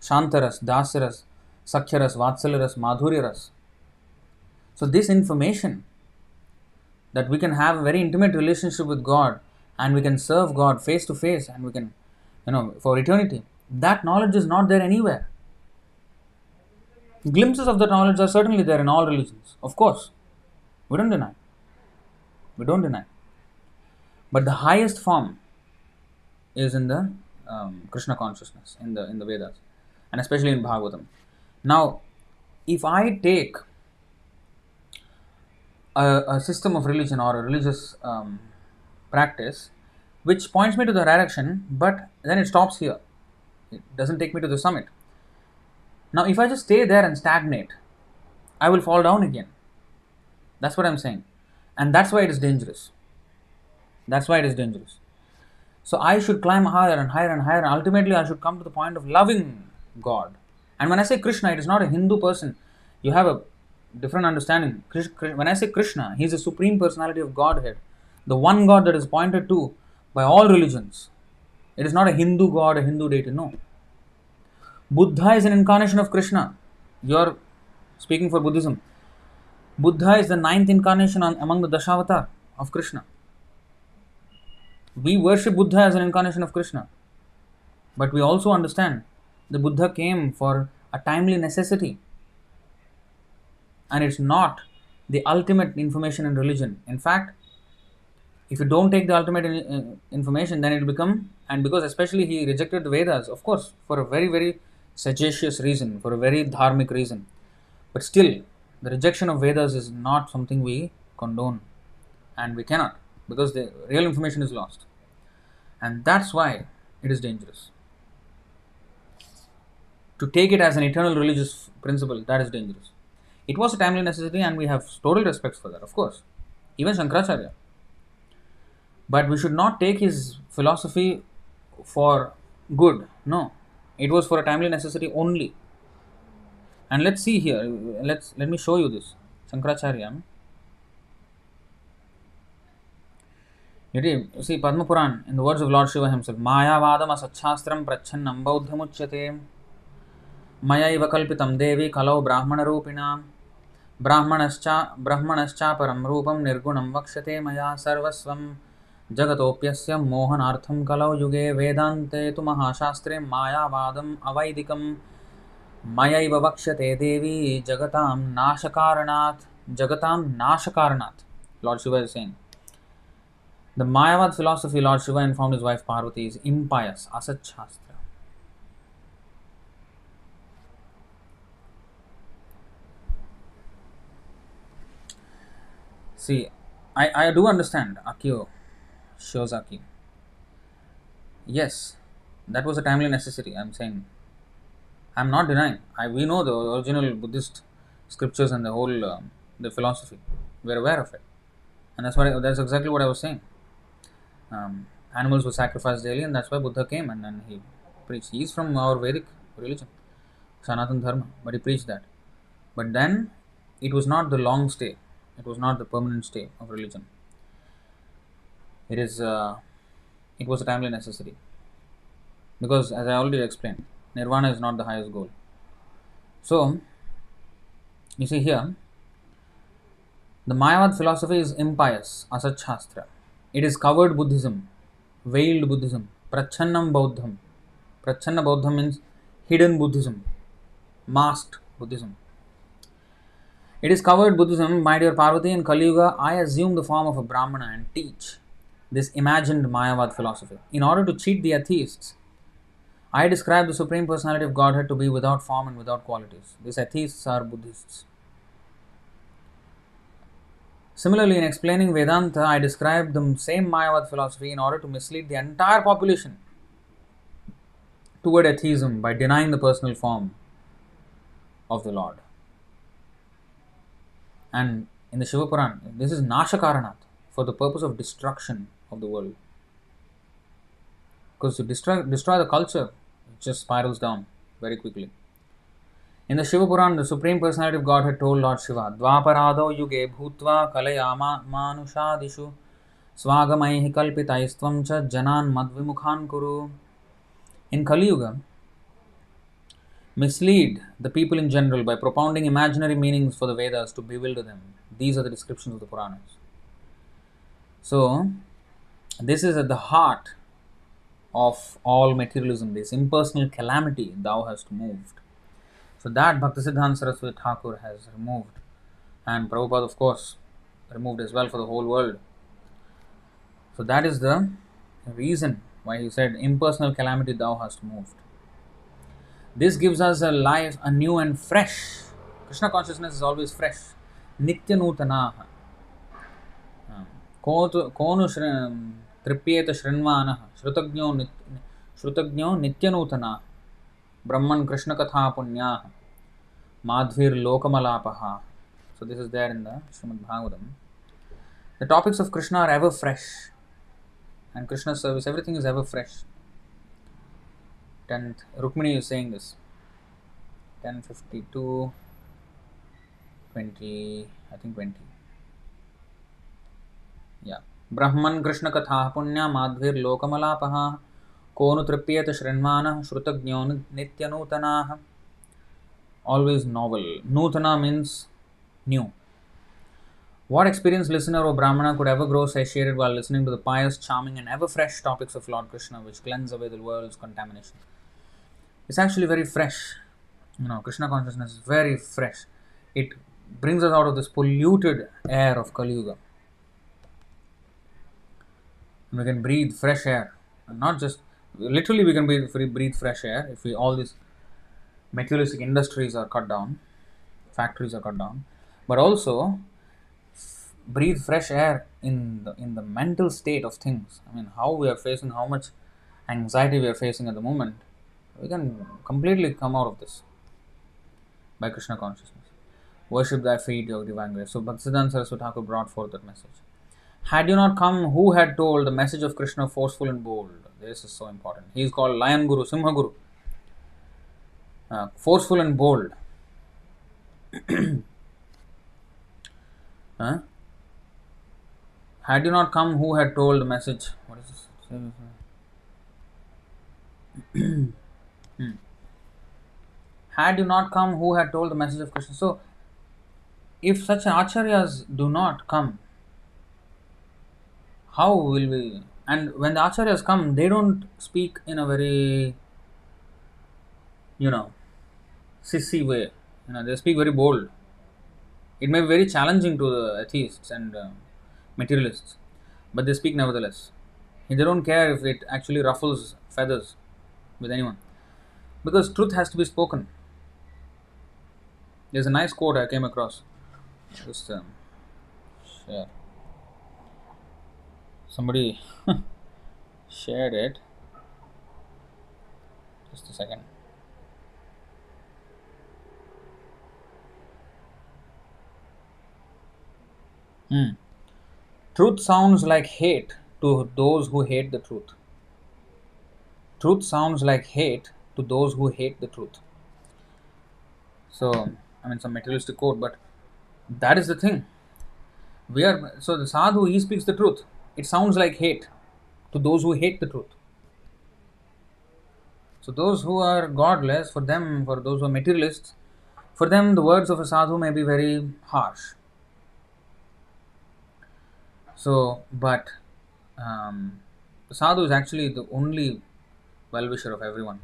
Shantaras, Dasaras, Sakhyaras, Vatsalaras, Madhuryaras. So this information that we can have a very intimate relationship with God and we can serve God face to face and we can, for eternity, that knowledge is not there anywhere. Glimpses of that knowledge are certainly there in all religions, of course. We don't deny. But the highest form is in the Krishna consciousness, in the Vedas, and especially in Bhagavatam. Now, if I take a system of religion or a religious practice which points me to the direction, but then it stops here, it doesn't take me to the summit. Now, if I just stay there and stagnate, I will fall down again. That's what I'm saying. And that's why it is dangerous. So I should climb higher and higher and higher, and ultimately I should come to the point of loving God. And when I say Krishna, it is not a Hindu person. You have a different understanding. When I say Krishna, he is the supreme personality of Godhead, the one God that is pointed to by all religions. It is not a Hindu God, a Hindu deity, no. Buddha is an incarnation of Krishna. You are speaking for Buddhism. Buddha is the 9th incarnation among the Dashavatar of Krishna. We worship Buddha as an incarnation of Krishna. But we also understand the Buddha came for a timely necessity. And it's not the ultimate information in religion. In fact, if you don't take the ultimate information, then it will become, and because especially he rejected the Vedas, of course, for a very, very sagacious reason, for a very dharmic reason. But still, the rejection of Vedas is not something we condone. And we cannot, because the real information is lost. And that's why it is dangerous. To take it as an eternal religious principle, that is dangerous. It was a timely necessity and we have total respect for that, of course. Even Shankaracharya. But we should not take his philosophy for good. No. It was for a timely necessity only. And let's see here. Let me show you this. Shankaracharya. You see, Padma Puran, in the words of Lord Shiva himself, Maya Vadam asachastram prachannam bauddhamuchyate Mayaiva kalpitam devi kalau brahmana rupinam brahmanascha param rupam nirgunam vakshate maya sarvasvam jagatopyasya mohanartham kalau yuge vedante tu mahashastre maya vadam avaidikam mayaiva vakshate devi jagatam nashakaranat. Lord Shiva is saying, the Mayavad philosophy Lord Shiva informed his wife Parvati is impious, asachastra. See, I do understand Akio Shiozaki. Yes, that was a timely necessity, I'm saying. I'm not denying. We know the original Buddhist scriptures and the whole the philosophy. We're aware of it. And that's exactly what I was saying. Animals were sacrificed daily, and that's why Buddha came and then he preached. He is from our Vedic religion, Sanatana Dharma, but he preached that. But then it was not the long stay. It was not the permanent state of religion. It is. It was a timely necessity because, as I already explained, nirvana is not the highest goal. So, you see here, the Mayavad philosophy is impious, asachastra. It is covered Buddhism, veiled Buddhism, prachannam Bauddham. Prachanna Bauddham means hidden Buddhism, masked Buddhism. It is covered Buddhism. My dear Parvati, in Kali Yuga, I assume the form of a Brahmana and teach this imagined Mayavad philosophy. In order to cheat the atheists, I describe the Supreme Personality of Godhead to be without form and without qualities. These atheists are Buddhists. Similarly, in explaining Vedanta, I describe the same Mayavad philosophy in order to mislead the entire population toward atheism by denying the personal form of the Lord. And in the Shiva Puran, this is Nashakaranat, for the purpose of destruction of the world. Because to destroy the culture, it just spirals down very quickly. In the Shiva Puran, the Supreme Personality of Godhead told Lord Shiva, Dvaparado yuge bhutva kalayama manushadishu svagamaihi kalpitaistvam cha janan madvimukhan kuru. In Kali Yuga, mislead the people in general by propounding imaginary meanings for the Vedas to bewilder them. These are the descriptions of the Puranas. So, this is at the heart of all materialism, this impersonal calamity thou hast moved. So that Bhaktisiddānta Sarasvatī Ṭhākura has removed, and Prabhupada, of course, removed as well for the whole world. So that is the reason why he said, impersonal calamity thou hast moved. This gives us a life anew and fresh. Krishna consciousness is always fresh. Nitya nutanaha. Konu tripyeta shrinvanaha. Shrutagno nitya nutanaha. Brahman Krishna katha punyaha. Madhvir lokamalapaha. So this is there in the Srimad Bhagavatam. The topics of Krishna are ever fresh. And Krishna's service, everything is ever fresh. 10th, Rukmini is saying this. 10:52, 20, I think 20. Yeah. Brahman Krishna katha punya madhvir lokamalapaha konu tripyeta shrinvana shrutagno nitya nutanaha. Always novel. Nutana means new. What experienced listener or Brahmana could ever grow satiated while listening to the pious, charming and ever fresh topics of Lord Krishna which cleanse away the world's contamination? It's actually very fresh. Krishna consciousness is very fresh. It brings us out of this polluted air of Kali Yuga. And we can breathe fresh air. And not just, literally we can breathe fresh air if all these materialistic industries are cut down, factories are cut down, but also breathe fresh air in the mental state of things. I mean, how we are facing, how much anxiety we are facing at the moment, we can completely come out of this by Krishna consciousness. Worship thy feet, your divine grace. So Bhaktisiddānta Sarasvatī Ṭhākura brought forth that message. Had you not come, who had told the message of Krishna forceful and bold? This is so important. He is called Lion Guru, Simha Guru. Forceful and bold. Had you not come, who had told the message? What is this? Had you not come, who had told the message of Krishna? So, if such acharyas do not come, how will we? And when the acharyas come, they don't speak in a very, sissy way. They speak very bold. It may be very challenging to the atheists and materialists, but they speak nevertheless. They don't care if it actually ruffles feathers with anyone, because truth has to be spoken. There's a nice quote I came across. Just share. Somebody shared it. Just a second. Truth sounds like hate to those who hate the truth. Truth sounds like hate to those who hate the truth. So, some materialistic quote, but that is the thing. So the sadhu, he speaks the truth. It sounds like hate to those who hate the truth. So those who are godless, for them, for those who are materialists, for them the words of a sadhu may be very harsh. So, but the sadhu is actually the only well-wisher of everyone.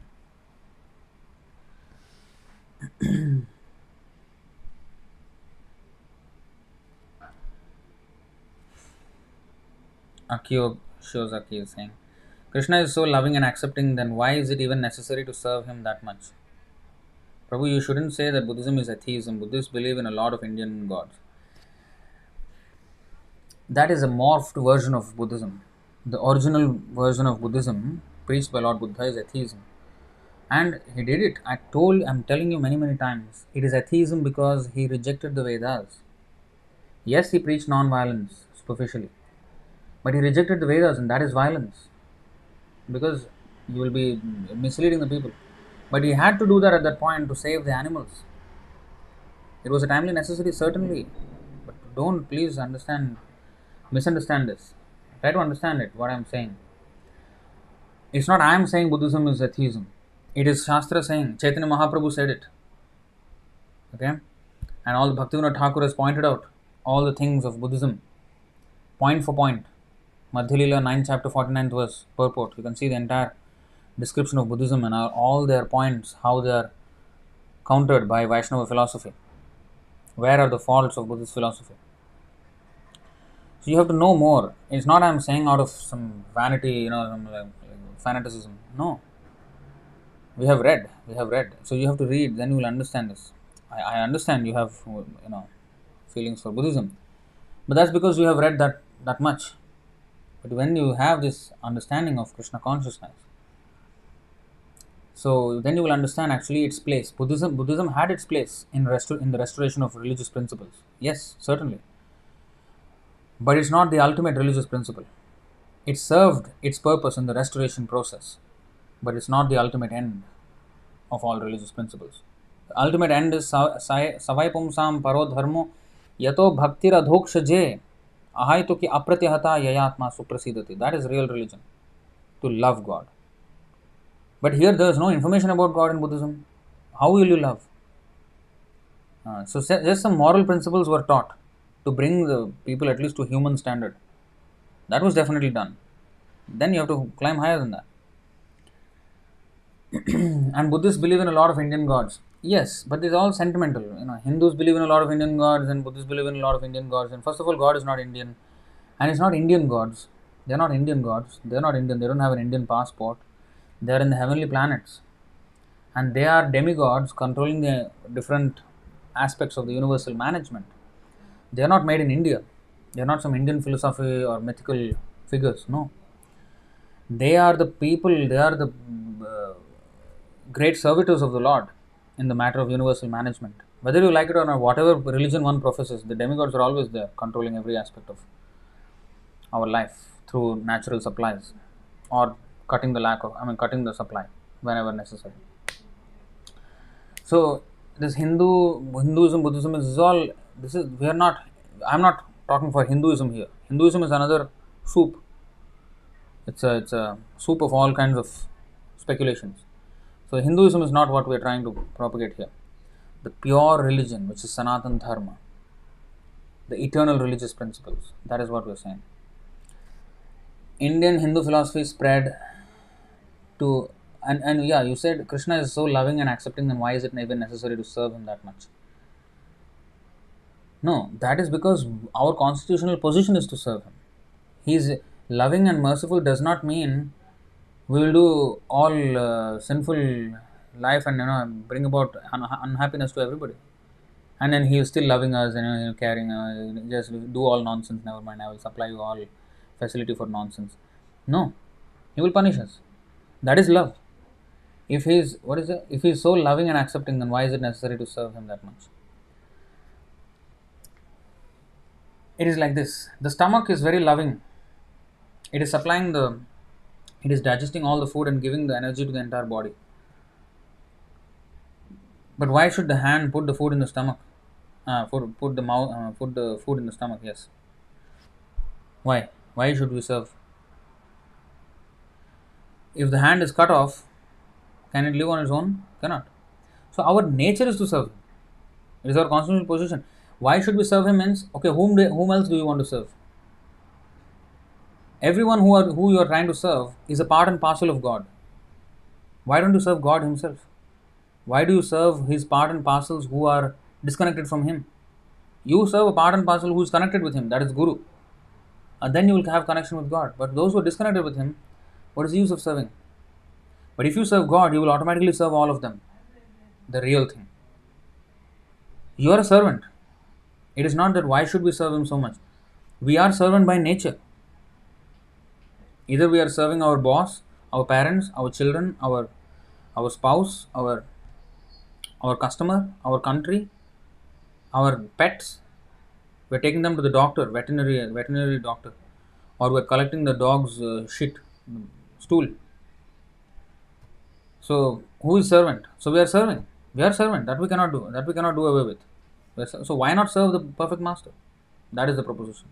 Akio Shozaki is saying, Krishna is so loving and accepting, then why is it even necessary to serve him that much? Prabhu, you shouldn't say that Buddhism is atheism. Buddhists believe in a lot of Indian gods. That is a morphed version of Buddhism. The original version of Buddhism preached by Lord Buddha is atheism. And he did it. I'm telling you many times, it is atheism because he rejected the Vedas. Yes, he preached non-violence superficially, but he rejected the Vedas, and that is violence, because you will be misleading the people. But he had to do that at that point to save the animals. It was a timely necessity, certainly, but don't please misunderstand this. Try to understand it, what I am saying. It's not I am saying Buddhism is atheism. It is Shastra saying. Chaitanya Mahaprabhu said it. Okay? And all the Bhaktivinoda Ṭhākura has pointed out all the things of Buddhism, point for point. Madhya Lila 9th chapter 49th verse purport. You can see the entire description of Buddhism and all their points, how they are countered by Vaiṣṇava philosophy. Where are the faults of Buddhist philosophy? So you have to know more. It's not I am saying out of some vanity, some fanaticism. No. We have read. So you have to read, then you will understand this. I understand you have, feelings for Buddhism, but that's because you have read that much. But when you have this understanding of Krishna consciousness, so then you will understand actually its place. Buddhism had its place in the restoration of religious principles. Yes, certainly. But it's not the ultimate religious principle. It served its purpose in the restoration process, but it's not the ultimate end of all religious principles. The ultimate end is savai pumsam paro dharmo yato bhaktir adhoksha je ahaitu ki apratyahata yayatma suprasidati. That is real religion, to love God. But here there is no information about God in Buddhism. How will you love? So just some moral principles were taught to bring the people at least to human standard. That was definitely done. Then you have to climb higher than that. And Buddhists believe in a lot of Indian gods. Yes, but it's all sentimental. Hindus believe in a lot of Indian gods and Buddhists believe in a lot of Indian gods. And first of all, God is not Indian. And it's not Indian gods. They're not Indian gods. They're not Indian. They don't have an Indian passport. They're in the heavenly planets. And they are demigods controlling the different aspects of the universal management. They are not made in India. They are not some Indian philosophy or mythical figures. No. They are the people, they are the great servitors of the Lord in the matter of universal management. Whether you like it or not, whatever religion one professes, the demigods are always there, controlling every aspect of our life through natural supplies, or cutting the supply whenever necessary. So this Hinduism, Buddhism is all. I'm not talking for Hinduism here. Hinduism is another soup. It's a soup of all kinds of speculations. So Hinduism is not what we are trying to propagate here. The pure religion, which is Sanatan Dharma, the eternal religious principles, that is what we are saying. Indian Hindu philosophy spread to, and yeah, you said Krishna is so loving and accepting, then why is it even necessary to serve him that much? No, that is because our constitutional position is to serve him. He is loving and merciful does not mean we will do all sinful life and bring about unhappiness to everybody. And then he is still loving us and caring. Just do all nonsense. Never mind. I will supply you all facility for nonsense. No, he will punish us. That is love. If he is If he is so loving and accepting, then why is it necessary to serve him that much? It is like this. The stomach is very loving. It is digesting all the food and giving the energy to the entire body. But why should the hand put the food in the stomach? Put the food in the stomach? Yes. Why? Why should we serve? If the hand is cut off, can it live on its own? Cannot. So our nature is to serve him. It is our constitutional position. Why should we serve him means, okay, whom else do you want to serve? Everyone who you are trying to serve is a part and parcel of God. Why don't you serve God himself? Why do you serve his part and parcels who are disconnected from him? You serve a part and parcel who is connected with him, that is Guru. And then you will have connection with God. But those who are disconnected with him, what is the use of serving? But if you serve God, you will automatically serve all of them. The real thing. You are a servant. It is not that why should we serve him so much. We are servant by nature. Either we are serving our boss, our parents, our children, our spouse, our customer, our country, our pets. We're taking them to the doctor, veterinary doctor, or we're collecting the dog's shit, stool. So who is servant? So we are serving. We are servant. That we cannot do. That we cannot do away with. So why not serve the perfect master? That is the proposition.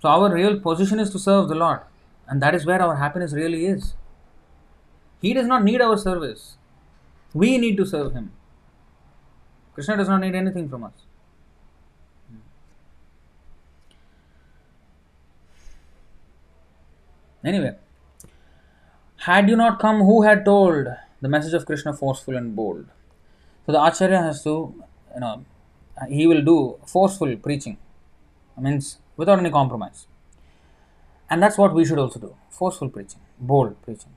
So our real position is to serve the Lord, and that is where our happiness really is. He does not need our service. We need to serve him. Krishna does not need anything from us. Anyway, had you not come, who had told the message of Krishna forceful and bold? So the Acharya has to, he will do forceful preaching. Means without any compromise. And that's what we should also do. Forceful preaching, bold preaching.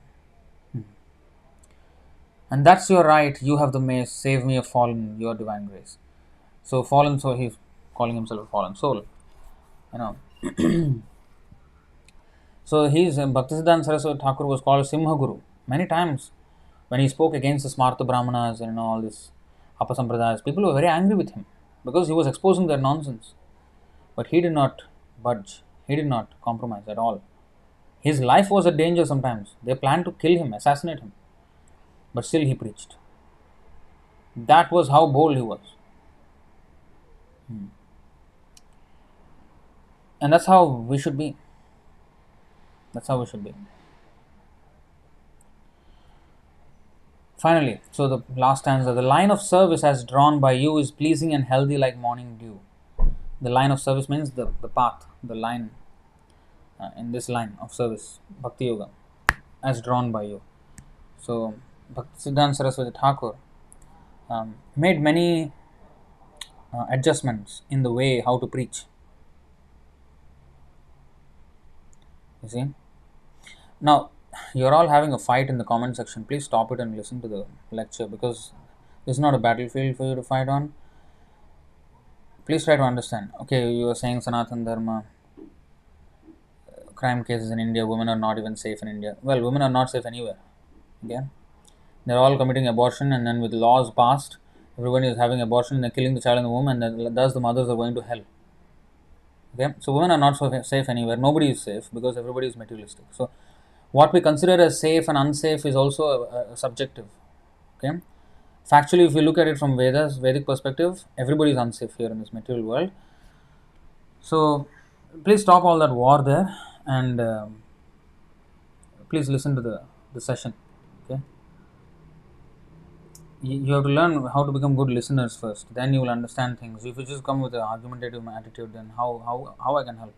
And that's your right. You have the mace. Save me a fallen, your divine grace. So fallen soul, he's calling himself a fallen soul. So he's Bhaktisiddānta Sarasvatī Ṭhākura was called Simha Guru many times when he spoke against the Smarta Brahmanas and all this Apasampradayas. People were very angry with him because he was exposing their nonsense. But he did not budge. He did not compromise at all. His life was a danger sometimes. They planned to kill him, assassinate him. But still he preached. That was how bold he was. And that's how we should be. That's how we should be. Finally, so the last stanza, the line of service as drawn by you is pleasing and healthy like morning dew. The line of service means the path, the line, in this line of service, Bhakti Yoga, as drawn by you. So, Bhaktisiddānta Sarasvatī Ṭhākura made many adjustments in the way how to preach. You see? Now, you're all having a fight in the comment section. Please stop it and listen to the lecture because this is not a battlefield for you to fight on. Please try to understand. Okay, you are saying Sanatana Dharma, crime cases in India, women are not even safe in India. Well, women are not safe anywhere. Okay? They're all committing abortion, and then with laws passed, everyone is having abortion, they're killing the child in the womb, and thus the mothers are going to hell. Okay? So women are not so safe anywhere. Nobody is safe because everybody is materialistic. So what we consider as safe and unsafe is also a subjective. Okay? Factually, if you look at it from Vedic perspective, everybody is unsafe here in this material world. So please stop all that war there and please listen to the session. Okay? You have to learn how to become good listeners first. Then you will understand things. If you just come with an argumentative attitude, then how I can help?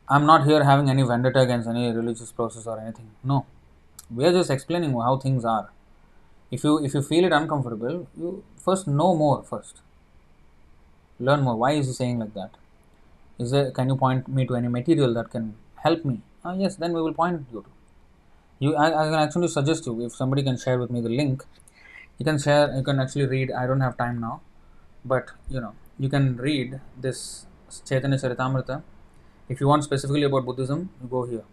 I'm not here having any vendetta against any religious process or anything. No. We are just explaining how things are. If you feel it uncomfortable, you first know more first. Learn more. Why is he saying like that? Can you point me to any material that can help me? Yes, then we will point you to. I can actually suggest you, if somebody can share with me the link, you can actually read. I don't have time now, but you can read this Chaitanya Charitamrita. If you want specifically about Buddhism, you go here.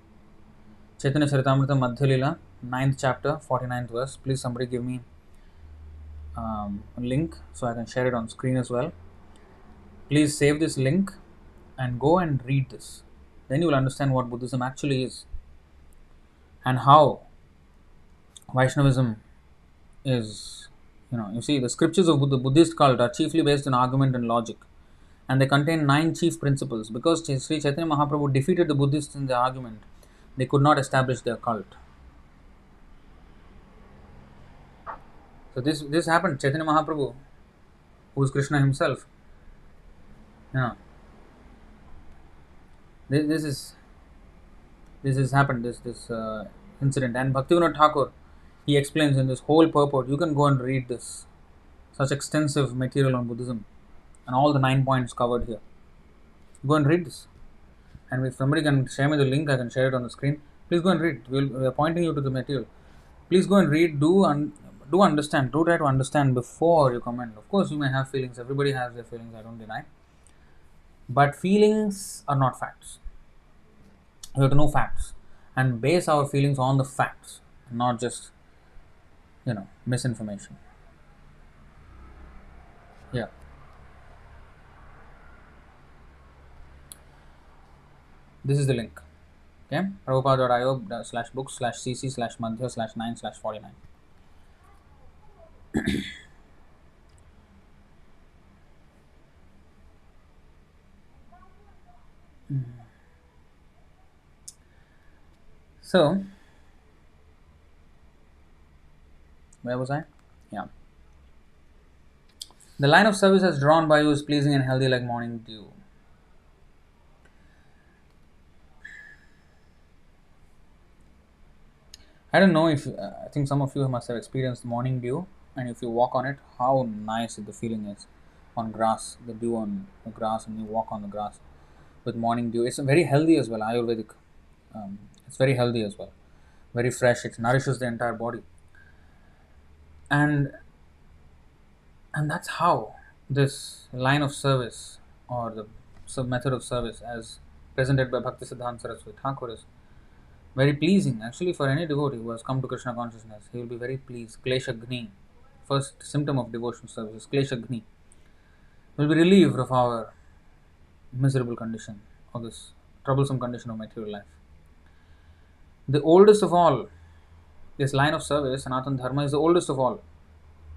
Chaitanya Charitamrita Madhya Lila, 9th chapter, 49th verse. Please somebody give me a link so I can share it on screen as well. Please save this link and go and read this. Then you will understand what Buddhism actually is and how Vaishnavism is. You see, the scriptures of the Buddhist cult are chiefly based on argument and logic, and they contain 9 chief principles. Because Sri Chaitanya Mahaprabhu defeated the Buddhists in the argument, they could not establish their cult. So this happened. Chaitanya Mahaprabhu, who is Krishna himself, yeah, this is this has happened. This incident, and Bhaktivinoda Thakur, he explains in this whole purport. You can go and read this, such extensive material on Buddhism, and all the 9 points covered here. Go and read this, and if somebody can share me the link, I can share it on the screen. Please go and read. We are pointing you to the material. Please go and read. Do understand. Do try to understand before you comment. Of course, you may have feelings. Everybody has their feelings. I don't deny. But feelings are not facts. We have to know facts and base our feelings on the facts, not just misinformation. Yeah. This is the link. Okay. Prabhupada.io/books/cc/madhya/9/49. So, where was I? Yeah. The line of service as drawn by you is pleasing and healthy like morning dew. I don't know if I think some of you must have experienced morning dew, and if you walk on it, how nice the feeling is on grass, the dew on the grass, and you walk on the grass with morning dew. It's very healthy as well, Ayurvedic. It's very healthy as well, very fresh. It nourishes the entire body, and that's how this line of service or the method of service as presented by Bhaktisiddānta Sarasvatī Ṭhākura is very pleasing actually for any devotee who has come to Krishna consciousness. He will be very pleased. Kleshagni, first symptom of devotional service is Kleshagni. We will be relieved of our miserable condition, or this troublesome condition of material life. The oldest of all, this line of service, Sanatan Dharma, is the oldest of all.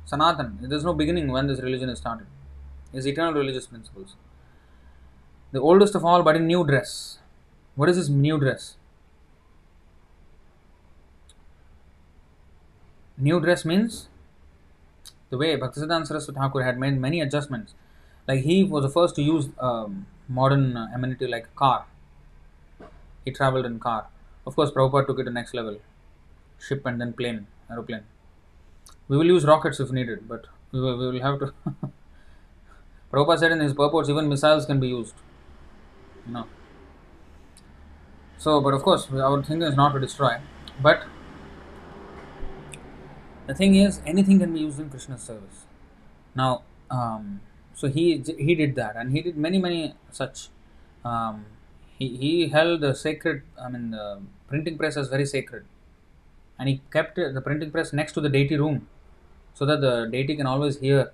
Sanatan, there is no beginning when this religion is started. It is eternal religious principles. The oldest of all, but in new dress. What is this new dress? New dress means the way Bhaktisiddānta Sarasvatī Ṭhākura had made many adjustments. Like he was the first to use modern amenity like a car. He travelled in car. Of course, Prabhupada took it to the next level. Ship and then plane, aeroplane. We will use rockets if needed, but we will have to. Prabhupada said in his purports, even missiles can be used. So, but of course, our thing is not to destroy. But the thing is, anything can be used in Krishna's service. Now, so he did that, and he did many such. He held the sacred. The printing press as very sacred, and he kept the printing press next to the deity room, so that the deity can always hear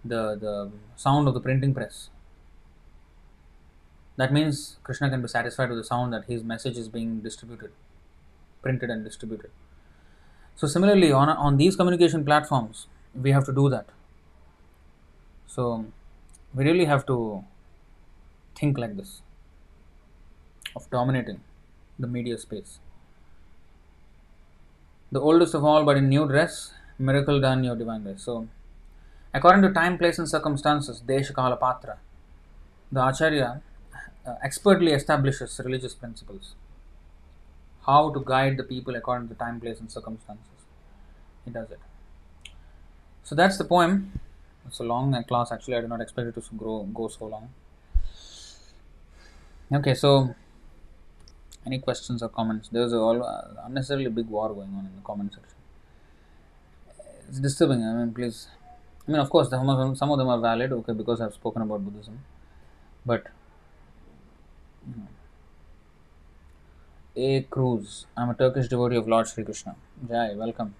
the sound of the printing press. That means Krishna can be satisfied with the sound that his message is being distributed, printed and distributed. So similarly, on these communication platforms, we have to do that. So we really have to think like this, of dominating the media space. The oldest of all, but in new dress, miracle done, your divine grace. So, according to time, place, and circumstances, Desha Kala Patra, the Acharya expertly establishes religious principles. How to guide the people according to time, place, and circumstances. He does it. So that's the poem. It's a long class. Actually, I did not expect it to go so long. Okay, so any questions or comments? There's unnecessarily big war going on in the comment section. It's disturbing. Please. Of course, some of them are valid. Okay, because I've spoken about Buddhism, but. A Cruz. I'm a Turkish devotee of Lord Sri Krishna. Jai, welcome.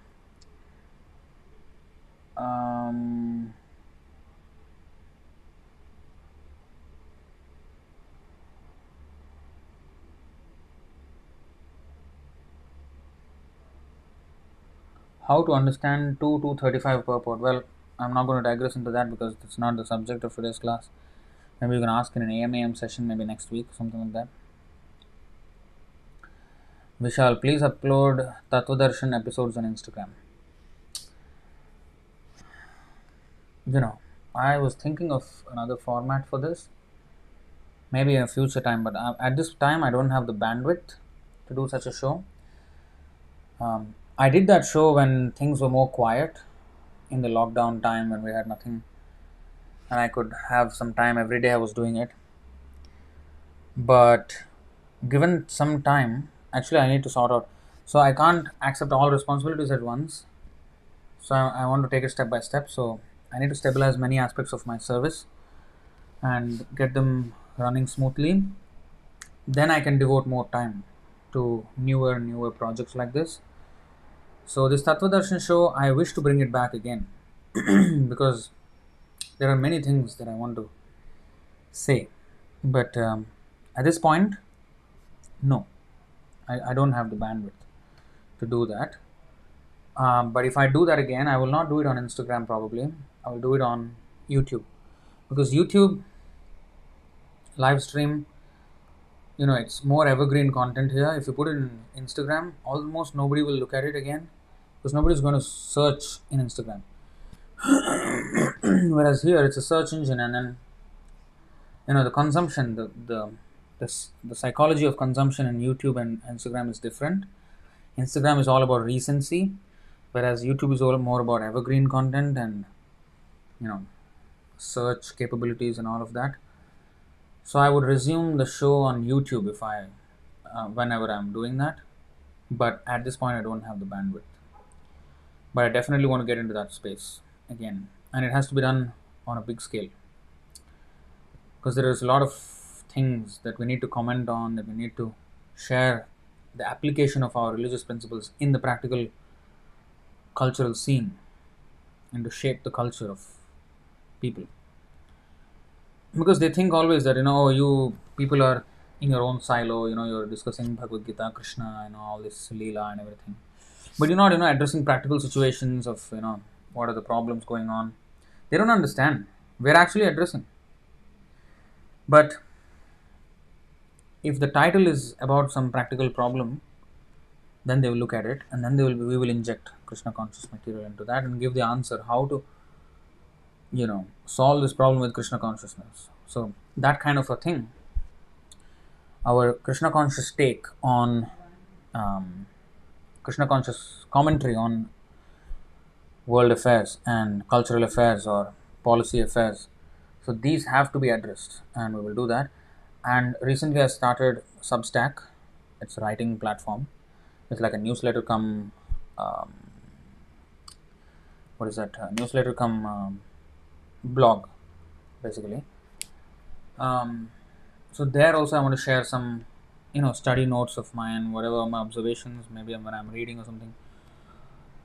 How to understand 2:35 purport? Well, I'm not going to digress into that because it's not the subject of today's class. Maybe you can ask in an AM session, maybe next week, something like that. Vishal, please upload Tattvadarshan episodes on Instagram. I was thinking of another format for this, maybe in a future time, but at this time I don't have the bandwidth to do such a show. I did that show when things were more quiet in the lockdown time, when we had nothing and I could have some time every day. I was doing it, but given some time, actually I need to sort out, so I can't accept all responsibilities at once. So I want to take it step by step. So I need to stabilize many aspects of my service and get them running smoothly. Then I can devote more time to newer projects like this. So this Tattvadarshan show, I wish to bring it back again because there are many things that I want to say, but at this point, no, I don't have the bandwidth to do that. But if I do that again, I will not do it on Instagram probably. I will do it on YouTube, because YouTube live stream, it's more evergreen content here. If you put it in Instagram, almost nobody will look at it again, because nobody's going to search in Instagram. Whereas here it's a search engine, and then the consumption, the psychology of consumption in YouTube and Instagram is different. Instagram is all about recency, whereas YouTube is all more about evergreen content and search capabilities and all of that. So I would resume the show on YouTube if whenever I'm doing that, but at this point I don't have the bandwidth. But I definitely want to get into that space again, and it has to be done on a big scale, because there is a lot of things that we need to comment on, that we need to share the application of our religious principles in the practical cultural scene, and to shape the culture of people. Because they think always that you people are in your own silo, you're discussing Bhagavad Gita, Krishna, all this Leela and everything, but you're not addressing practical situations of what are the problems going on. They don't understand. We're actually addressing. But if the title is about some practical problem, then they will look at it, and then we will inject Krishna conscious material into that and give the answer how to solve this problem with Krishna consciousness. So that kind of a thing. Our Krishna conscious take on Krishna conscious commentary on world affairs and cultural affairs or policy affairs. So these have to be addressed, and we will do that. And recently I started Substack. It's a writing platform. It's like a newsletter come newsletter come blog, basically. So there also I want to share some study notes of mine, whatever my observations, maybe when I'm reading or something.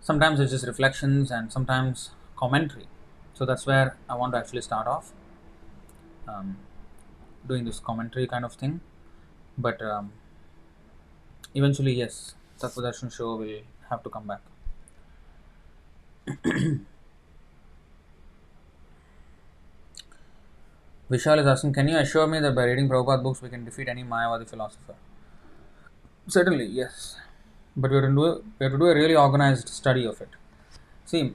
Sometimes it's just reflections and sometimes commentary. So that's where I want to actually start off doing this commentary kind of thing. But eventually, yes, Tattvadarshan show will have to come back. Vishal is asking, can you assure me that by reading Prabhupada books we can defeat any Mayavadi philosopher? Certainly, yes. But we have to do a really organized study of it. See,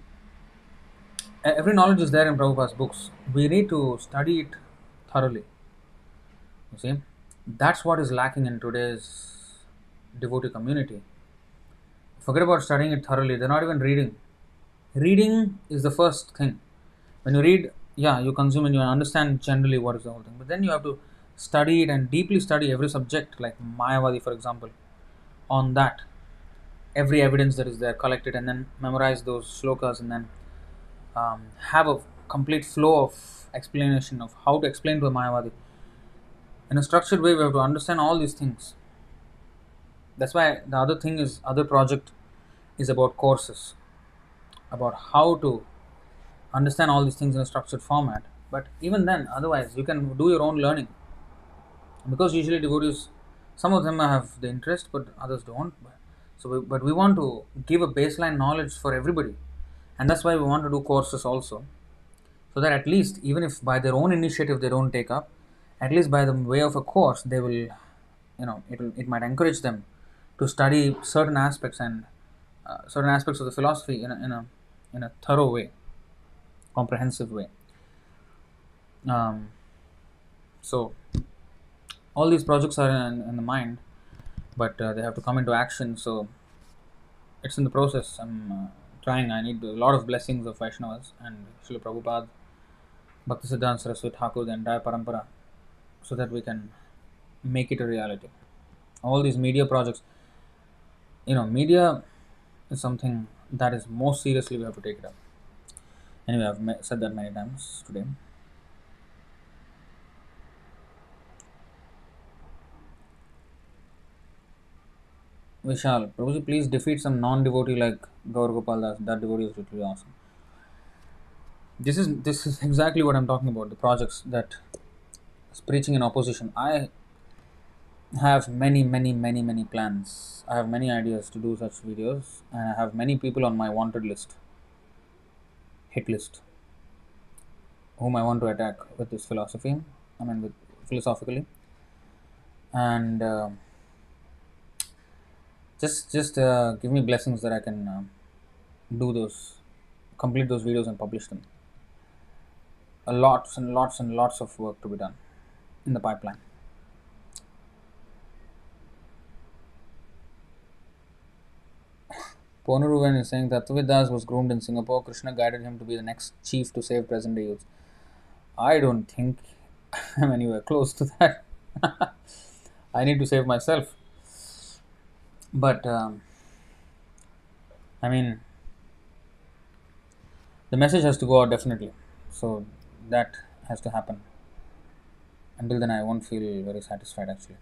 every knowledge is there in Prabhupada's books. We need to study it thoroughly. You see, that's what is lacking in today's devotee community. Forget about studying it thoroughly. They're not even reading. Reading is the first thing. When you read, you consume and you understand generally what is the whole thing. But then you have to study it and deeply study every subject, like Mayavadi, for example, on that. Every evidence that is there, collect it, and then memorize those slokas, and then have a complete flow of explanation of how to explain to a Mayavadi. In a structured way, we have to understand all these things. That's why the other project is about courses, about how to understand all these things in a structured format. But even then, otherwise, you can do your own learning. Because usually devotees, some of them have the interest, but others don't. But we want to give a baseline knowledge for everybody, and that's why we want to do courses also, so that at least, even if by their own initiative they don't take up, at least by the way of a course, they will, it might encourage them to study certain aspects and certain aspects of the philosophy in a thorough way, comprehensive way. Um, so all these projects are in the mind, but they have to come into action. So it's in the process. I'm trying. I need a lot of blessings of Vaishnavas and Śrīla Prabhupāda, Bhaktisiddānta, Sarasvatī, Ṭhākura, the entire parampara, so that we can make it a reality. All these media projects, media is something that is most seriously we have to take it up. Anyway, I've said that many times today. Vishal, Prabhuji, please defeat some non-devotee like Gaur Gopal Das. That devotee is literally awesome. This is exactly what I'm talking about. The projects that is preaching in opposition. I have many plans. I have many ideas to do such videos, and I have many people on my wanted list, hit list, whom I want to attack with this philosophy. I mean, with philosophically, and just give me blessings that I can do those, complete those videos and publish them. Lots and lots and lots of work to be done in the pipeline. Ponuruvan is saying that Tattvavit Das was groomed in Singapore. Krishna guided him to be the next chief to save present day youth. I don't think I'm anywhere close to that. I need to save myself. But I mean, the message has to go out definitely. So that has to happen. Until then, I won't feel very satisfied actually.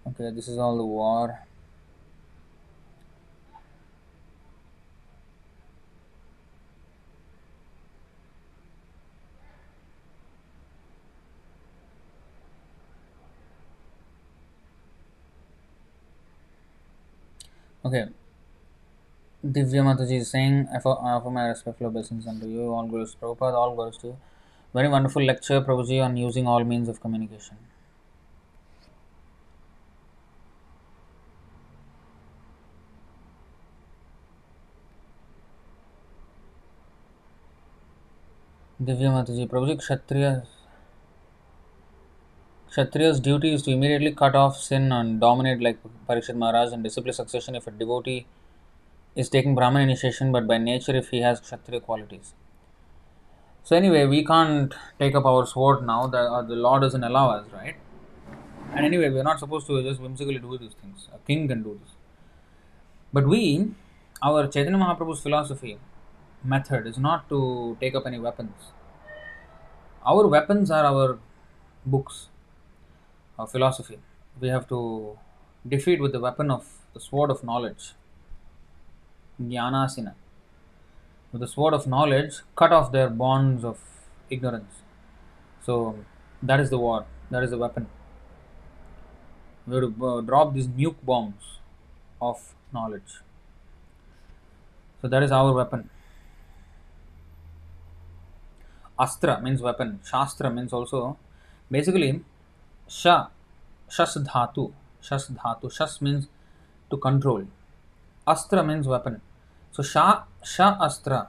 Okay, this is all the war. Okay, Divya Mataji is saying, I offer my respectful blessings unto you. All glories to Prabhupada, all glories to you. Very wonderful lecture, Prabhuji, on using all means of communication. Divya Mataji, Prabhuji, Kshatriya's duty is to immediately cut off sin and dominate like Parikshit Maharaj and discipline succession if a devotee is taking Brahman initiation, but by nature if he has Kshatriya qualities. So anyway, we can't take up our sword now. The law doesn't allow us, right? And anyway, we're not supposed to just whimsically do these things. A king can do this. But our Chaitanya Mahaprabhu's philosophy method is not to take up any weapons. Our weapons are our books, our philosophy. We have to defeat with the weapon of the sword of knowledge, Jnanasina. With the sword of knowledge, cut off their bonds of ignorance. So that is the war, that is the weapon. We have to drop these nuke bombs of knowledge. So that is our weapon. Astra means weapon. Shastra means also basically shas dhatu. Shas means to control. Astra means weapon. So sha astra,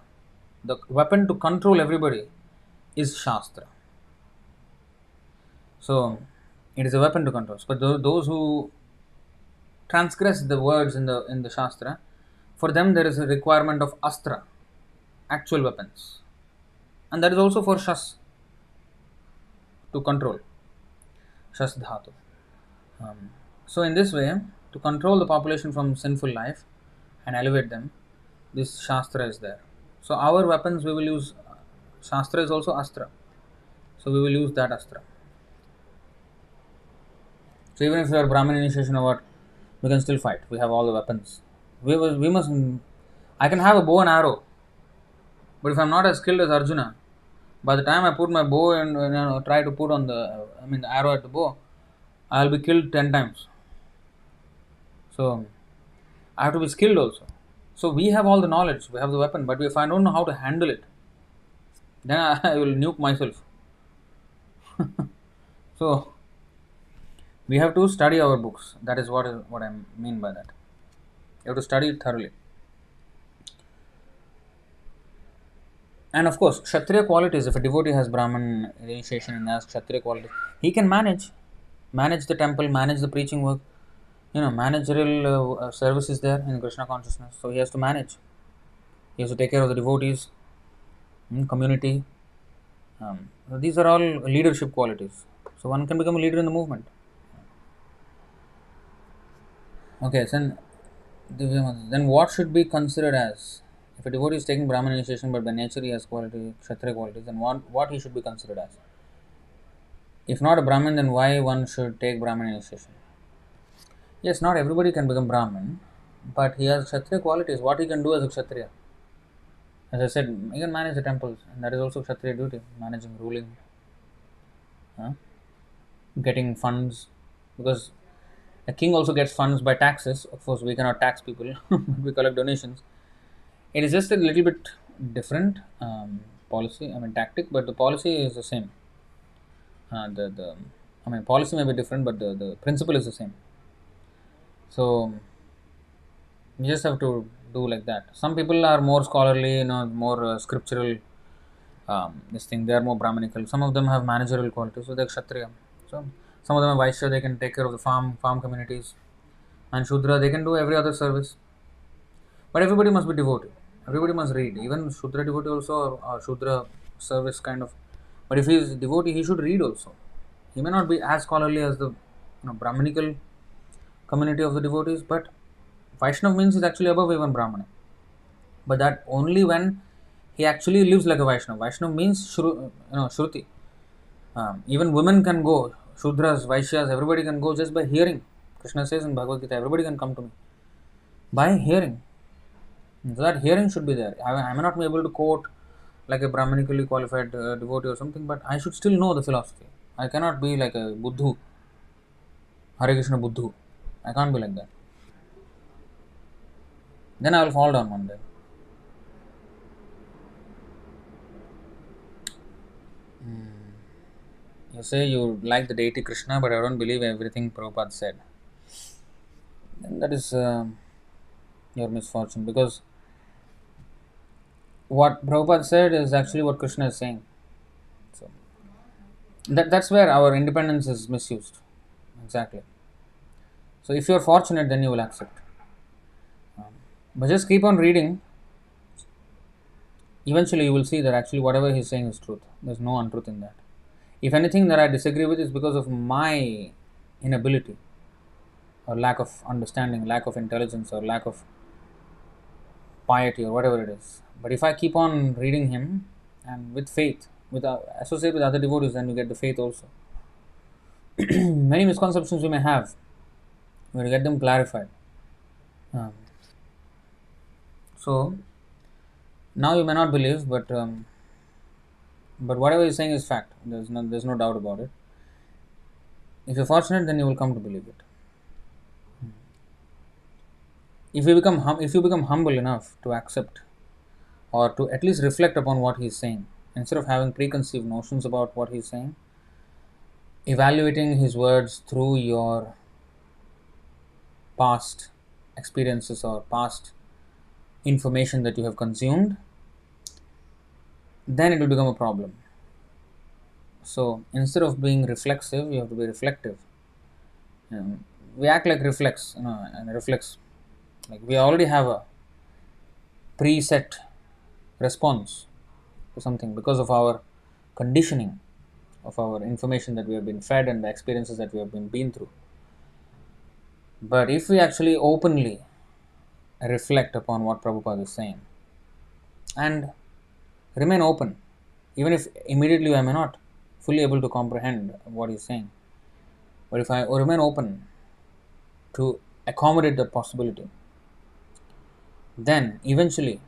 the weapon to control everybody, is shastra. So it is a weapon to control. But those who transgress the words in the shastra, for them there is a requirement of astra, actual weapons, and that is also for shas, to control. Shas dhatu. So in this way, to control the population from sinful life and elevate them, this shastra is there. So our weapons we will use. Shastra is also astra. So we will use that astra. So even if you are Brahmin initiation or what, we can still fight. We have all the weapons. We must. I can have a bow and arrow, but if I'm not as skilled as Arjuna, by the time I put my bow and try to put on the arrow at the bow, I'll be killed 10 times. So I have to be skilled also. So we have all the knowledge, we have the weapon, but if I don't know how to handle it, then I will nuke myself. So we have to study our books. That is what I mean by that. You have to study it thoroughly. And of course, Kshatriya qualities, if a devotee has Brahman initiation and has Kshatriya qualities, he can manage the temple, manage the preaching work, managerial services there in Krishna consciousness. So he has to manage. He has to take care of the devotees, community. So these are all leadership qualities. So one can become a leader in the movement. Okay, then what should be considered as? If a devotee is taking Brahman initiation but by nature he has Kshatriya qualities, then what he should be considered as? If not a Brahmin, then why one should take Brahman initiation? Yes, not everybody can become Brahmin, but he has Kshatriya qualities. What he can do as a Kshatriya? As I said, he can manage the temples, and that is also Kshatriya duty, managing, ruling, getting funds, because a king also gets funds by taxes. Of course, we cannot tax people, we collect donations. It is just a little bit different policy, tactic, but the policy is the same. Policy may be different, but the principle is the same. So you just have to do like that. Some people are more scholarly, more scriptural. This thing, they are more Brahminical. Some of them have managerial qualities, so they're Kshatriya. So some of them are Vaishya, they can take care of the farm communities, and Shudra, they can do every other service. But everybody must be devotee. Everybody must read. Even Shudra devotee also, or Shudra service kind of. But if he is devotee, he should read also. He may not be as scholarly as the Brahminical community of the devotees, but Vaishnava means is actually above even Brahmana. But that only when he actually lives like a Vaishnava. Vaishnava means Shruti. Even women can go, Shudras, Vaishyas, everybody can go just by hearing. Krishna says in Bhagavad Gita, everybody can come to me by hearing. So that hearing should be there. I may not be able to quote like a Brahmanically qualified devotee or something, but I should still know the philosophy. I cannot be like a Buddhu, Hare Kṛṣṇa Buddhu. I can't be like that. Then I will fall down one day. You say you like the deity Krishna, but I don't believe everything Prabhupada said. Then that is your misfortune, because what Prabhupada said is actually what Krishna is saying. So that's where our independence is misused. Exactly. So if you are fortunate, then you will accept. But just keep on reading. Eventually, you will see that actually whatever he is saying is truth. There's no untruth in that. If anything that I disagree with is because of my inability, or lack of understanding, lack of intelligence, or lack of piety, or whatever it is. But if I keep on reading him and with faith, associate with other devotees, then you get the faith also. Many misconceptions we may have, we will get them clarified. So now you may not believe, but whatever he's saying is fact. There's no doubt about it. If you're fortunate, then you will come to believe it. If you become humble enough to accept, or to at least reflect upon what he's saying, instead of having preconceived notions about what he's saying, evaluating his words through your past experiences or past information that you have consumed, then it will become a problem. So instead of being reflexive, you have to be reflective. We act like reflex, and reflex, like we already have a preset response to something because of our conditioning, of our information that we have been fed and the experiences that we have been through. But if we actually openly reflect upon what Prabhupada is saying and remain open, even if immediately I may not fully able to comprehend what he's saying, But if I remain open to accommodate that possibility, then eventually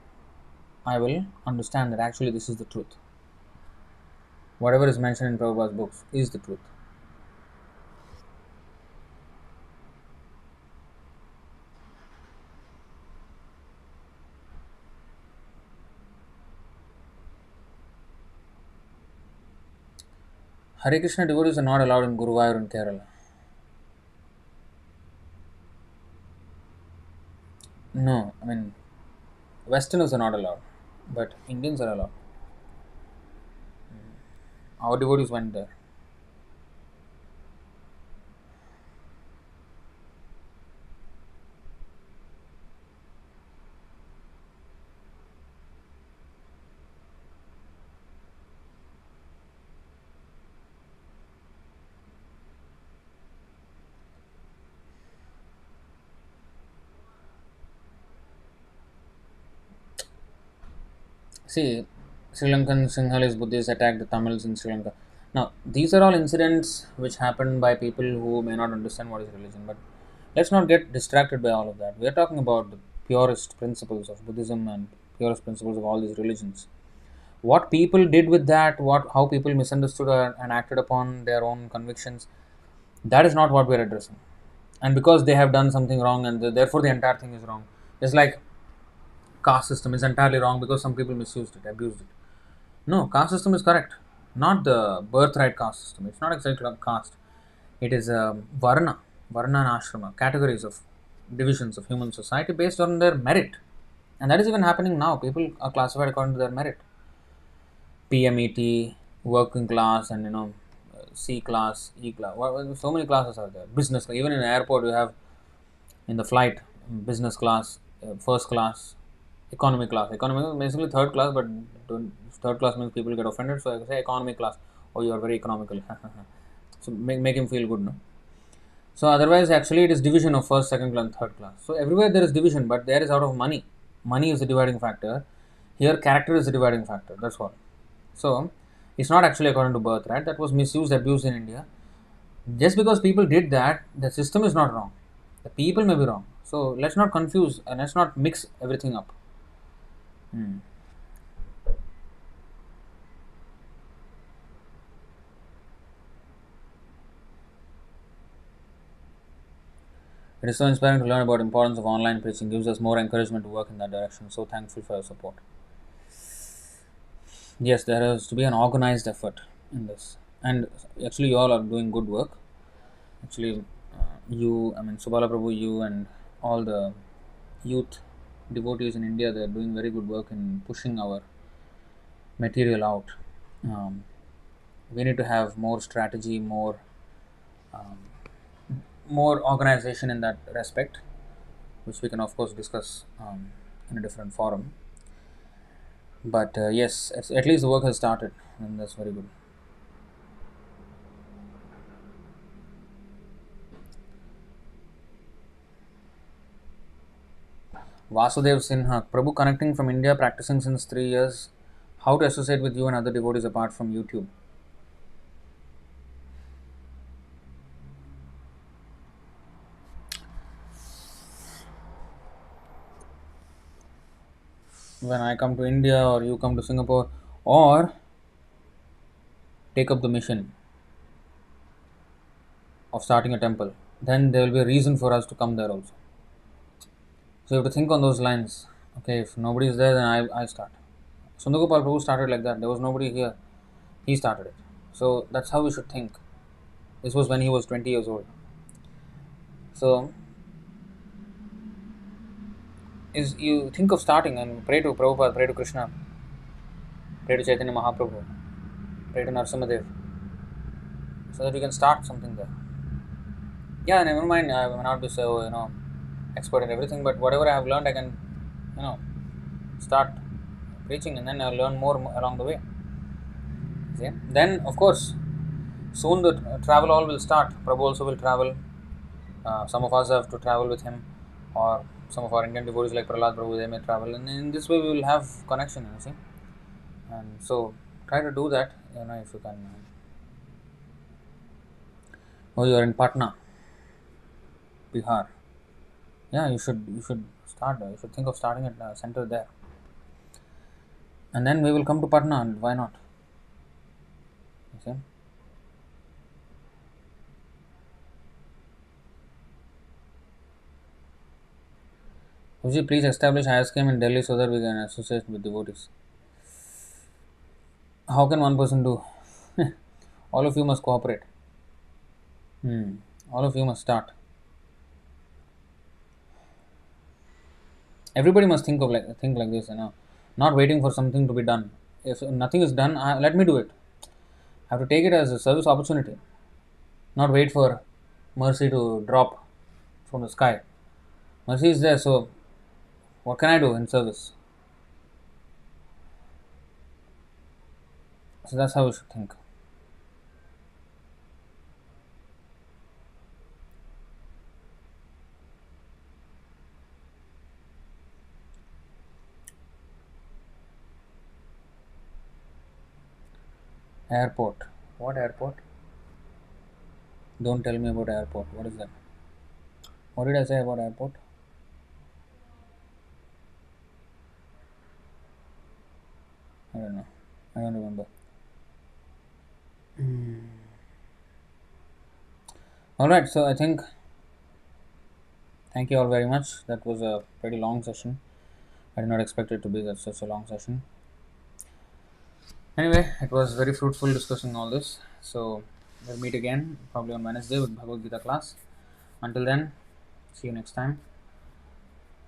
I will understand that actually this is the truth. Whatever is mentioned in Prabhupada's books is the truth. Hare Krishna devotees are not allowed in Guruvayur in Kerala. No, I mean, Westerners are not allowed, but Indians are allowed. Our devotees went there. See, Sri Lankan Sinhalese Buddhists attacked the Tamils in Sri Lanka. Now, these are all incidents which happened by people who may not understand what is religion, but let's not get distracted by all of that. We are talking about the purest principles of Buddhism and purest principles of all these religions. What people did with that, how people misunderstood and acted upon their own convictions, that is not what we are addressing. And because they have done something wrong, and therefore the entire thing is wrong. It's like caste system is entirely wrong because some people misused it, abused it. No, caste system is correct. Not the birthright caste system. It's not exactly like caste. It is varna and ashrama, categories of divisions of human society based on their merit. And that is even happening now. People are classified according to their merit. PMET, working class, and C class, E class. So many classes are there. Business class. Even in an airport, you have in the flight business class, first class, economy class. Economy is basically third class, but third class means people get offended. So I say economy class. Oh, you are very economical. So make him feel good, no? So otherwise, actually, it is division of first, second class, and third class. So everywhere there is division, but there is out of money. Money is the dividing factor. Here, character is the dividing factor. That's all. So it's not actually according to birth, right? That was misused, abused in India. Just because people did that, the system is not wrong. The people may be wrong. So let's not confuse and let's not mix everything up. Hmm. It is so inspiring to learn about the importance of online preaching. Gives us more encouragement to work in that direction. So thankful for your support. Yes, there has to be an organized effort in this, and actually, you all are doing good work. Actually, Subala Prabhu, you and all the youth devotees in India, they are doing very good work in pushing our material out. Um, we need to have more strategy, um, more organization in that respect, which we can of course discuss in a different forum. But yes, at least the work has started, and that's very good. Vasudev Sinha, Prabhu connecting from India, practicing since 3 years. How to associate with you and other devotees apart from YouTube? When I come to India, or you come to Singapore, or take up the mission of starting a temple, then there will be a reason for us to come there also. So you have to think on those lines. Okay, if nobody is there, then I start. Sundagopal Prabhu started like that. There was nobody here. He started it. So that's how we should think. This was when he was 20 years old. So is you think of starting and pray to Prabhupada, pray to Krishna, pray to Chaitanya Mahaprabhu, pray to Narasimhadev, so that you can start something there. Yeah, never mind. I may not be so expert in everything, but whatever I have learned, I can you know start preaching, and then I'll learn more along the way. See? Then of course soon the travel all will start. Prabhu also will travel. Some of us have to travel with him, or some of our Indian devotees like Prahlad Prabhu, they may travel, and in this way we will have connection. See, and so try to do that. If you can. Oh, you are in Patna, Bihar. Yeah, you should start. You should think of starting a center there, and then we will come to Patna. And why not? You see? Guruji, please establish ISKM in Delhi so that we can associate with devotees. How can one person do? All of you must cooperate. All of you must start. Everybody must think like this, not waiting for something to be done. If nothing is done, let me do it. I have to take it as a service opportunity, not wait for mercy to drop from the sky. Mercy is there, so what can I do in service? So that's how we should think. Airport. What airport? Don't tell me about airport. What is that? What did I say about airport? I don't know. I don't remember. Alright, so I think thank you all very much. That was a pretty long session. I did not expect it to be such a long session. Anyway, it was very fruitful discussing all this. So we'll meet again probably on Wednesday with Bhagavad Gita class. Until then, see you next time.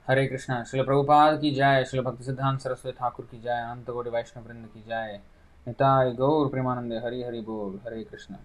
Hare Krishna. Śrīla Prabhupāda ki jai. Śrīla Bhaktisiddānta Sarasvatī Ṭhākura ki jai. Ananta Koti Vaiṣṇava ki jai. Nitai Gaur Premanande. Hari Hari Bol. Hare Krishna.